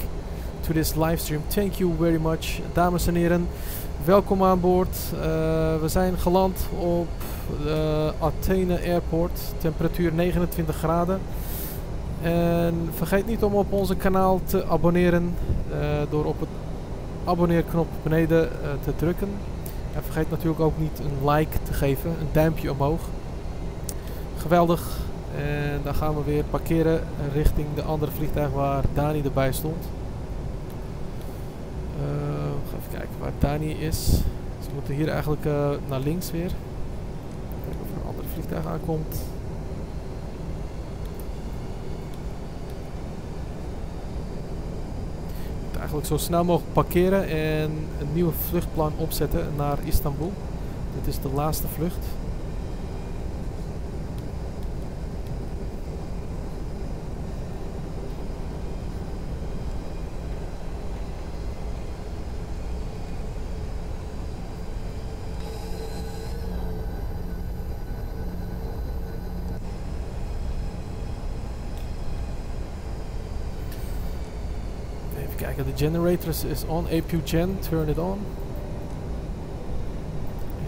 to this livestream. Thank you very much. Dames en heren, welkom aan boord. We zijn geland op Athene Airport. Temperatuur 29 graden. En vergeet niet om op onze kanaal te abonneren door op het abonneerknop beneden te drukken. En vergeet natuurlijk ook niet een like te geven, een duimpje omhoog. Geweldig. En dan gaan we weer parkeren richting de andere vliegtuig waar Dani erbij stond. Even kijken waar Dani is. Ze moeten hier eigenlijk naar links weer. Kijken of er een andere vliegtuig aankomt. Eigenlijk zo snel mogelijk parkeren en een nieuwe vluchtplan opzetten naar Istanbul. Dit is de laatste vlucht. Kijken, the generator is on. APU gen, turn it on.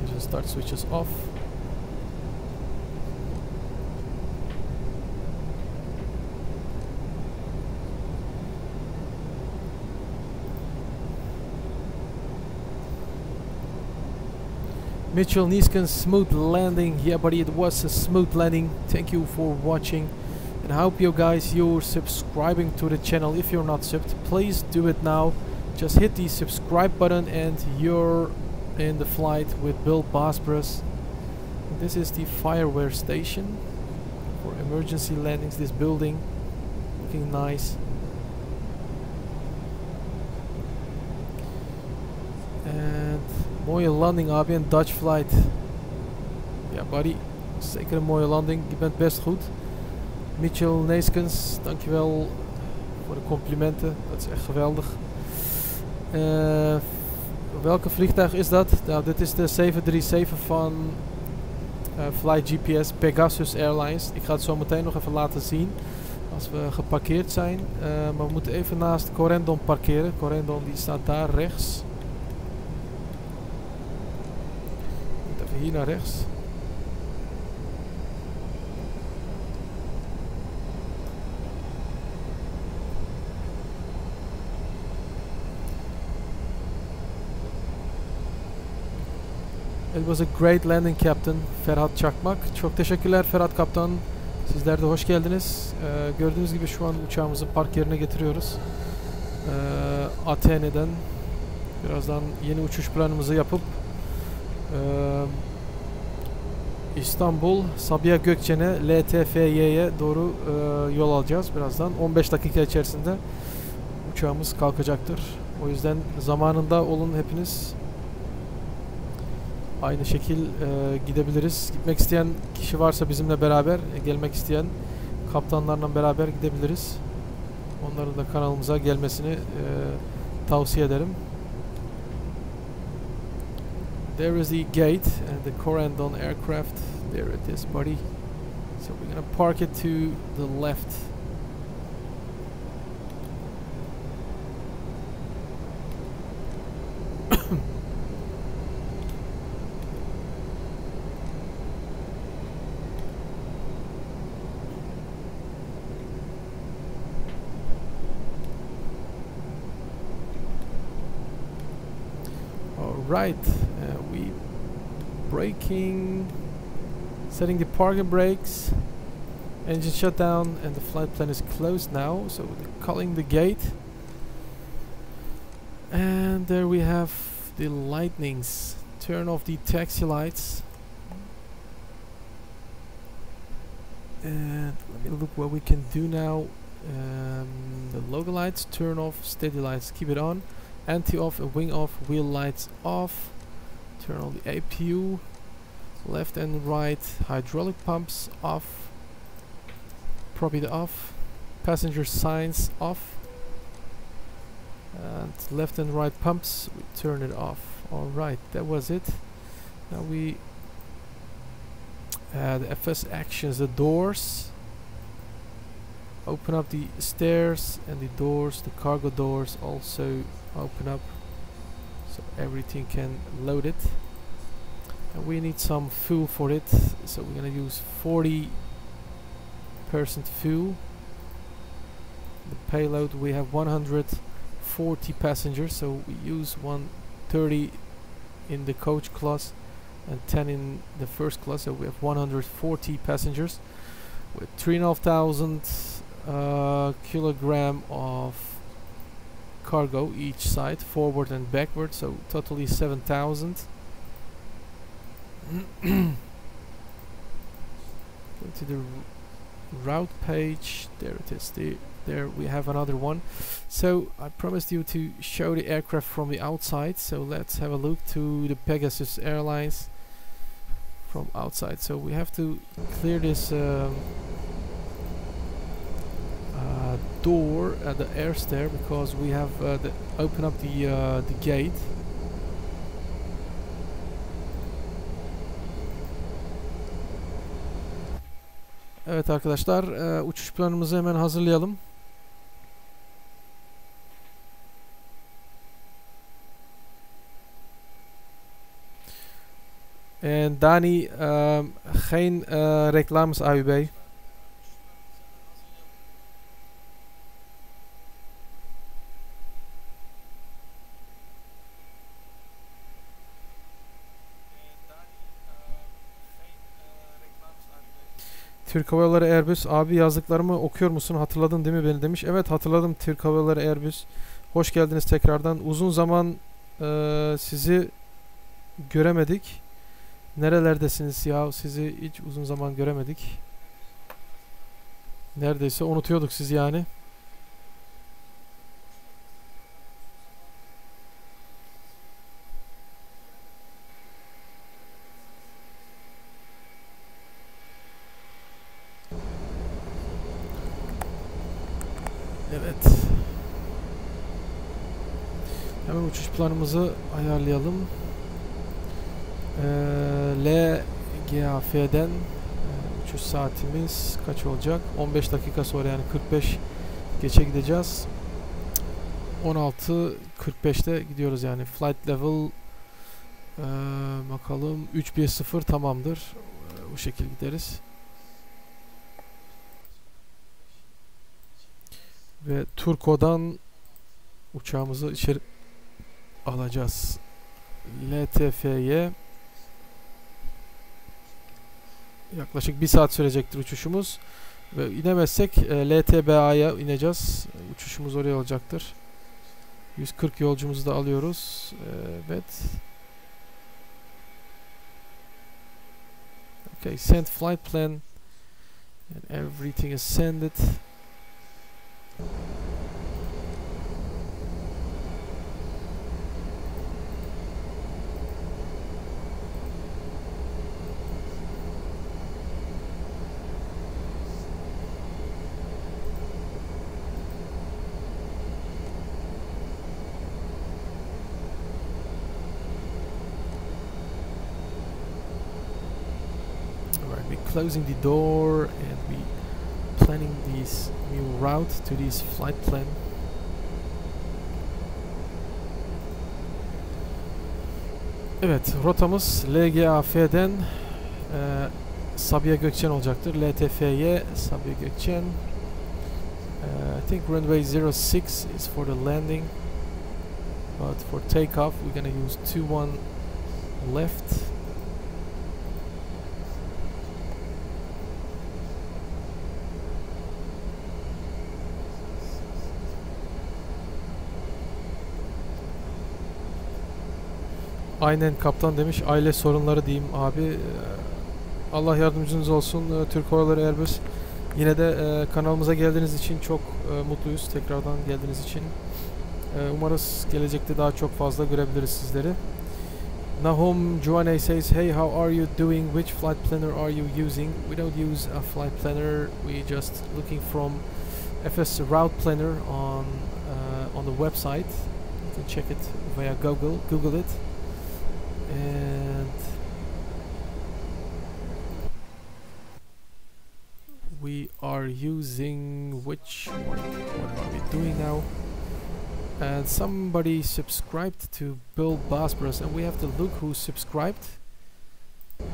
Engine start switches off. Mitchell Nieskens, smooth landing. Yeah buddy, it was a smooth landing. Thank you for watching. I hope you guys, you're subscribing to the channel. If you're not subbed, please do it now. Just hit the subscribe button and you're in the flight with BullBosphorus. This is the fireware station for emergency landings. This building looking nice. And mooie landing, ABN Dutch flight. Ja buddy, zeker een mooie landing. Je bent best goed. Mitchell Neeskens, dankjewel voor de complimenten. Dat is echt geweldig. Welke vliegtuig is dat? Nou, dit is de 737 van Fly GPS Pegasus Airlines. Ik ga het zo meteen nog even laten zien als we geparkeerd zijn. Maar we moeten even naast Corendon parkeren. Corendon die staat daar rechts. Even hier naar rechts. It was a great landing Captain Ferhat Çakmak. Çok teşekkürler Ferhat Kaptan. Sizler de hoş geldiniz. Gördüğünüz gibi şu an uçağımızı park yerine getiriyoruz. Athene'den birazdan yeni uçuş planımızı yapıp İstanbul Sabiha Gökçen'e LTFY'ye doğru yol alacağız birazdan. 15 dakika içerisinde uçağımız kalkacaktır. O yüzden zamanında olun hepiniz. Aynı şekil gidebiliriz. Gitmek isteyen kişi varsa bizimle beraber gelmek isteyen kaptanlarla beraber gidebiliriz. Onların da kanalımıza gelmesini tavsiye ederim. There is the gate and the Corendon aircraft. There it is, buddy. So we're gonna park it to the left. Right, we braking, setting the parking brakes, engine shutdown, and the flight plan is closed now, so we're calling the gate. And there we have the lightnings. Turn off the taxi lights. And let me look what we can do now. The logo lights, turn off, steady lights, keep it on. Anti-off and wing off, wheel lights off. Turn on the APU. Left and right hydraulic pumps off. Prop it off. Passenger signs off. And left and right pumps, we turn it off. Alright, that was it. Now we the FS actions, the doors. Open up the stairs and the doors, the cargo doors also open up, so everything can load it. And we need some fuel for it, so we're gonna use 40% fuel. The payload, we have 140 passengers, so we use 130 in the coach class and 10 in the first class, so we have 140 passengers with 3,500 kilogram of cargo each side, forward and backward, so totally 7,000. Go to the route page. There it is. There we have another one. So I promised you to show the aircraft from the outside, so let's have a look to the Pegasus Airlines from outside. So we have to clear this door at the air stair, because we have open up the gate. Evet arkadaşlar, uçuş planımızı hemen hazırlayalım. En Dani, geen reclames AUB. Türk Hava Yolları Airbus. Abi yazdıklarımı okuyor musun? Hatırladın değil mi beni demiş. Evet hatırladım Türk Hava Yolları Airbus. Hoş geldiniz tekrardan. Uzun zaman sizi göremedik. Nerelerdesiniz ya? Sizi hiç uzun zaman göremedik. Neredeyse unutuyorduk sizi yani. Evet. Hemen uçuş planımızı ayarlayalım. Lgaf'den uçuş saatimiz kaç olacak? 15 dakika sonra, yani 45 geçe gideceğiz. 16:45'te gidiyoruz yani. Flight level bakalım 310 tamamdır. Bu şekilde gideriz. Ve Turco'dan uçağımızı içeri alacağız. LTF'ye yaklaşık 1 saat sürecektir uçuşumuz. Ve inemezsek LTBA'ya ineceğiz. Uçuşumuz oraya olacaktır. 140 yolcumuzu da alıyoruz. Evet. Okay, send flight plan. And everything is sended. Closing the door, and we planning this new route to this flight plan. Evet, rotamız LGAF'den Sabiha Gökçen olacaktır. LTF'ye Sabiha Gökçen. I think runway 06 is for the landing. but for takeoff we're gonna use 2-1 left. Aynen kaptan demiş, aile sorunları diyeyim abi. Allah yardımcınız olsun Türk Hava Yolları Airbus. Yine de kanalımıza geldiğiniz için çok mutluyuz, tekrardan geldiğiniz için. Umarız gelecekte daha çok fazla görebiliriz sizleri. Nahum Juane says, hey, how are you doing? Which flight planner are you using? We don't use a flight planner. We just looking from FS route planner on the website. You can check it via Google it. And we are using which one? What are we doing now? And somebody subscribed to BullBosphorus, and we have to look who subscribed. We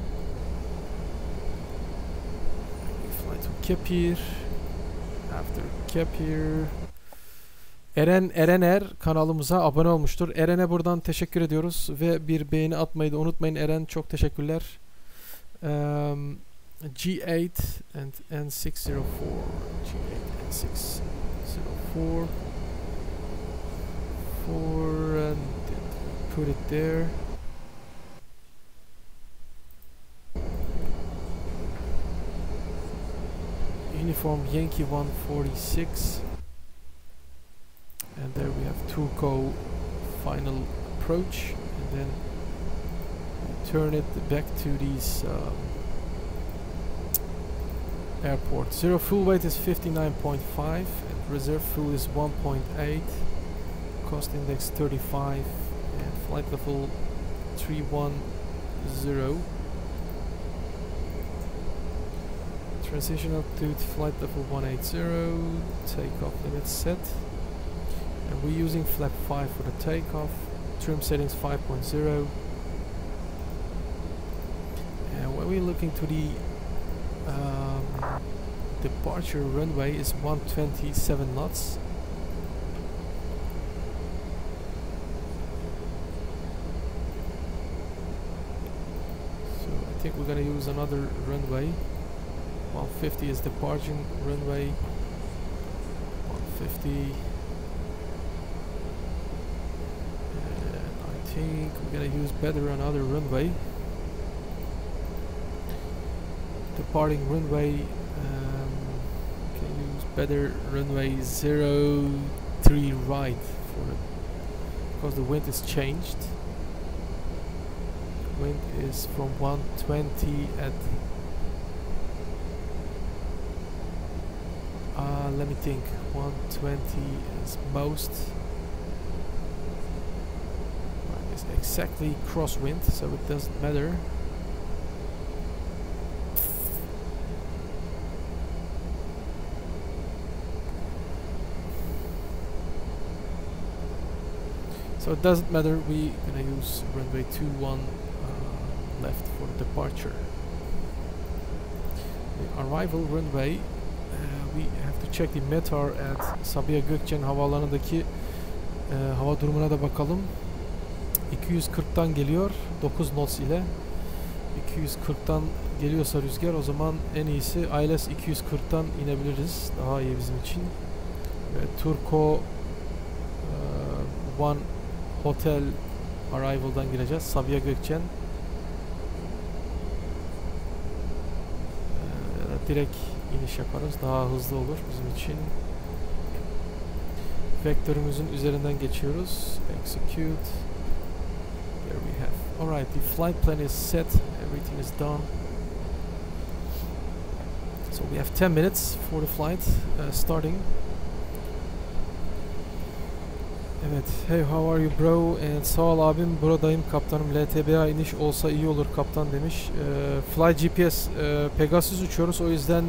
fly to Kepir. After Kepir, Eren kanalımıza abone olmuştur. Eren'e buradan teşekkür ediyoruz ve bir beğeni atmayı da unutmayın. Eren, çok teşekkürler. G8 and N604. G8 N604. And put it there. Uniform Yankee 146. And there we have Turco final approach, and then turn it back to these airport. Zero fuel weight is 59.5 and reserve fuel is 1.8, cost index 35 and flight level 310. Transition altitude flight level 180, takeoff limit set. And we're using flap 5 for the takeoff, trim settings 5.0. And when we're looking to the departure runway is 127 knots. So I think we're gonna use another runway. 150 is departing runway. 150. I think we're gonna use better another runway. Departing runway, can use better runway 03 right for it, because the wind is changed. Wind is from 120 at let me think, 120 is most. It's exactly crosswind, so it doesn't matter. So it doesn't matter, we're gonna use runway 21 left for departure. The arrival runway, we have to check the METAR at Sabiha Gökçen havaalanındaki hava durumuna da bakalım. 240'tan geliyor 9 knots ile. 240'tan geliyorsa rüzgar, o zaman en iyisi ILS 240'tan inebiliriz. Daha iyi bizim için. Ve Turco 1 Hotel Arrival'dan gireceğiz. Sabiha Gökçen. Direkt iniş yaparız. Daha hızlı olur bizim için. Vektörümüzün üzerinden geçiyoruz. Execute. There we have. Alright, the flight plan is set. Everything is done. So we have 10 minutes for the flight starting. Evet, hey, how are you bro? And sağ ol abim, buradayım kaptanım. LTBA iniş olsa iyi olur kaptan demiş. Fly GPS, Pegasus uçuyoruz, o yüzden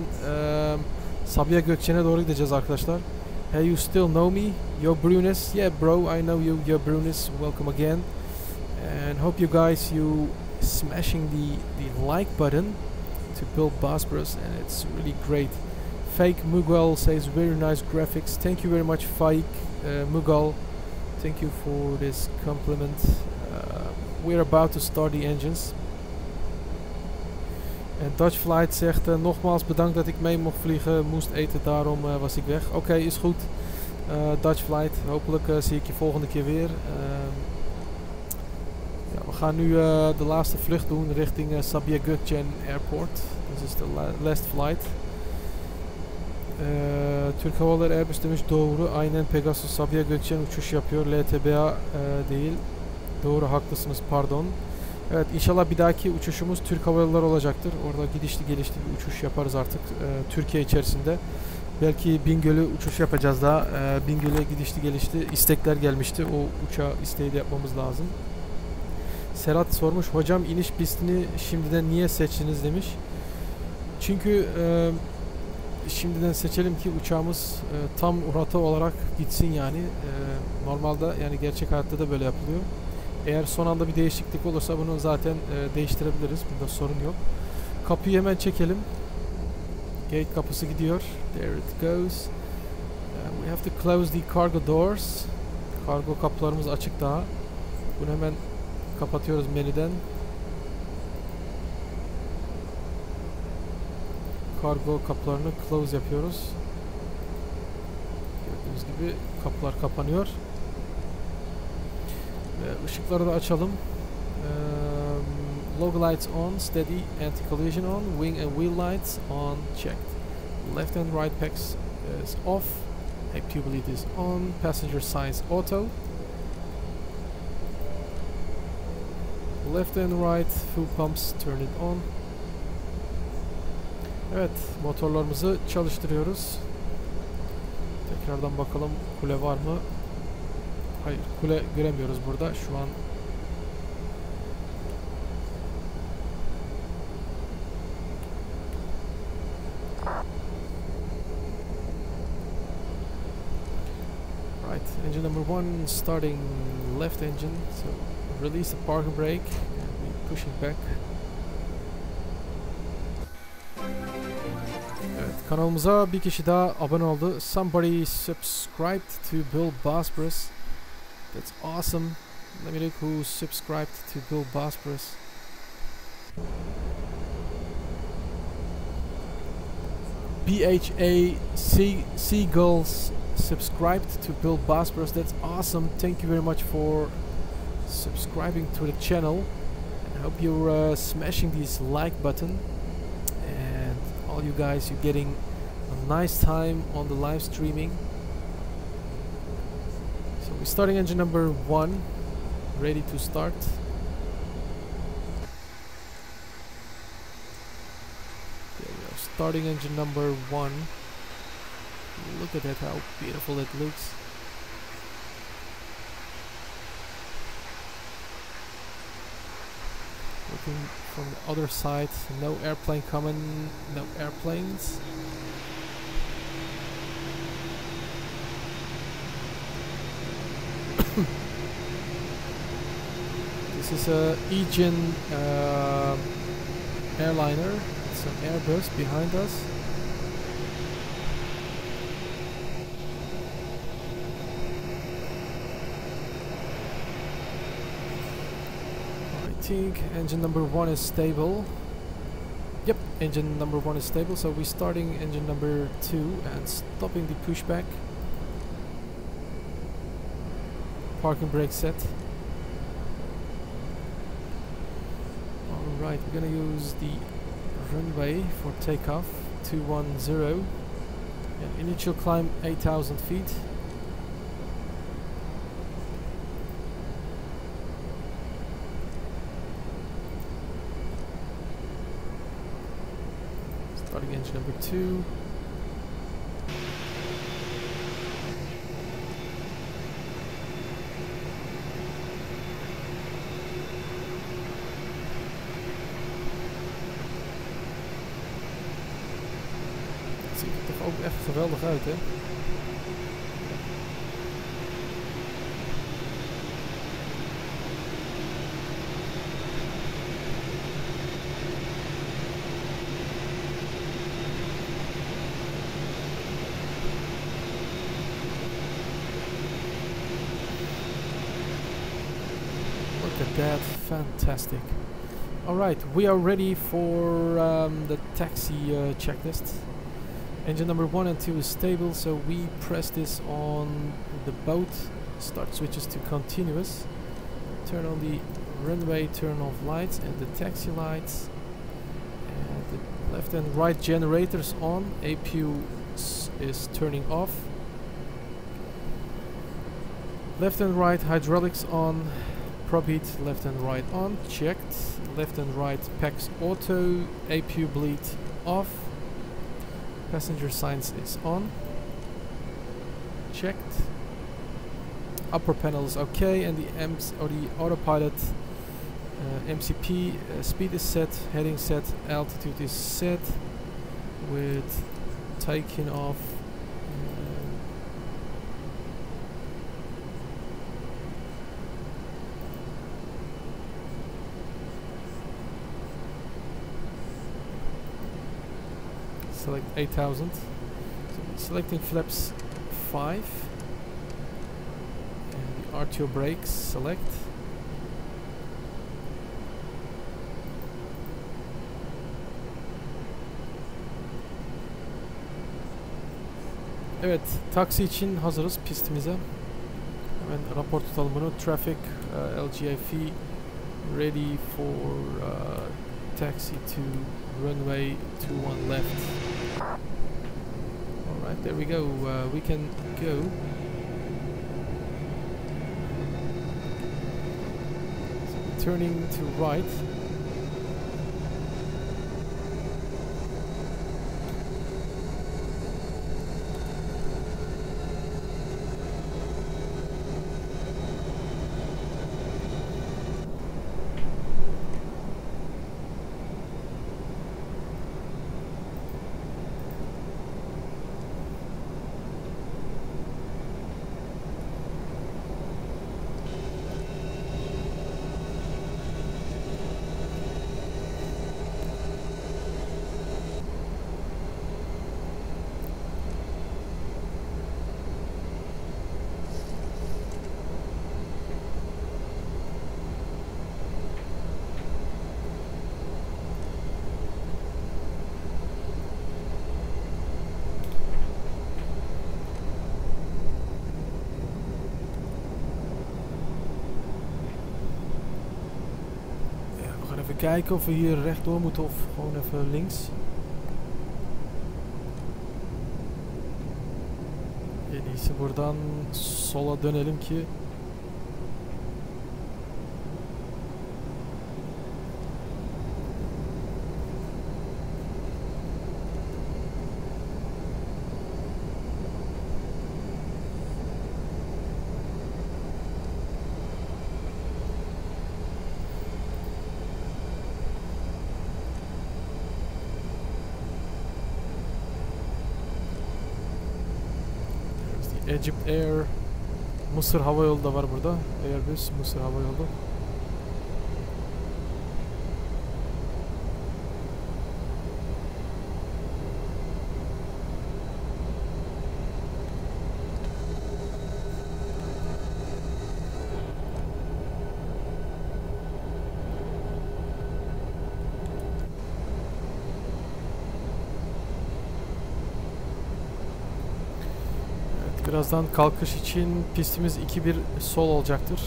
Sabiha Gökçen'e doğru gideceğiz arkadaşlar. Hey, you still know me? Yo Brunis? Yeah bro, I know you. Yo Brunis, welcome again. And hope you guys, you smashing the like button to BullBosphorus, and it's really great. Fake Mughal says very nice graphics. Thank you very much, Fake Mughal. Thank you for this compliment. We're about to start the engines. En Dutch Flight zegt nogmaals bedankt dat ik mee mocht vliegen. Moest eten, daarom was ik weg. Oké, is goed. Dutch Flight, hopelijk zie ik je volgende keer weer. Ja, we gaan nu de laatste vlucht doen richting Sabiha Gökçen Airport. This is the last flight. Türk Hava Yolları Airbus demiş doğru. Aynen Pegasus Sabiha Gökçen uçuş yapıyor. LTBA değil. Doğru, haklısınız, pardon. Evet, inşallah bir dahaki uçuşumuz Türk Hava Yolları olacaktır. Orada gidişli gelişli bir uçuş yaparız artık Türkiye içerisinde. Belki Bingöl'ü uçuş yapacağız daha. Bingöl'e gidişli gelişli istekler gelmişti. O uçağı isteği de yapmamız lazım. Serhat sormuş. Hocam iniş pistini şimdiden niye seçtiniz demiş. Çünkü şimdiden seçelim ki uçağımız tam rota olarak gitsin yani. Normalde yani gerçek hayatta da böyle yapılıyor. Eğer son anda bir değişiklik olursa bunu zaten değiştirebiliriz. Bunda sorun yok. Kapıyı hemen çekelim. Gate kapısı gidiyor. There it goes. We have to close the cargo doors. Kargo kapılarımız açık daha. Bunu hemen kapatıyoruz menüden. Kargo kapılarını close yapıyoruz. Gördüğünüz gibi kapılar kapanıyor. Ve ışıkları da açalım. Logo lights on, steady, anti-collision on, wing and wheel lights on, checked. Left and right packs is off, active is on, passenger signs auto. Left and right fuel pumps, turn it on. Evet, motorlarımızı çalıştırıyoruz. Tekrardan bakalım kule var mı? Hayır, kule göremiyoruz burada şu an. Right, engine number 1 starting left engine, so release the parking brake and we're pushing back. Evet, kanalımıza bir kişi daha abone oldu. Somebody subscribed to BullBosphorus. That's awesome. Let me look who subscribed to BullBosphorus. BHA Seagulls subscribed to BullBosphorus. That's awesome. Thank you very much for subscribing to the channel. I hope you're smashing this like button. And all you guys, you're getting a nice time on the live streaming. So we're starting engine number 1, ready to start. There we go, starting engine number 1. Look at that, how beautiful it looks. Looking from the other side, no airplane coming, no airplanes. This is a Aegean airliner. It's an Airbus behind us. I think engine number 1 is stable. Yep, engine number 1 is stable, so we're starting engine number 2 and stopping the pushback. Parking brake set. Alright, we're gonna use the runway for takeoff, 210, and initial climb 8,000 feet. Starting engine number 2. Ziet er toch ook echt geweldig uit, hè? Look at that, fantastic. Alright, we are ready for the taxi checklist. Engine number 1 and 2 is stable, so we press this on the boat. Start switches to continuous. Turn on the runway turn off lights and the taxi lights. And the left and right generators on. APU is turning off. Left and right hydraulics on. Prop heat left and right on. Checked. Left and right PAX auto. APU bleed off. Passenger signs is on. Checked. Upper panel is okay, and the autopilot MCP speed is set, heading set, altitude is set, with taking off. Select 8000. So selecting flaps 5. RTO brakes, select. Evet, taksi için hazırız pistimize. Hemen rapor tutalım bunu. Traffic, LGIF ready for taxi to runway 21 left. Alright, there we go. We can go. Turning to right. Kijken of we hier rechtdoor moeten of gewoon even links. En iyisi buradan sola dönelim ki Egypt Air, Mısır Hava Yolu da var burada. Airbus, Mısır Hava Yolu. Birazdan kalkış için pistimiz 2-1 sol olacaktır.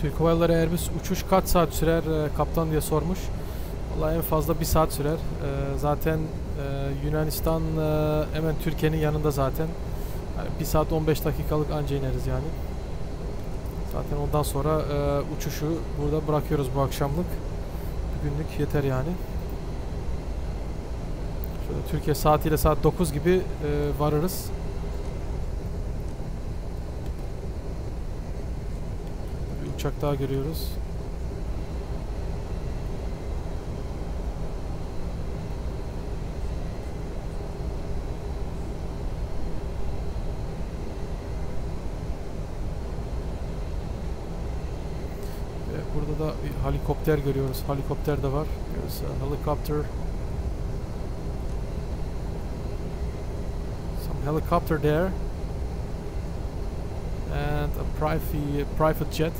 Türk Hava Yolları Airbus uçuş kaç saat sürer kaptan diye sormuş. Vallahi en fazla 1 saat sürer. Zaten Yunanistan hemen Türkiye'nin yanında zaten. Yani 1 saat 15 dakikalık anca ineriz yani. Zaten ondan sonra uçuşu burada bırakıyoruz bu akşamlık. Bugünlük yeter yani. Şöyle Türkiye saatiyle saat 9 gibi varırız. Bir uçak daha görüyoruz. Burada da bir helikopter görüyoruz. Helikopter de var. There's a helicopter. Some helicopter there. And a private jet.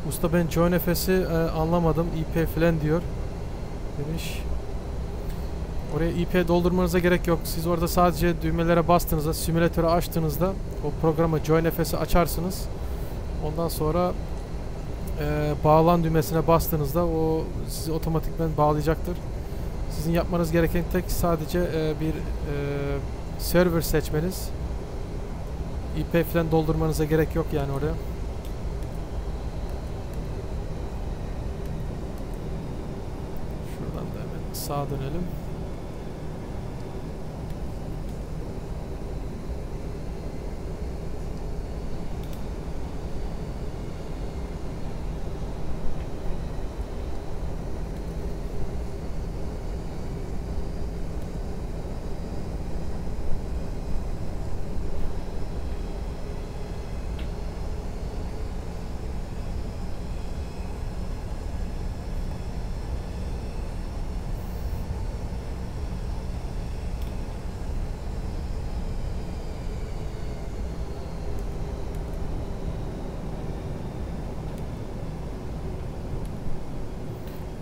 Usta ben Joy nefesi anlamadım. IP falan diyor. Demiş. Oraya IP doldurmanıza gerek yok. Siz orada sadece düğmelere bastığınızda, simülatörü açtığınızda o programı Joy nefesi açarsınız. Ondan sonra bağlan düğmesine bastığınızda o sizi otomatikman bağlayacaktır. Sizin yapmanız gereken tek sadece bir server seçmeniz. IP falan doldurmanıza gerek yok yani oraya. Sağa dönelim.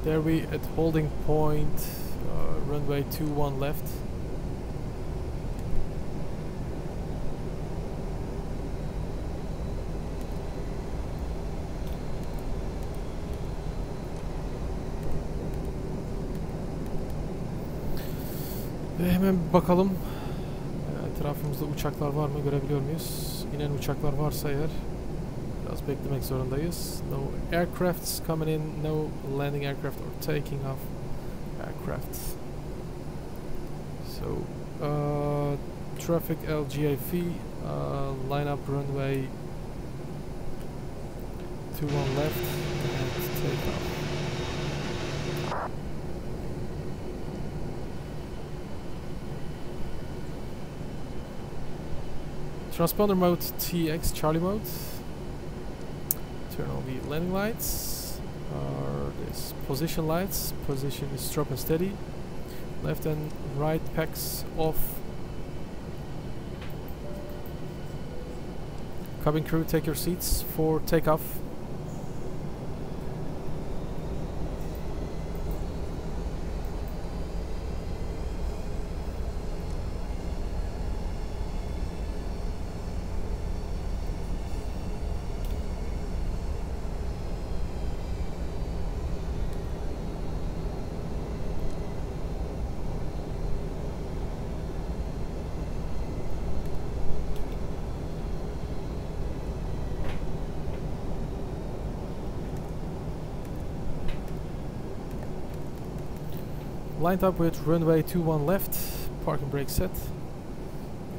There we at holding point, runway 21 left. Ve hemen bakalım etrafımızda uçaklar var mı, görebiliyor muyuz? İnen uçaklar varsa eğer biraz beklemek zorundayız. No aircrafts coming in, no landing aircraft or taking off aircraft. So, traffic LGAV, line up runway 21 left and take off. Transponder mode TX, Charlie mode. Turn on the landing lights. This position lights. Position is strobe and steady. Left and right packs off. Cabin crew, take your seats for takeoff. Lined up with runway 21 left, parking brake set.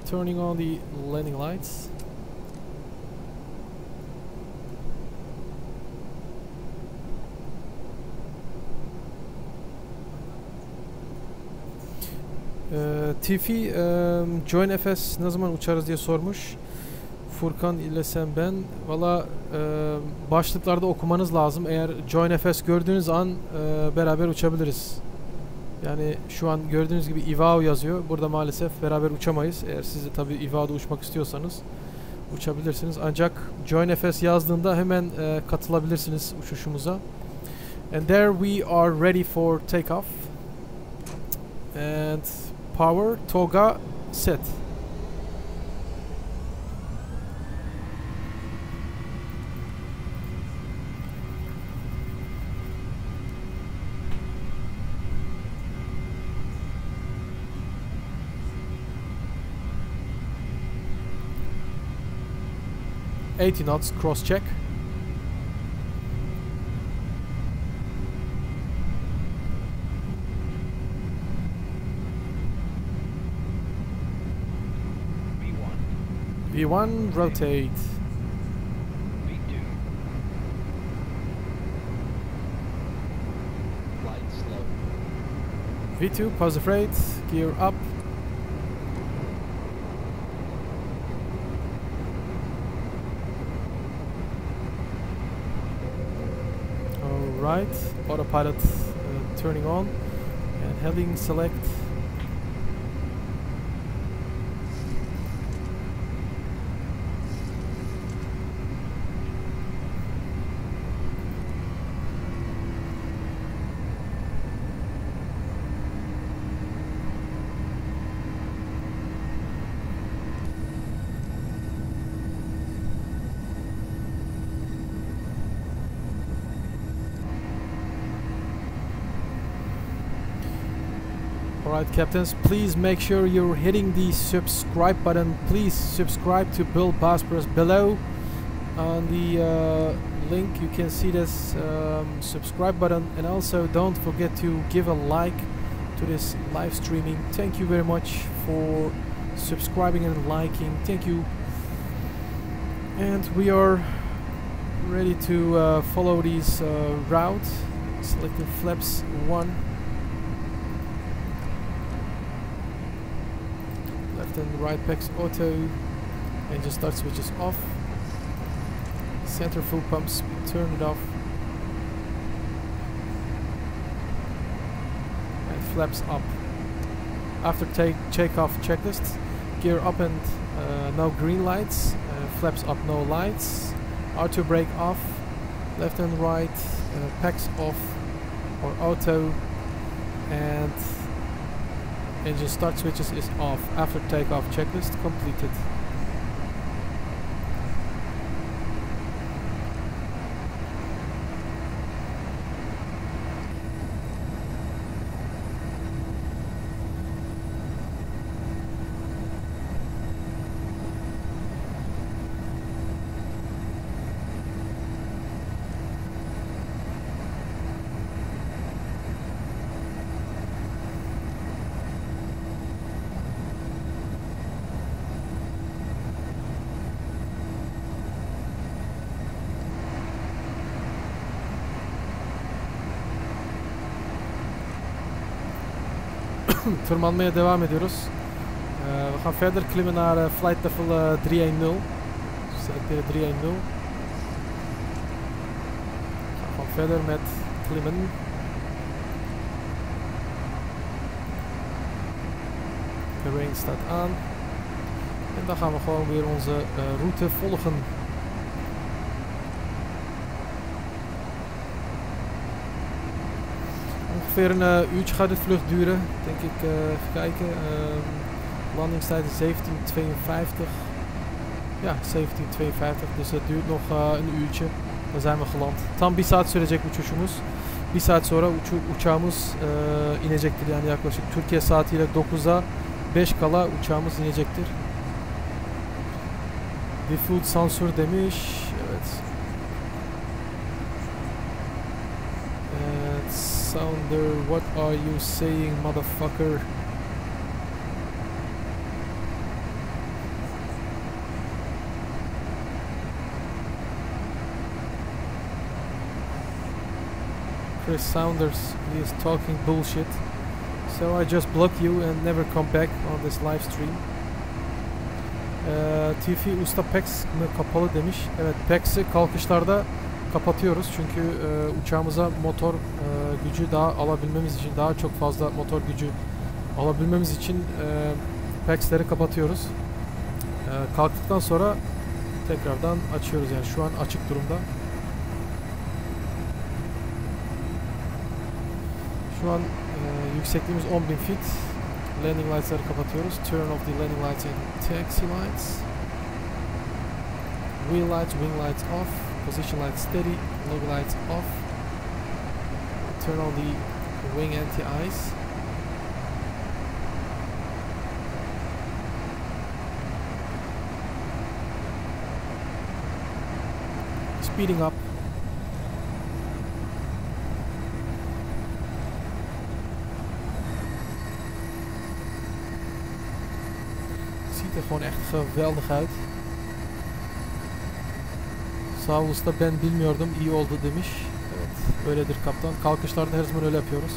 Turning on the landing lights. Tifi, Join FS ne zaman uçarız diye sormuş. Furkan ile sen ben. Valla başlıklarda okumanız lazım. Eğer Join FS gördüğünüz an beraber uçabiliriz. Yani şu an gördüğünüz gibi Ivao yazıyor. Burada maalesef beraber uçamayız. Eğer siz de tabii Ivao'da uçmak istiyorsanız uçabilirsiniz. Ancak Join FS yazdığında hemen katılabilirsiniz uçuşumuza. And there we are ready for takeoff. And power toga set. $80 knots cross check. V1 rotate. V2. Flight slow. V2 positive rate, gear up. Alright, autopilot turning on and heading select. Alright, captains, please make sure you're hitting the subscribe button. Please subscribe to BullBosphorus below. On the link you can see this subscribe button, and also don't forget to give a like to this live streaming. Thank you very much for subscribing and liking. Thank you. And we are ready to follow these route. Selecting flaps 1. And right PEX auto, engine start switches off, center fuel pumps, turn it off, and flaps up. After takeoff checklist, gear up and no green lights, flaps up, no lights, R2 brake off, left and right, PEX off or auto, and engine start switches is off. After takeoff checklist completed. Tırmanmaya devam ediyoruz. We gaan verder klimmen naar flight level 310. Selecteren 310. We gaan verder met klimmen. De range staat aan. En dan gaan we gewoon weer onze route volgen. Ongeveer een uurtje gaat dit vlucht duren, denk ik. Even kijken. Landingstijd is 17:52. Ja, 17:52. Dus het duurt nog een uurtje. Dan zijn we geland. Tam bir saat sürecek uçuşumuz. Bir saat sonra uçağımız inecektir. Yani yaklaşık Türkiye saatiyle 9'a 5 kala uçağımız inecektir. Default sansür demiş. Evet. Sounder, what are you saying, motherfucker? Chris Saunders, he is talking bullshit. So I just block you and never come back on this live stream. TV Usta PEX kapalı demiş. Evet, PEX'i kalkışlarda kapatıyoruz çünkü uçağımıza motor gücü daha alabilmemiz için, daha çok fazla motor gücü alabilmemiz için PEX'leri kapatıyoruz. Kalktıktan sonra tekrardan açıyoruz. Yani şu an açık durumda. Şu an yüksekliğimiz 10.000 feet. Landing lights'ları kapatıyoruz. Turn off the landing lights and taxi lights. Wheel lights, wing lights off. Position lights steady. Log lights off. Turn on the wing anti-ice. Speeding up. Ziet er gewoon echt geweldig uit. Sağ usta ben bilmiyordum, iyi oldu demiş. Evet, öyledir kaptan. Kalkışlarda her zaman öyle yapıyoruz.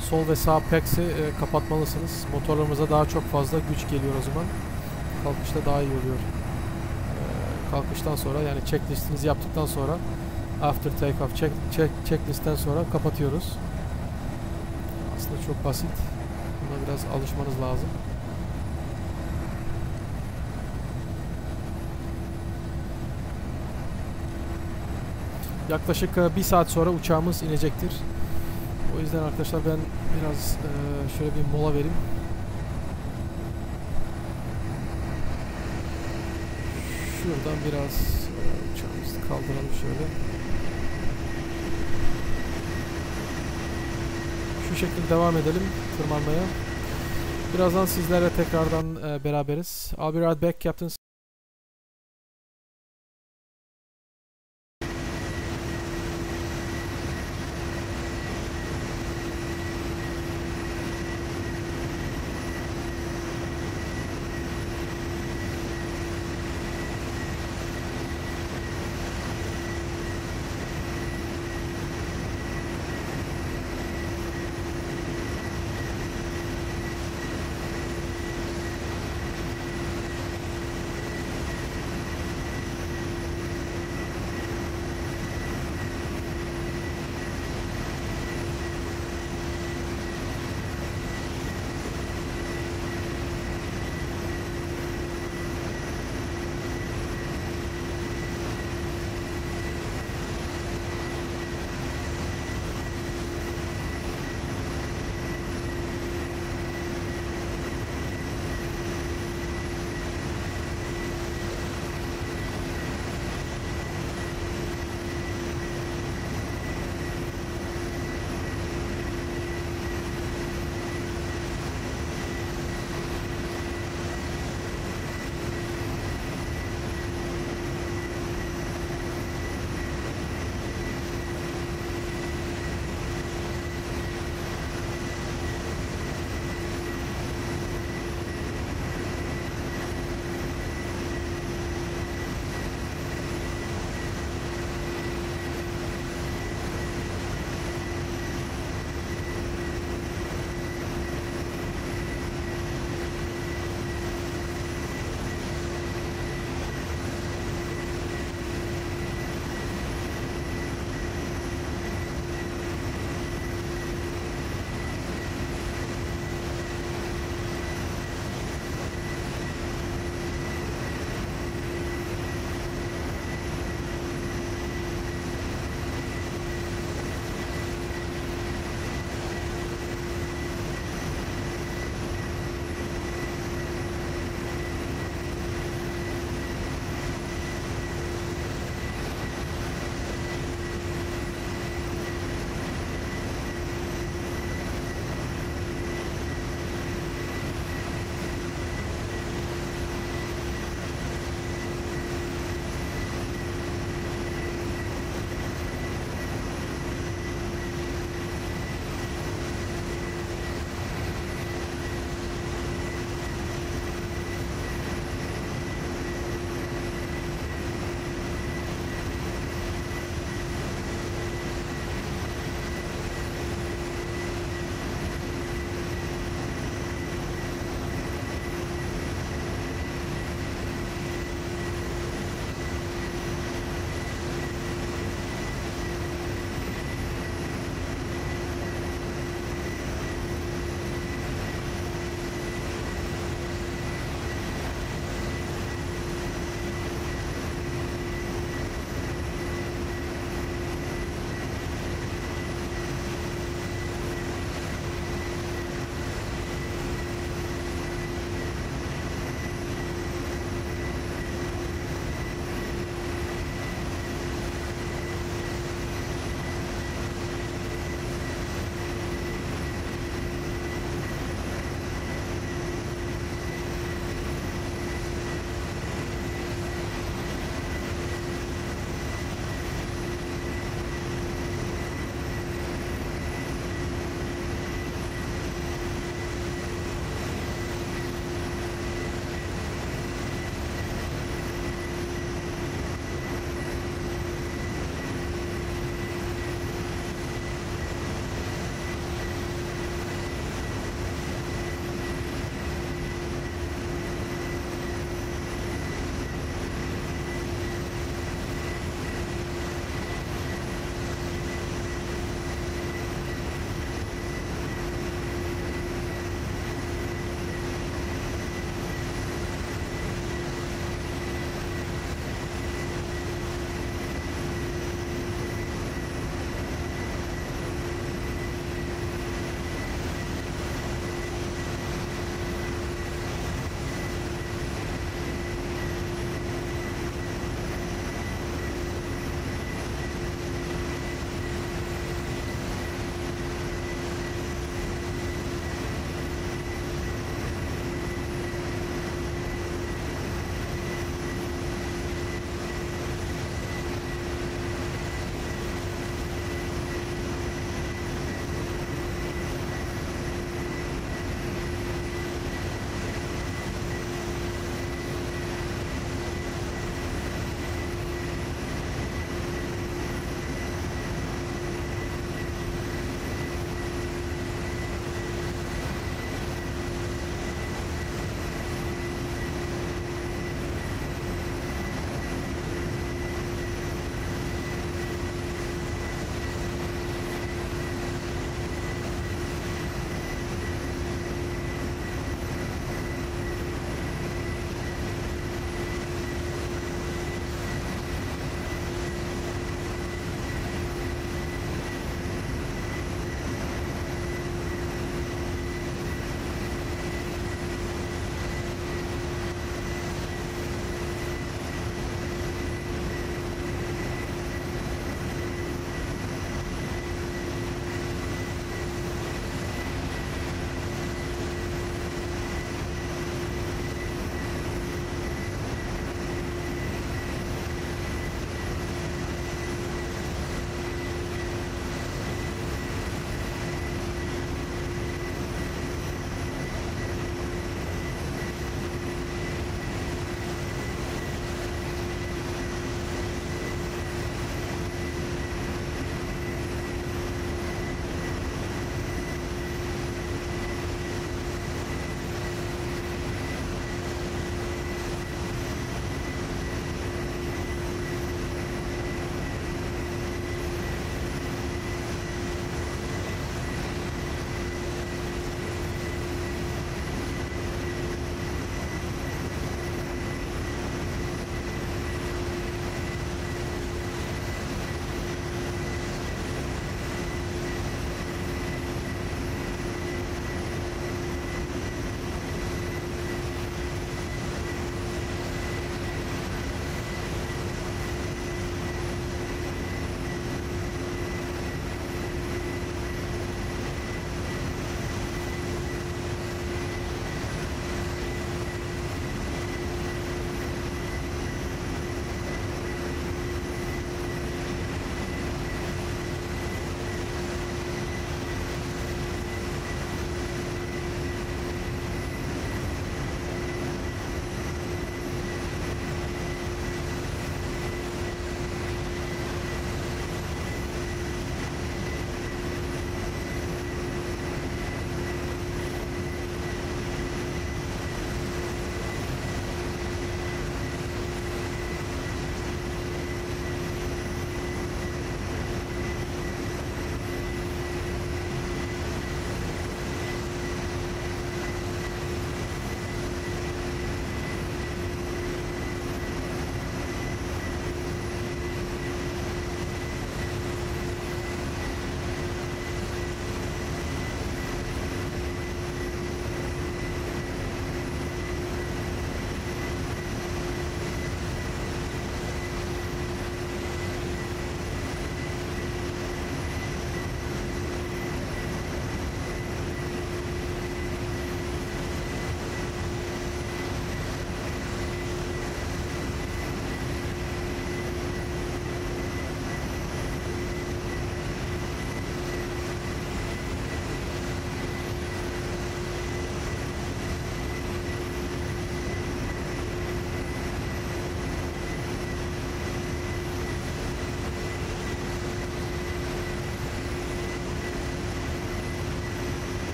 Sol ve sağ pegs'i kapatmalısınız. Motorlarımıza daha çok fazla güç geliyor o zaman. Kalkışta daha iyi oluyor. Kalkıştan sonra, yani checklistinizi yaptıktan sonra, after takeoff checklistten sonra kapatıyoruz. Aslında çok basit. Buna biraz alışmanız lazım. Yaklaşık 1 saat sonra uçağımız inecektir. O yüzden arkadaşlar ben biraz şöyle bir mola vereyim. Şuradan biraz uçağımızı kaldıralım şöyle. Şu şekilde devam edelim tırmanmaya. Birazdan sizlerle tekrardan beraberiz. I'll be right back, Captain.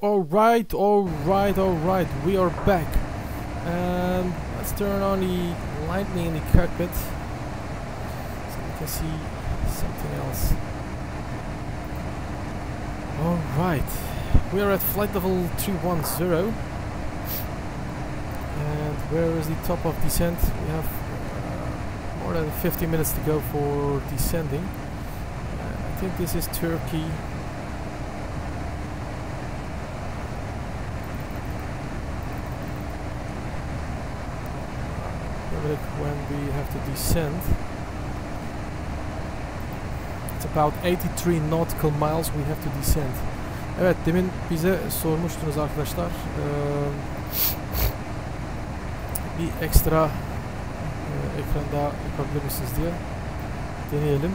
Alright, we are back. Let's turn on the lightning in the cockpit so we can see something else. Alright, we are at flight level 310. And where is the top of descent? We have more than 50 minutes to go for descending. I think this is Turkey. When we have to descend, it's about 83 nautical miles we have to descend. Evet, demin bize sormuştunuz arkadaşlar, bir ekstra ekran daha yapabilir misiniz diye. Deneyelim.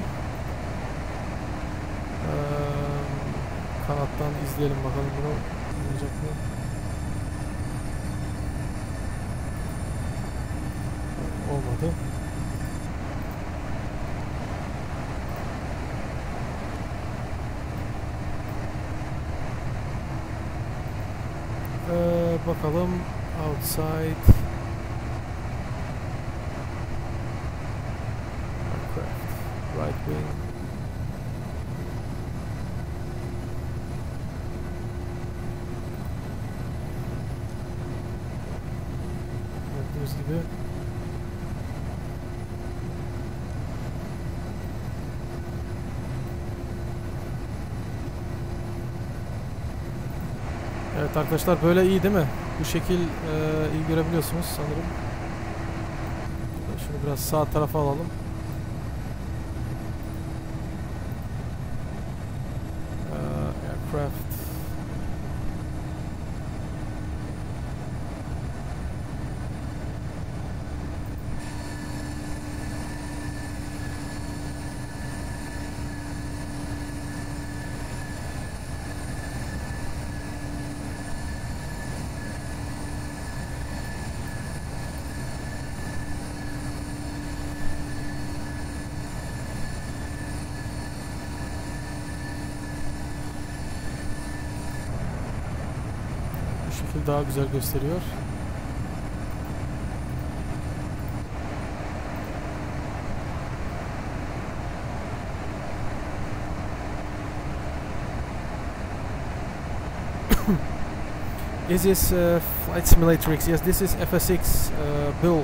Kanattan izleyelim bakalım bunu olacak mı? Olmadı. Bakalım outside aircraft, right wing. Gördüğünüz gibi evet arkadaşlar, böyle iyi değil mi? Bu şekil iyi görebiliyorsunuz sanırım. Şunu biraz sağ tarafa alalım. Aircraft. Daha güzel gösteriyor. Is this Flight Simulator X? Yes, this is FSX. Bill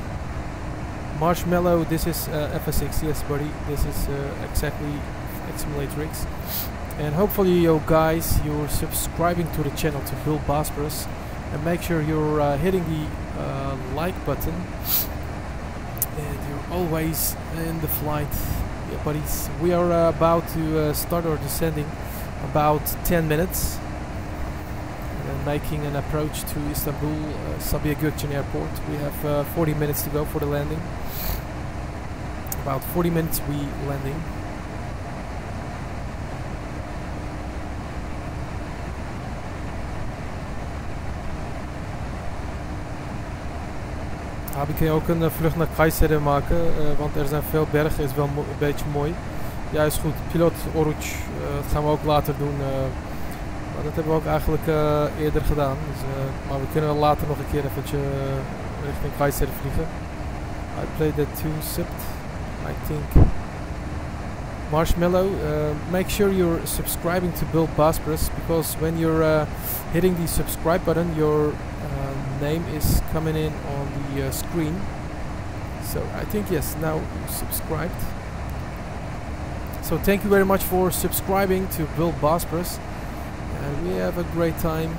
Marshmallow, this is FSX. Yes, buddy, this is exactly Flight Simulator X. And hopefully, you guys, you're subscribing to the channel, to BullBosphorus. And make sure you're hitting the like button, and you're always in the flight. Yeah, buddies, we are about to start our descending, about 10 minutes, and making an approach to Istanbul Sabiha Gökçen Airport. We have 40 minutes to go for the landing. About 40 minutes we landing. We kunnen ook een vlucht naar Kayseri maken, want er zijn veel bergen, is wel een beetje mooi. Ja, is goed. Pilot Oruç, dat gaan we ook later doen. Maar dat hebben we ook eigenlijk eerder gedaan. Dus, maar we kunnen later nog een keer eventjes richting Kayseri vliegen. I played that too, Sipt, I think. Marshmallow, make sure you're subscribing to BullBosphorus, because when you're hitting the subscribe button, your name is coming in on the screen. So I think, yes, now subscribed. So thank you very much for subscribing to BullBosphorus, and we have a great time.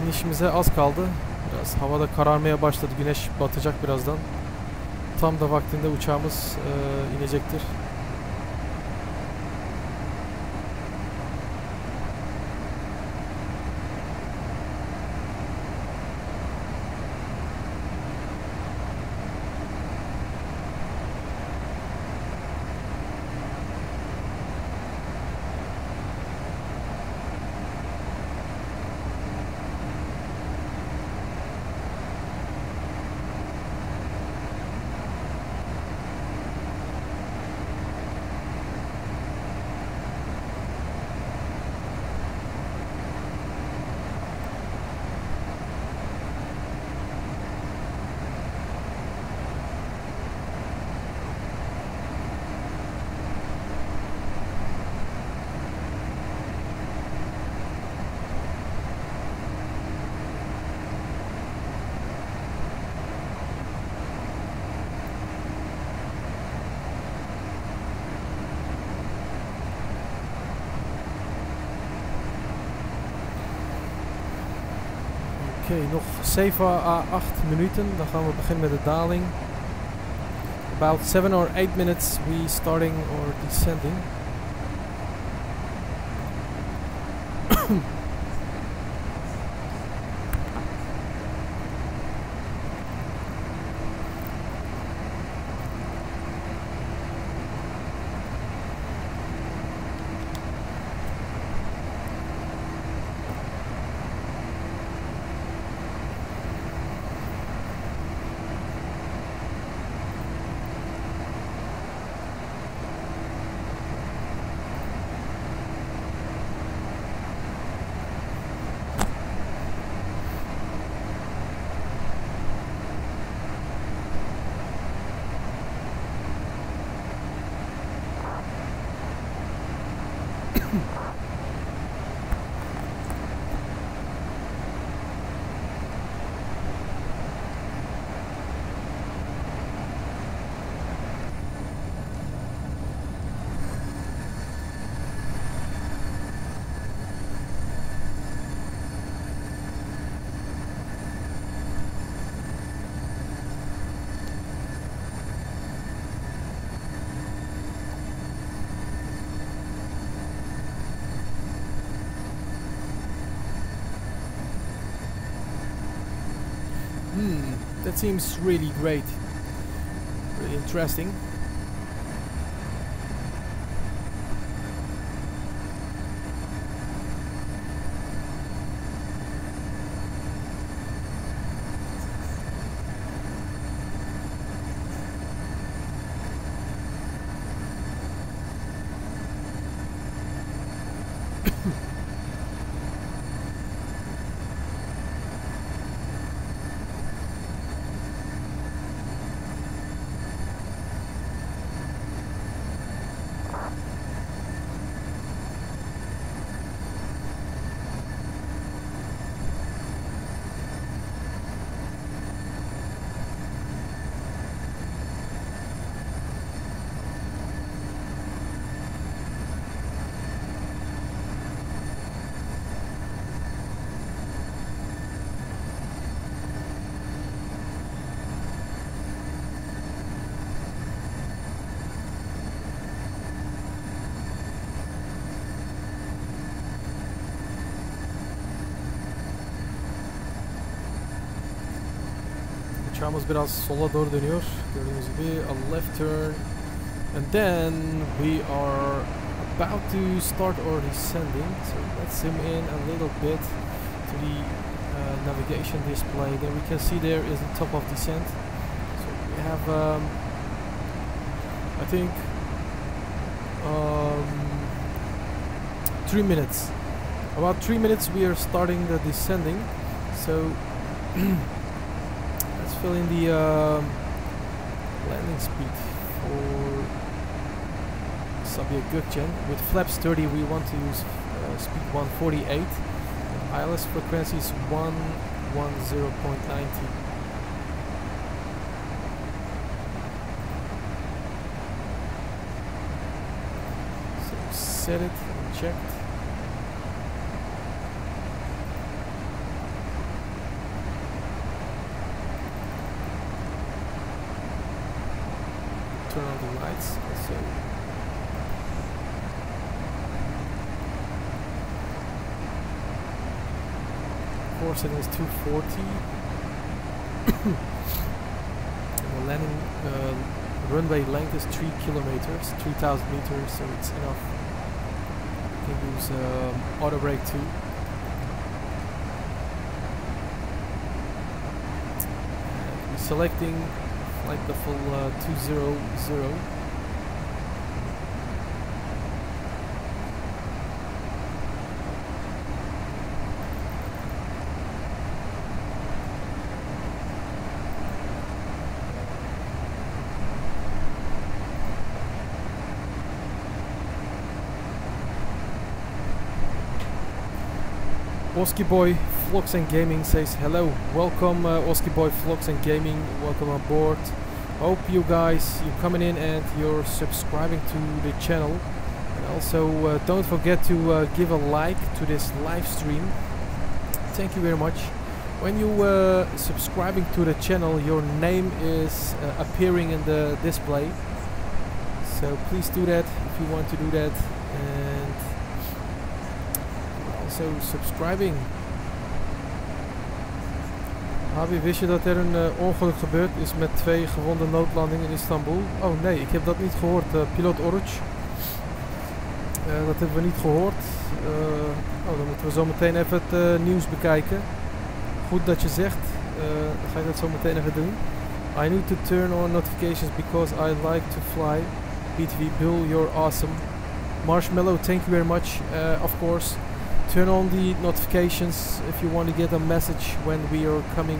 İnişimize az kaldı. Biraz havada kararmaya başladı. Güneş batacak birazdan. Tam da vaktinde uçağımız inecektir. Oké, nog 7 à 8 minuten. Dan gaan we beginnen met de daling. About 7 or 8 minutes we starting or descending. That seems really great, really interesting. Uçağımız biraz sola doğru dönüyor. Gördüğünüz gibi a left turn. And then we are about to start our descending. So let's zoom in a little bit to the navigation display. Then we can see there is the top of descent. So we have I think 3 minutes. About 3 minutes we are starting the descending. So let's fill in the landing speed for Sabia Gökçen. With flaps 30 we want to use speed 148 and ILS frequency is 110.90. So set it and checked. Turn on the lights also. Core setting is 240. And the landing runway length is 3 kilometers, 3,000 meters, so it's enough. You can use auto brake too. And we're selecting flight level 200. Oski Boy Vlogs and Gaming says hello. Welcome Oski Boy Vlogs and Gaming, welcome aboard. Hope you guys, you're coming in and you're subscribing to the channel. And also don't forget to give a like to this live stream. Thank you very much. when you subscribing to the channel, your name is appearing in the display. So please do that if you want to do that, and also subscribing. Abi, wist je dat er een ongeluk gebeurd is met 2 gewonde noodlandingen in Istanbul? Oh nee, ik heb dat niet gehoord, piloot Oruç. Dat hebben we niet gehoord. Dan moeten we zo meteen even het nieuws bekijken. Goed dat je zegt. Dan ga ik dat zo meteen even doen. I need to turn on notifications because I like to fly. BTV Bill, you're awesome. Marshmallow, thank you very much. Of course, turn on the notifications if you want to get a message when we are coming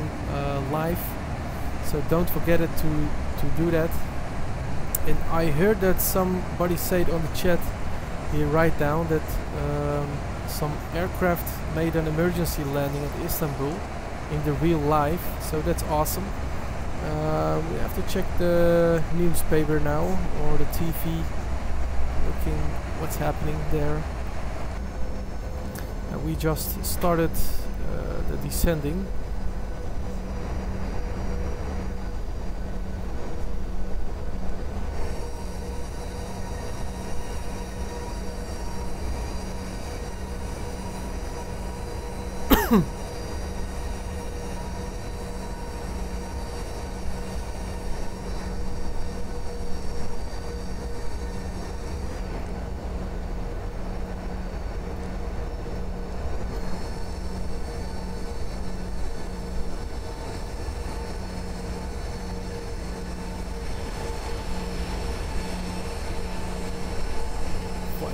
live. So don't forget it to do that. And I heard that somebody said on the chat here right down that some aircraft made an emergency landing at Istanbul in the real life. So that's awesome. We have to check the newspaper now, or the TV, looking what's happening there. We just started the descending.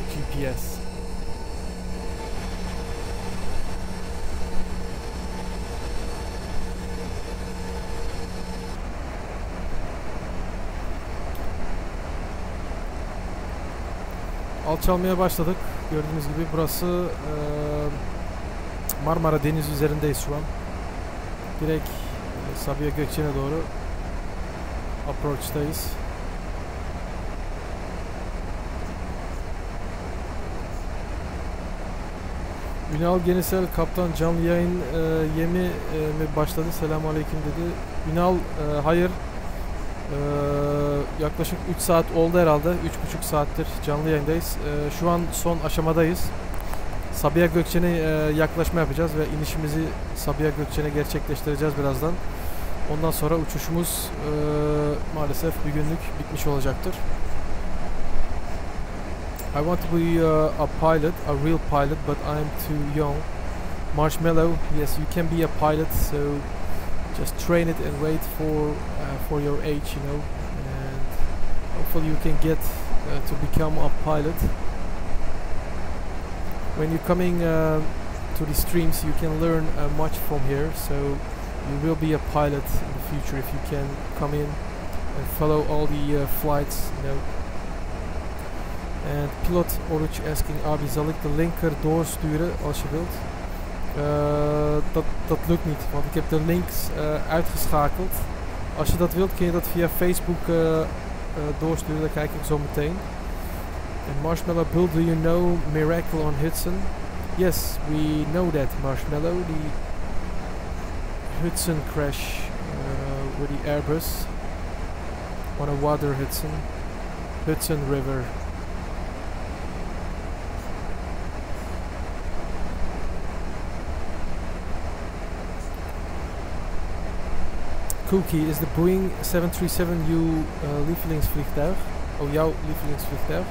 GPS. Alçalmaya başladık. Gördüğünüz gibi burası Marmara Denizi üzerindeyiz şu an. Direkt Sabiha Gökçen'e doğru approach'tayız. Ünal Genisel, kaptan canlı yayın yemi mi başladı? Selamünaleyküm dedi. Ünal, hayır. Yaklaşık 3 saat oldu herhalde. 3,5 saattir canlı yayındayız. Şu an son aşamadayız. Sabiha Gökçen'e yaklaşma yapacağız ve inişimizi Sabiha Gökçen'e gerçekleştireceğiz birazdan. Ondan sonra uçuşumuz maalesef bir günlük bitmiş olacaktır. I want to be a pilot, a real pilot, but I'm too young. Marshmallow, yes, you can be a pilot, so just train it and wait for your age, you know, and hopefully you can get to become a pilot. When you're coming to the streams, you can learn much from here, so you will be a pilot in the future if you can come in and follow all the flights, you know. En pilot Oruç asking, abi zal ik de linker doorsturen als je wilt? Dat lukt niet, want ik heb de links uitgeschakeld. Als je dat wilt kun je dat via Facebook doorsturen, dan kijk ik zo meteen. En Marshmallow, Bill, do you know Miracle on Hudson? Yes, we know that, Marshmallow. The Hudson crash with the Airbus on a water Hudson River. Cookie, is de Boeing 737 uw lievelingsvliegtuig? Oh, jouw lievelingsvliegtuig?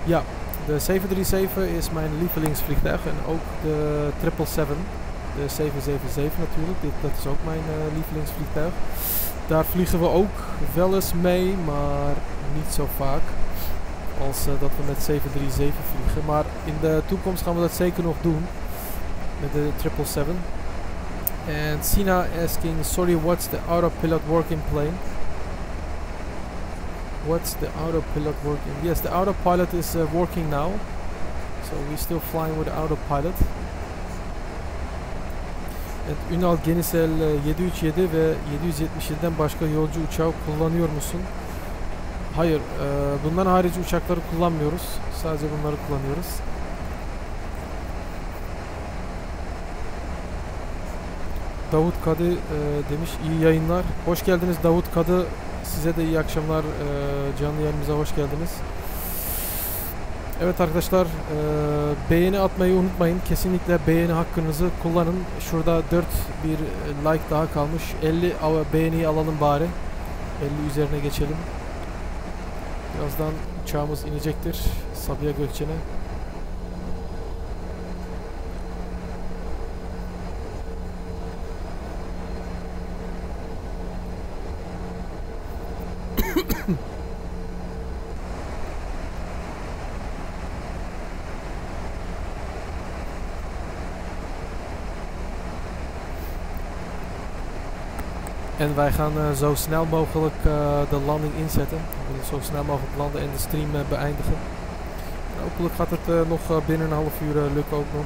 Ja, de 737 is mijn lievelingsvliegtuig en ook de 777, de 777 natuurlijk, dat is ook mijn lievelingsvliegtuig. Daar vliegen we ook wel eens mee, maar niet zo vaak als dat we met 737 vliegen. Maar in de toekomst gaan we dat zeker nog doen met de 777. And Sina asking, sorry, what's the autopilot working plane? What's the autopilot working? Yes, the autopilot is working now. So we're still flying with the autopilot. Evet, Ünal Genisel 737 ve 777'den başka yolcu uçağı kullanıyor musun? Hayır, bundan harici uçakları kullanmıyoruz. Sadece bunları kullanıyoruz. Davut Kadı demiş iyi yayınlar. Hoş geldiniz Davut Kadı. Size de iyi akşamlar. Canlı yayınımıza hoş geldiniz. Evet arkadaşlar, beğeni atmayı unutmayın. Kesinlikle beğeni hakkınızı kullanın. Şurada 4 bir like daha kalmış. 50 beğeniyi alalım bari. 50 üzerine geçelim. Birazdan uçağımız inecektir Sabiha Gökçen'e. En wij gaan zo snel mogelijk de landing inzetten. We willen zo snel mogelijk landen en de stream beëindigen. En hopelijk gaat het nog binnen een half uur lukken ook nog.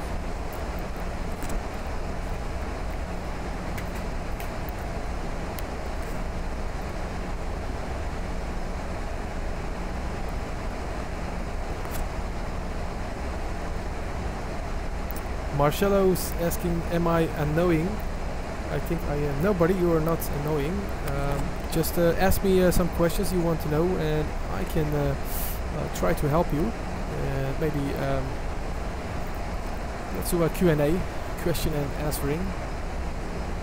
Marcello is asking, am I annoying? I think I am. Nobody, you are not annoying. Just ask me some questions you want to know and I can try to help you. Maybe let's do a Q&A, question and answering.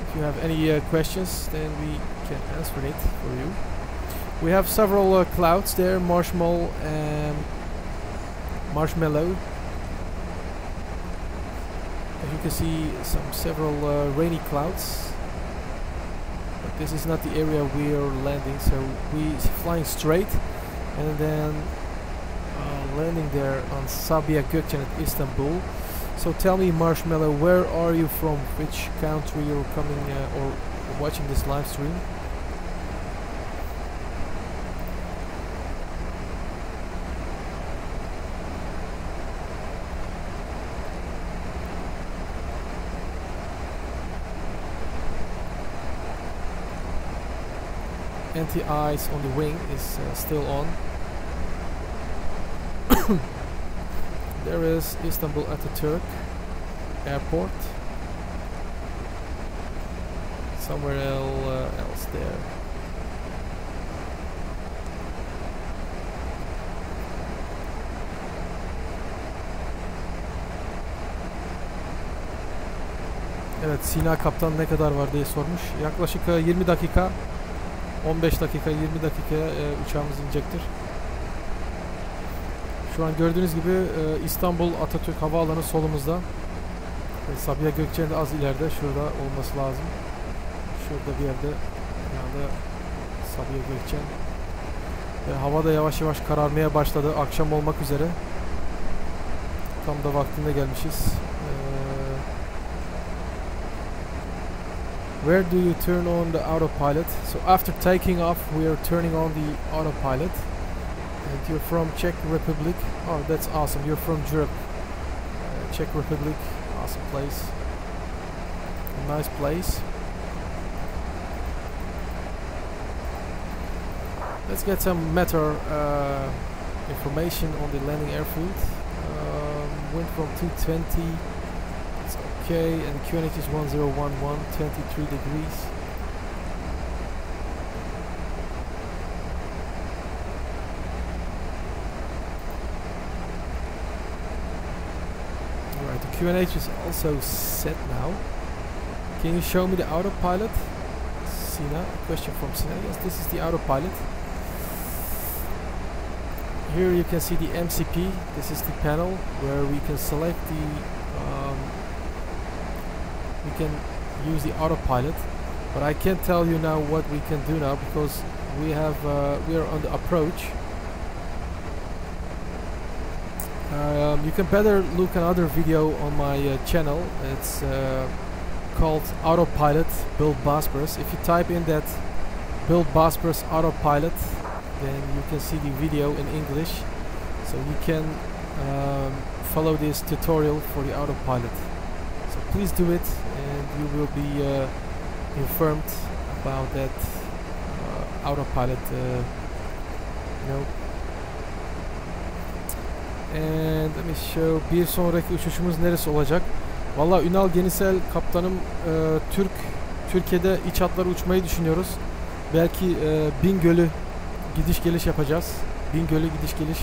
If you have any questions, then we can answer it for you. We have several clouds there, marshmallow and marshmallow. As you can see, several rainy clouds, but this is not the area we are landing, so we flying straight and then landing there on Sabiha Gökçen at Istanbul. So tell me, Marshmallow, where are you from? Which country you're coming or watching this live stream? Anti-ice on the wing is still on. There is Istanbul Atatürk Airport. Somewhere else there. Evet, Sina Kaptan ne kadar var diye sormuş. Yaklaşık 20 dakika. 15 dakika, 20 dakikaya uçağımız inecektir. Şu an gördüğünüz gibi İstanbul Atatürk Havaalanı solumuzda. Sabiha Gökçen de az ileride, şurada olması lazım. Şurada bir yerde yani Sabiha Gökçen. Hava da yavaş yavaş kararmaya başladı. Akşam olmak üzere. Tam da vaktinde gelmişiz. Where do you turn on the autopilot? So after taking off, we are turning on the autopilot. And you're from Czech Republic. Oh, that's awesome. You're from Europe. Czech Republic. Awesome place. A nice place. Let's get some matter information on the landing airfield. Wind from 220. It's okay. And QNH is 1011, 23 degrees. Alright, the QNH is also set now. Can you show me the autopilot? Sina, a question from Sina. Yes, this is the autopilot. Here you can see the MCP. This is the panel where we can select the we can use the autopilot, but I can't tell you now what we can do now because we have we are on the approach. You can better look another video on my channel. It's called Autopilot BullBosphorus. If you type in that BullBosphorus autopilot, then you can see the video in English, so you can follow this tutorial for the autopilot. So please do it and you will be informed about that autopilot, you know. And let me show. Bir sonraki uçuşumuz neresi olacak? Vallahi Ünal Genisel kaptanım, Türk Türkiye'de iç hatları uçmayı düşünüyoruz. Belki Bingöl'ü gidiş geliş yapacağız. Bingöl'ü gidiş geliş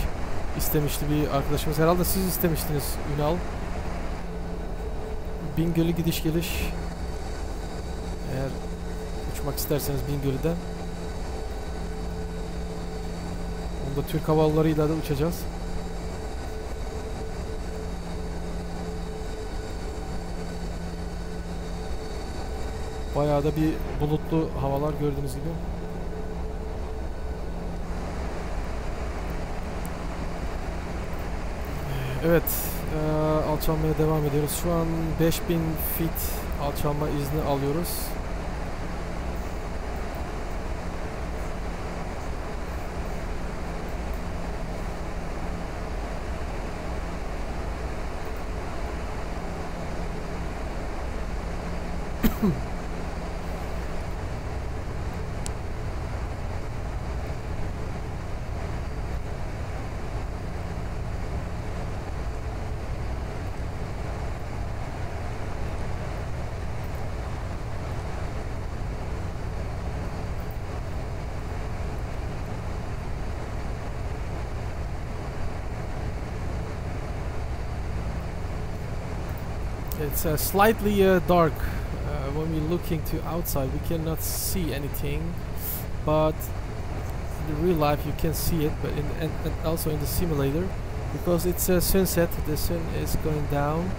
istemişti bir arkadaşımız. Herhalde siz istemiştiniz Ünal. Bingöl'ü gidiş geliş, eğer uçmak isterseniz Bingöl'den. Onu da Türk Hava Yolları'yla da uçacağız. Bayağı da bir bulutlu havalar gördüğünüz gibi. Evet, alçalmaya devam ediyoruz. Şu an 5000 feet alçalma izni alıyoruz. It's slightly dark. When we're looking to outside, we cannot see anything, but in the real life you can see it. But and also in the simulator, because it's sunset, the sun is going down.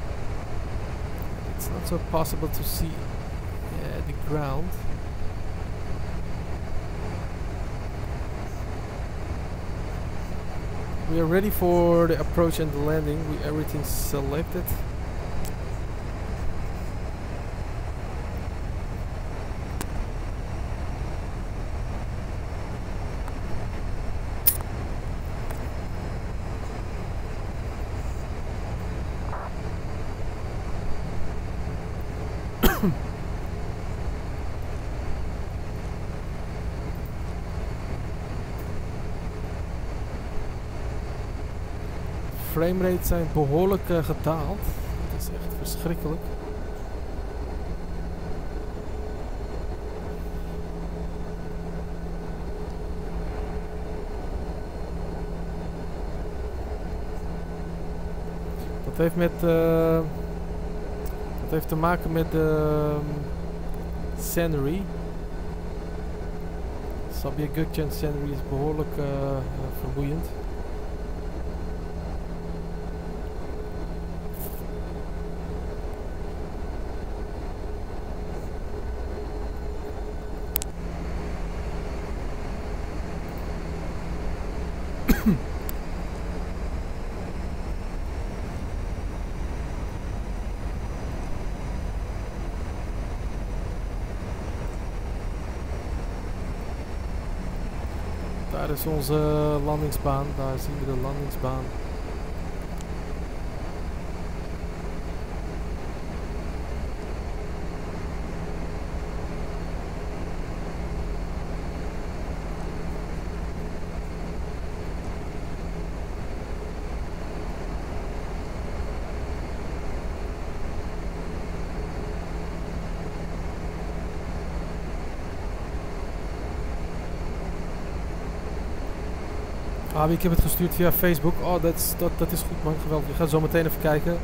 It's not so possible to see the ground. We are ready for the approach and the landing. Everything's selected. Framerates zijn behoorlijk gedaald. Dat is echt verschrikkelijk. Dat heeft te maken met de scenery. Sabia Gökçen scenery is behoorlijk vermoeiend. Daar is onze landingsbaan, daar zien we de landingsbaan. Abi, ik heb het gestuurd via Facebook. Oh, dat is goed man, geweldig. Ik ga zo meteen even kijken.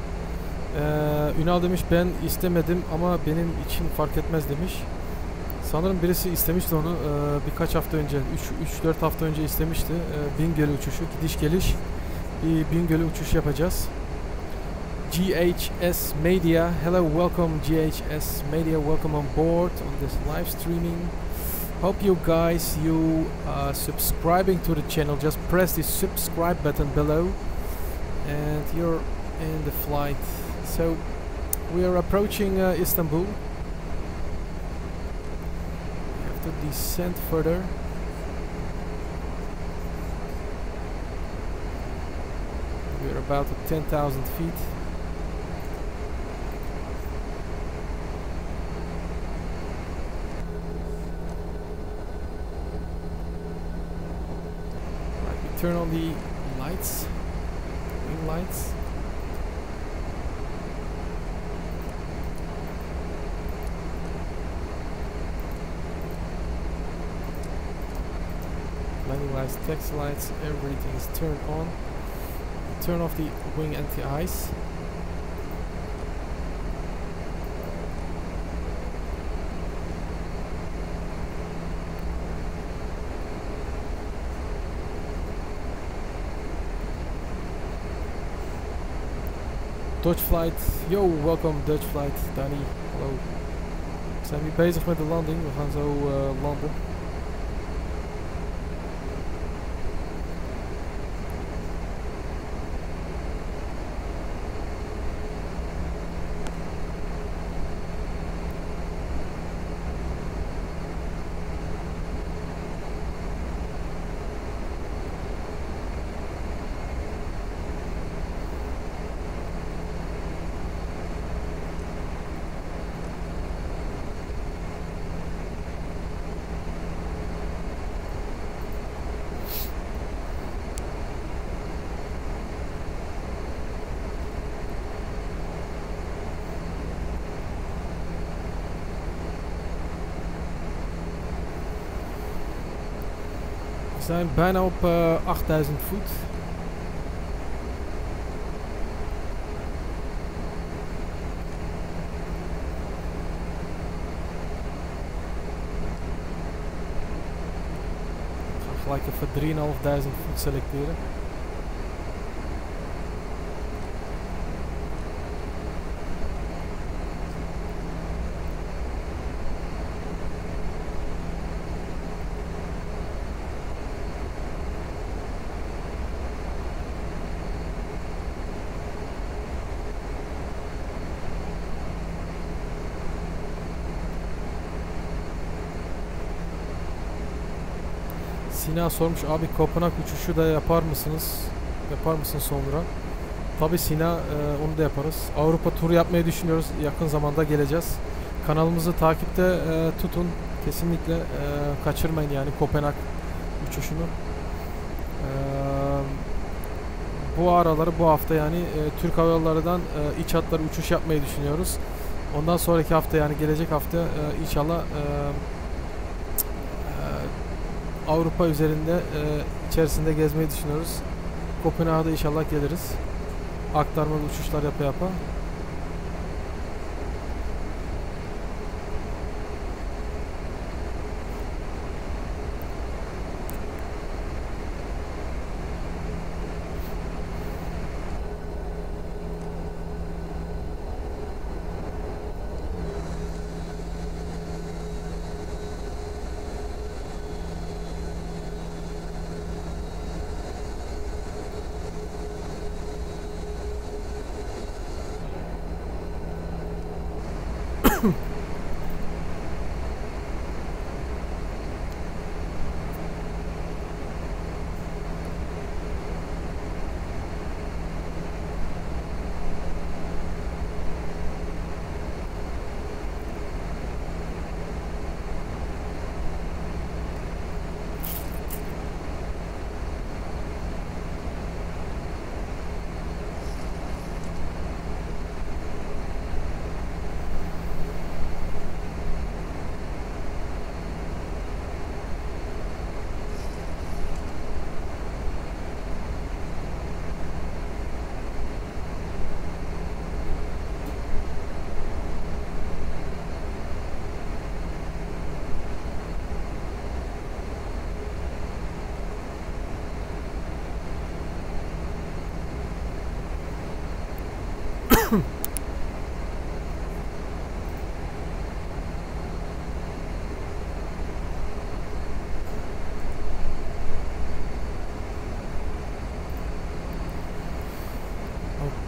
Ünal demiş ben istemedim ama benim için fark etmez demiş. Sanırım birisi istemişti onu birkaç hafta önce, 3-4 hafta önce istemişti. Bingöl'ü uçuşu, gidiş geliş bir Bingöl'ü uçuş yapacağız. GHS Media, hello, welcome GHS Media, welcome on board on this live streaming. Hope you guys subscribing to the channel. Just press the subscribe button below and you're in the flight. So we are approaching Istanbul. We have to descend further. We're about at 10,000 feet. Turn on the lights, wing lights. landing lights, taxi lights, everything is turned on. Turn off the wing anti-ice. Dutch flight, yo, welcome Dutch flight, Danny, hallo. We zijn weer bezig met de landing, we gaan zo landen. We zijn bijna op 8000 voet. Ik ga gelijk even 3500 voet selecteren. Sina sormuş, abi Kopenhag uçuşu da yapar mısınız? Yapar mısın sonra? Tabi Sina, onu da yaparız. Avrupa turu yapmayı düşünüyoruz. Yakın zamanda geleceğiz. Kanalımızı takipte tutun. Kesinlikle kaçırmayın yani Kopenhag uçuşunu. Bu araları bu hafta yani Türk Hava Yolları'dan iç hatları uçuş yapmayı düşünüyoruz. Ondan sonraki hafta yani gelecek hafta inşallah Avrupa üzerinde içerisinde gezmeyi düşünüyoruz. Kopenhag'da inşallah geliriz. Aktarmalı uçuşlar yapa yapa.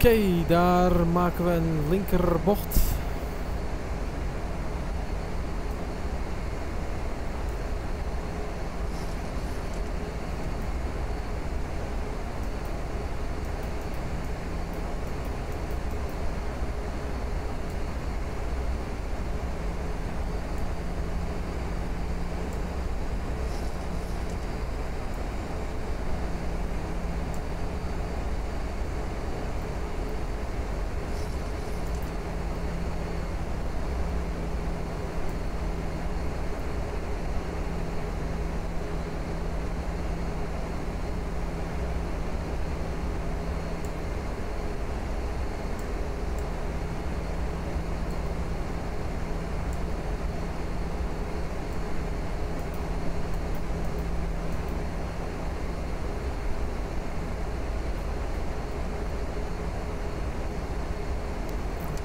Oké, daar maken we een linkerbocht.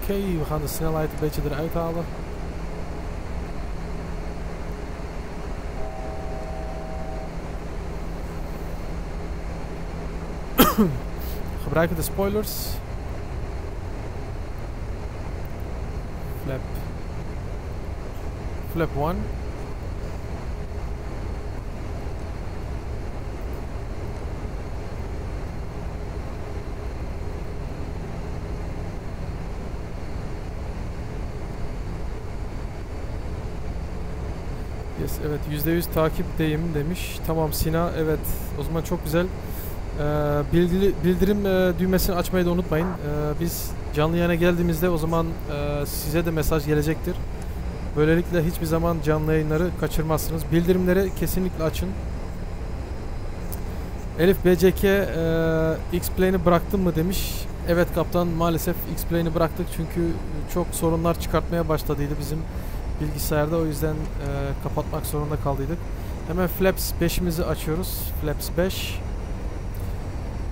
Oké, we gaan de snelheid een beetje eruit halen. Gebruiken de spoilers. Flap 1. Yes, evet, %100 takipteyim demiş. Tamam Sina, evet, o zaman çok güzel. Bildirim düğmesini açmayı da unutmayın. Biz canlı yayına geldiğimizde o zaman size de mesaj gelecektir. Böylelikle hiçbir zaman canlı yayınları kaçırmazsınız. Bildirimleri kesinlikle açın. Elif BCK X-Plane'i bıraktın mı demiş. Evet kaptan, maalesef X-Plane'i bıraktık çünkü çok sorunlar çıkartmaya başladıydı bizim bilgisayarda, o yüzden kapatmak zorunda kaldıydık. Hemen Flaps 5'imizi açıyoruz. Flaps 5.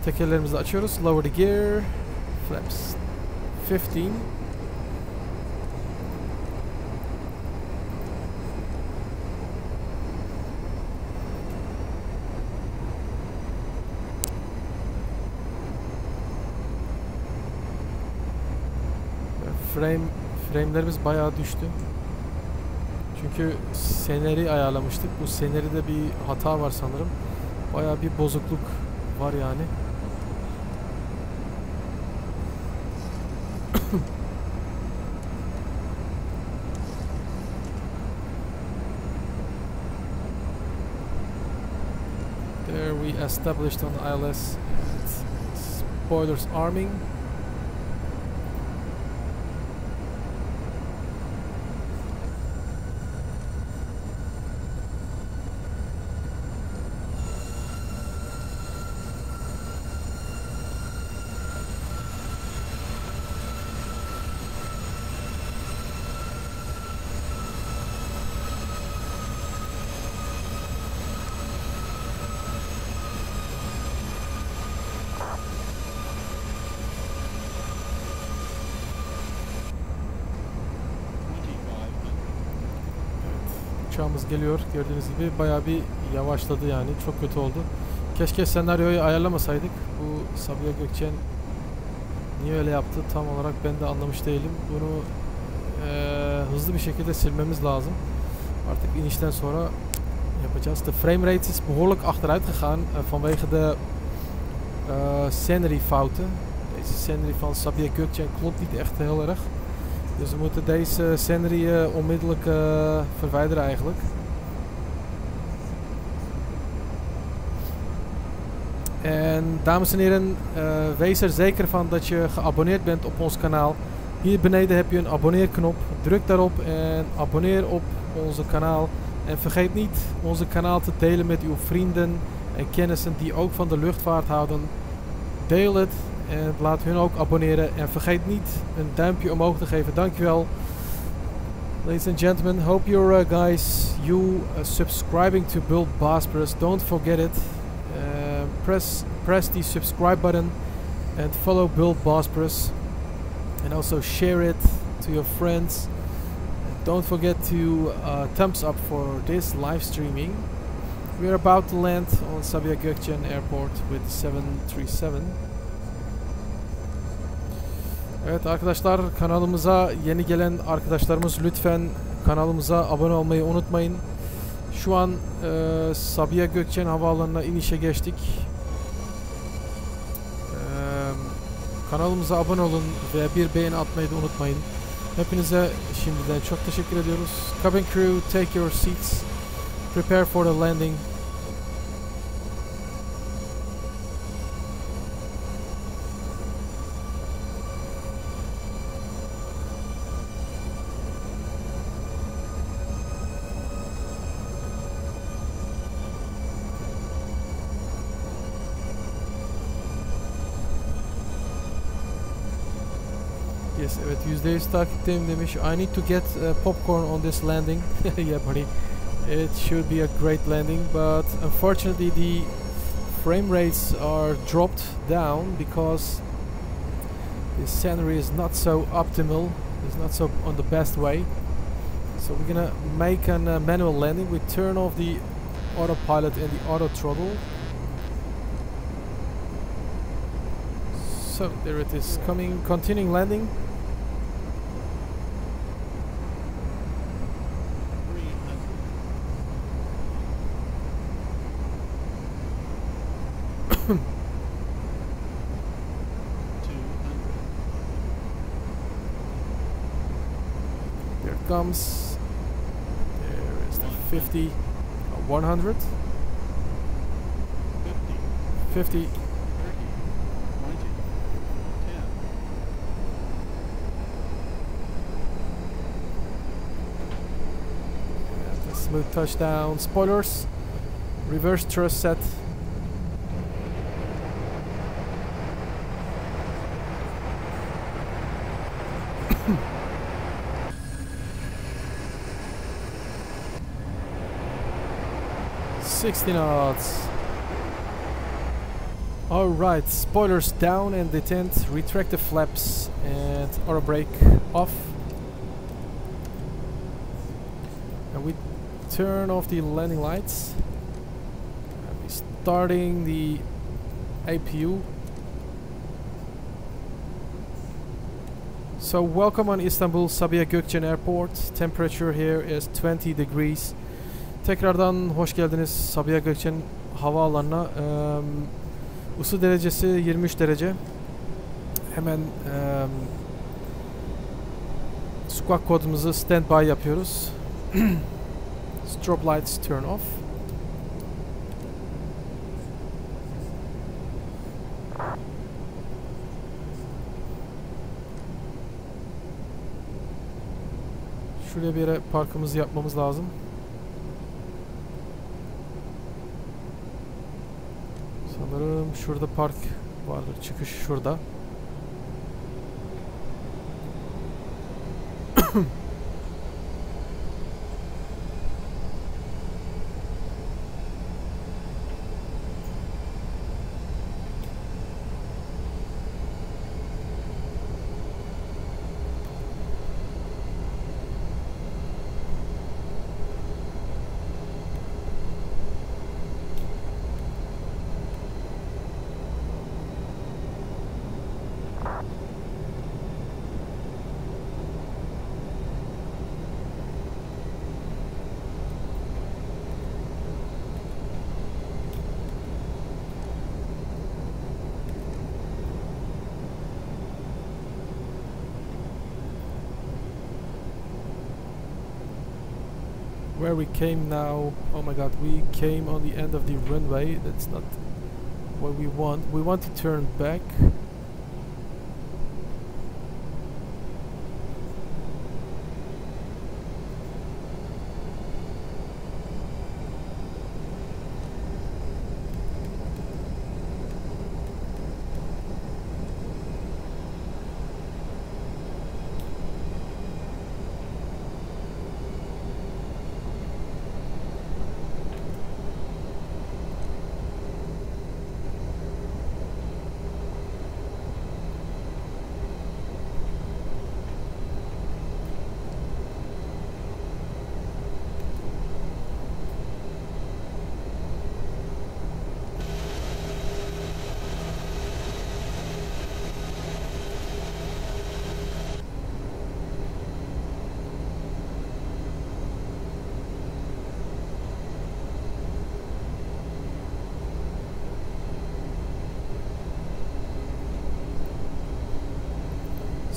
Tekerlerimizi açıyoruz. Lower the gear. Flaps 15. Frame'lerimiz bayağı düştü. Çünkü seneri ayarlamıştık. Bu seneride bir hata var sanırım. Bayağı bir bozukluk var yani. There we established on the ILS spoilers arming. Uçağımız geliyor, gördüğünüz gibi bayağı bir yavaşladı yani, çok kötü oldu. Keşke senaryoyu ayarlamasaydık. Bu Sabiha Gökçen niye öyle yaptı tam olarak ben de anlamış değilim. Bunu hızlı bir şekilde silmemiz lazım. Artık inişten sonra yapacağız. De frame rate is behoorlijk achteruit gegaan vanwege de scenery fouten. Deze scenery van Sabiha Gökçen klopt niet echt heel erg. Dus we moeten deze scenery onmiddellijk verwijderen eigenlijk. En dames en heren, wees er zeker van dat je geabonneerd bent op ons kanaal. Hier beneden heb je een abonneerknop. Druk daarop en abonneer op onze kanaal. En vergeet niet onze kanaal te delen met uw vrienden en kennissen die ook van de luchtvaart houden. Deel het. En laat hun ook abonneren. En vergeet niet een duimpje omhoog te geven. Dankjewel. Ladies and gentlemen, hope you're subscribing to BullBosphorus. Don't forget it. Press the subscribe button and follow BullBosphorus. And also share it to your friends. Don't forget to thumbs up for this live streaming. We're about to land on Sabiha Gökçen Airport with 737. Evet arkadaşlar, kanalımıza yeni gelen arkadaşlarımız lütfen kanalımıza abone olmayı unutmayın. Şu an Sabiha Gökçen Havaalanı'na inişe geçtik. Kanalımıza abone olun ve bir beğeni atmayı da unutmayın. Hepinize şimdiden çok teşekkür ediyoruz. Cabin crew, take your seats. Prepare for the landing. Yes, evet, %100 takipteyim demiş. I need to get popcorn on this landing. Yeah buddy, it should be a great landing, but unfortunately the frame rates are dropped down because The scenery is not so optimal, it's not so on the best way. So we're gonna make a manual landing. We turn off the autopilot and the auto throttle. So there it is, coming, continuing landing. There it comes. There is the 50, 100, 50. Smooth touchdown. Spoilers. Reverse thrust set. $60 knots. Alright, spoilers down and detent. Retract the flaps and auto brake off. And we turn off the landing lights. And we're starting the APU. So welcome on Istanbul Sabiha Gökçen Airport. Temperature here is 20 degrees. Tekrardan hoş geldiniz Sabiha Gökçen havaalanına. Isı derecesi 23 derece. Hemen squawk kodumuzu standby yapıyoruz. Strobe lights turn off. Şuraya bir yere parkımızı yapmamız lazım. Sanırım şurada park vardır. Çıkış şurada. Where we came now, oh my god, we came on the end of the runway. That's not what we want. We want to turn back.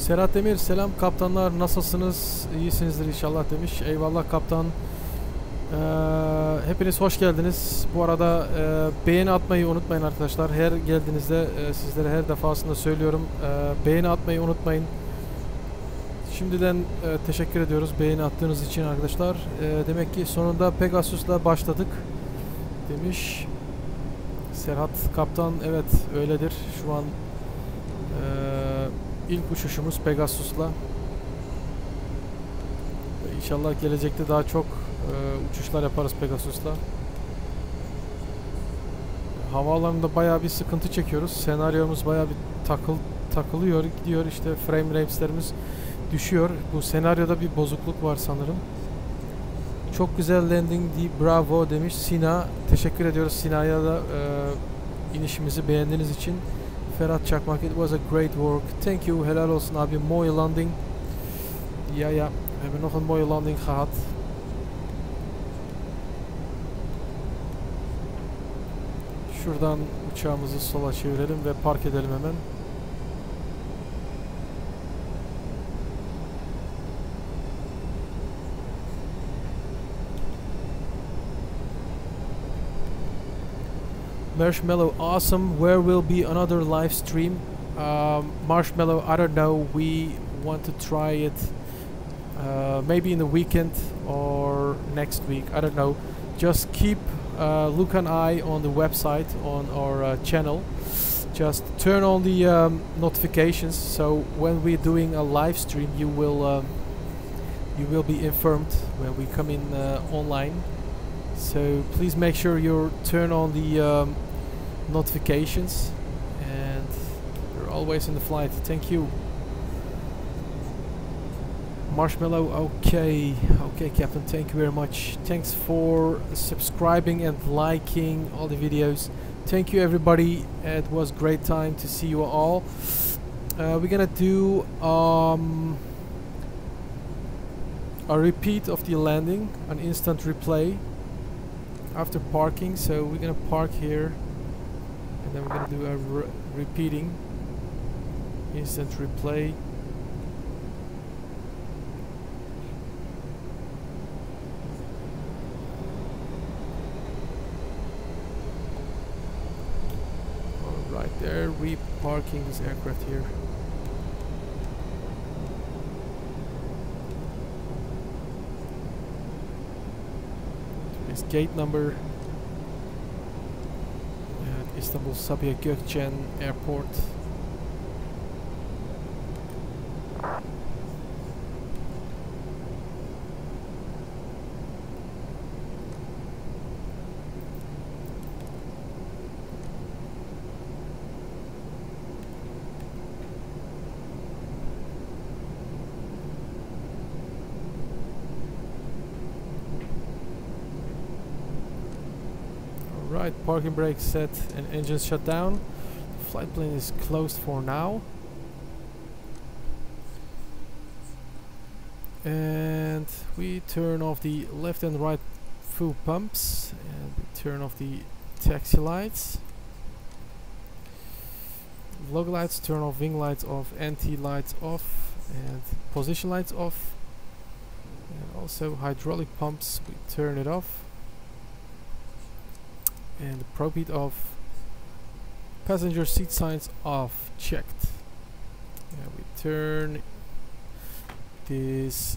Serhat Demir, selam kaptanlar, nasılsınız? İyisinizdir inşallah demiş. Eyvallah kaptan. Hepiniz hoş geldiniz. Bu arada beğeni atmayı unutmayın arkadaşlar. Her geldiğinizde sizlere her defasında söylüyorum. Beğeni atmayı unutmayın. Şimdiden teşekkür ediyoruz beğeni attığınız için arkadaşlar. Demek ki sonunda Pegasus'la başladık demiş Serhat kaptan. Evet öyledir. Şu an İlk uçuşumuz Pegasus'la. İnşallah gelecekte daha çok uçuşlar yaparız Pegasus'la. Havaalanında bayağı bir sıkıntı çekiyoruz. Senaryomuz bayağı bir takılıyor gidiyor, işte frame rates'lerimiz düşüyor. Bu senaryoda bir bozukluk var sanırım. Çok güzel landing, bravo demiş Sina. Teşekkür ediyoruz Sina'ya da inişimizi beğendiğiniz için. Ferhat Çakmak, it was a great work. Thank you, helal olsun abi. Mooie landing. Ja, we hebben nog een mooie landing gehad. Şuradan uçağımızı sola çevirelim ve park edelim hemen. Marshmallow, awesome. Where will be another live stream? Marshmallow, I don't know. We want to try it maybe in the weekend or next week. I don't know. Just keep look an eye on the website, on our channel. Just turn on the notifications, so when we're doing a live stream, you will be informed when we come in online. So please make sure you turn on the notifications, and you're always in the flight. Thank you. Marshmallow, okay, Captain, thank you very much. Thanks for subscribing and liking all the videos. Thank you, everybody. It was great time to see you all. We're gonna do a repeat of the landing, an instant replay after parking. So we're gonna park here, and then we're gonna do a repeating instant replay. There, re-parking this aircraft here. It's gate number at Istanbul Sabiha Gökçen Airport. Right, parking brake set and engine shut down. The flight plane is closed for now. And we turn off the left and right fuel pumps, and we turn off the taxi lights. Log lights, turn off, wing lights off, anti-lights off, and position lights off. And also hydraulic pumps, we turn it off. And the probe heat off, passenger seat signs off, checked. And we turn this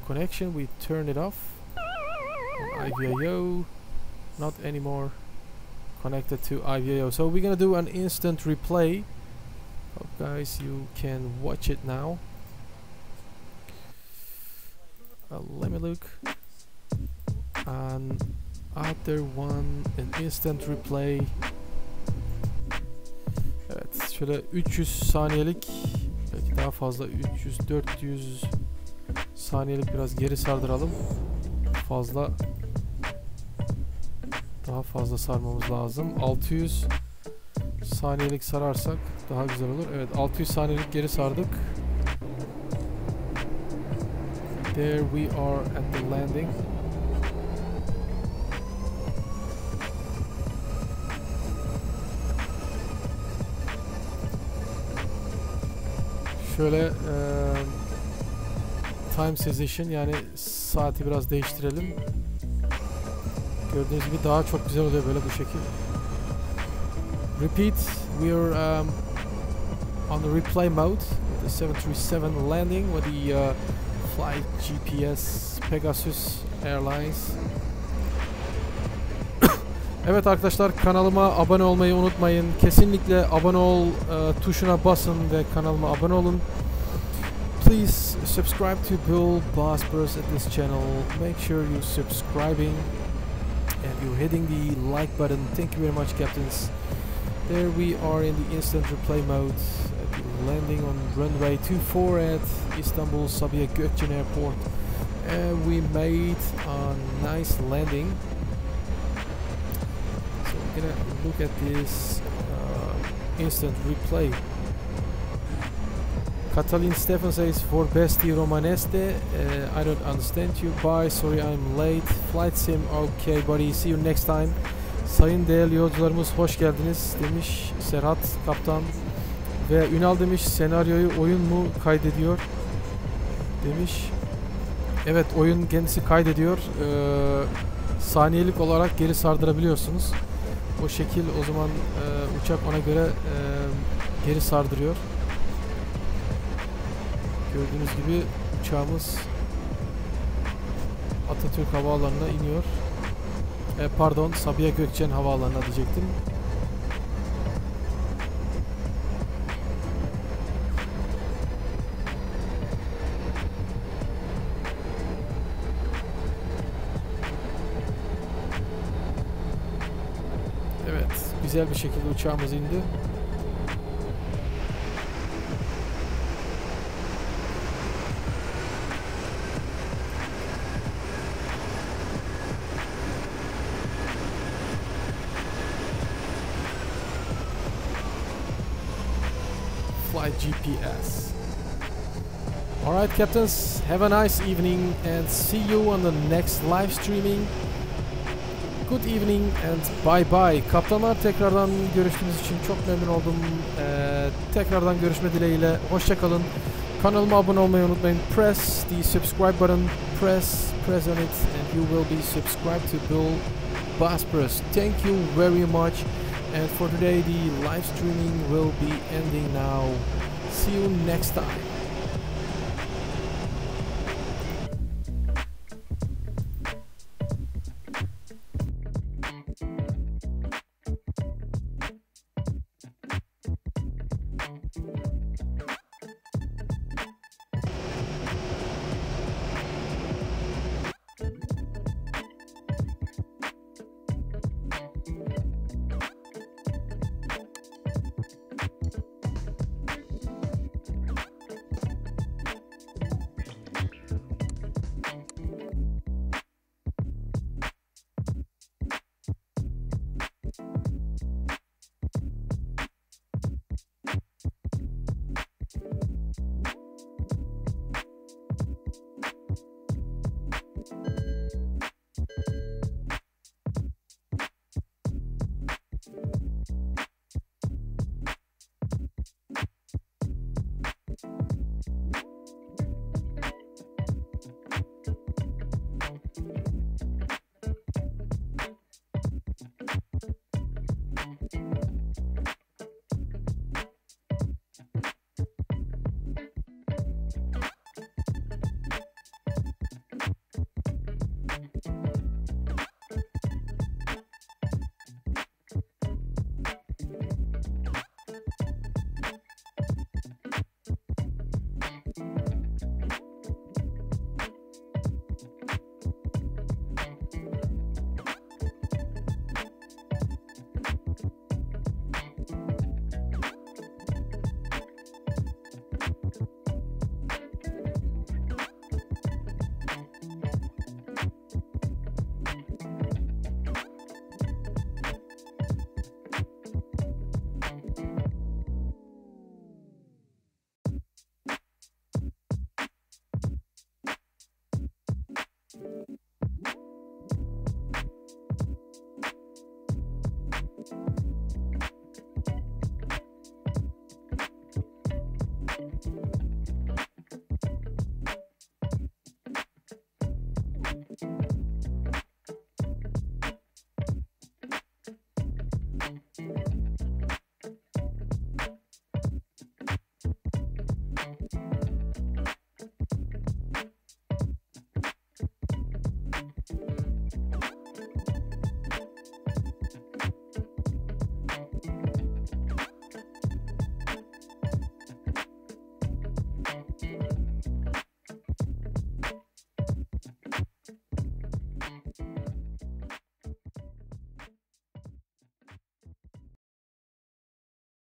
connection, we turn it off. And Ivao, not anymore connected to Ivao. So we're gonna do an instant replay. Hope guys you can watch it now. Let me look. Other one, an instant replay. Evet, şöyle 300 saniyelik, belki daha fazla, 300-400 saniyelik biraz geri sardıralım. Daha fazla sarmamız lazım. 600 saniyelik sararsak daha güzel olur. Evet, 600 saniyelik geri sardık. There we are at the landing. Şöyle time position, yani saati biraz değiştirelim. Gördüğünüz gibi daha çok güzel oluyor böyle bu şekil. Repeat, we are on the replay mode with the 737 landing with the flight GPS Pegasus Airlines. Evet arkadaşlar, kanalıma abone olmayı unutmayın. Kesinlikle abone ol tuşuna basın ve kanalıma abone olun. Please subscribe to BullBosphorus at this channel. Make sure you're subscribing and you're hitting the like button. Thank you very much, captains. There we are in the instant replay mode. Landing on runway 24 at Istanbul Sabiha Gökçen Airport. And we made a nice landing. So we're gonna look at this instant replay. Katalin Stefan says, for Besti Romaneste, I don't understand you. Bye, sorry I'm late. Flight sim, okay buddy, see you next time. Sayın değerli yolcularımız hoş geldiniz demiş Serhat Kaptan. Ve Ünal demiş, senaryoyu oyun mu kaydediyor demiş. Evet, oyun kendisi kaydediyor. Saniyelik olarak geri sardırabiliyorsunuz. O şekil o zaman uçak ona göre geri sardırıyor. Gördüğünüz gibi uçağımız Atatürk Havaalanı'na iniyor. Pardon, Sabiha Gökçen Havaalanı'na diyecektim. Evet, güzel bir şekilde uçağımız indi. GPS. Alright captains, have a nice evening and see you on the next live streaming. Good evening and bye bye. Kaptanlar, tekrardan görüştüğünüz için çok memnun oldum. Tekrardan görüşme dileğiyle. Hoşça kalın. Kanalıma abone olmayı unutmayın. Press the subscribe button. Press on it and you will be subscribed to BullBosphorus. Thank you very much. And for today, the live streaming will be ending now. See you next time.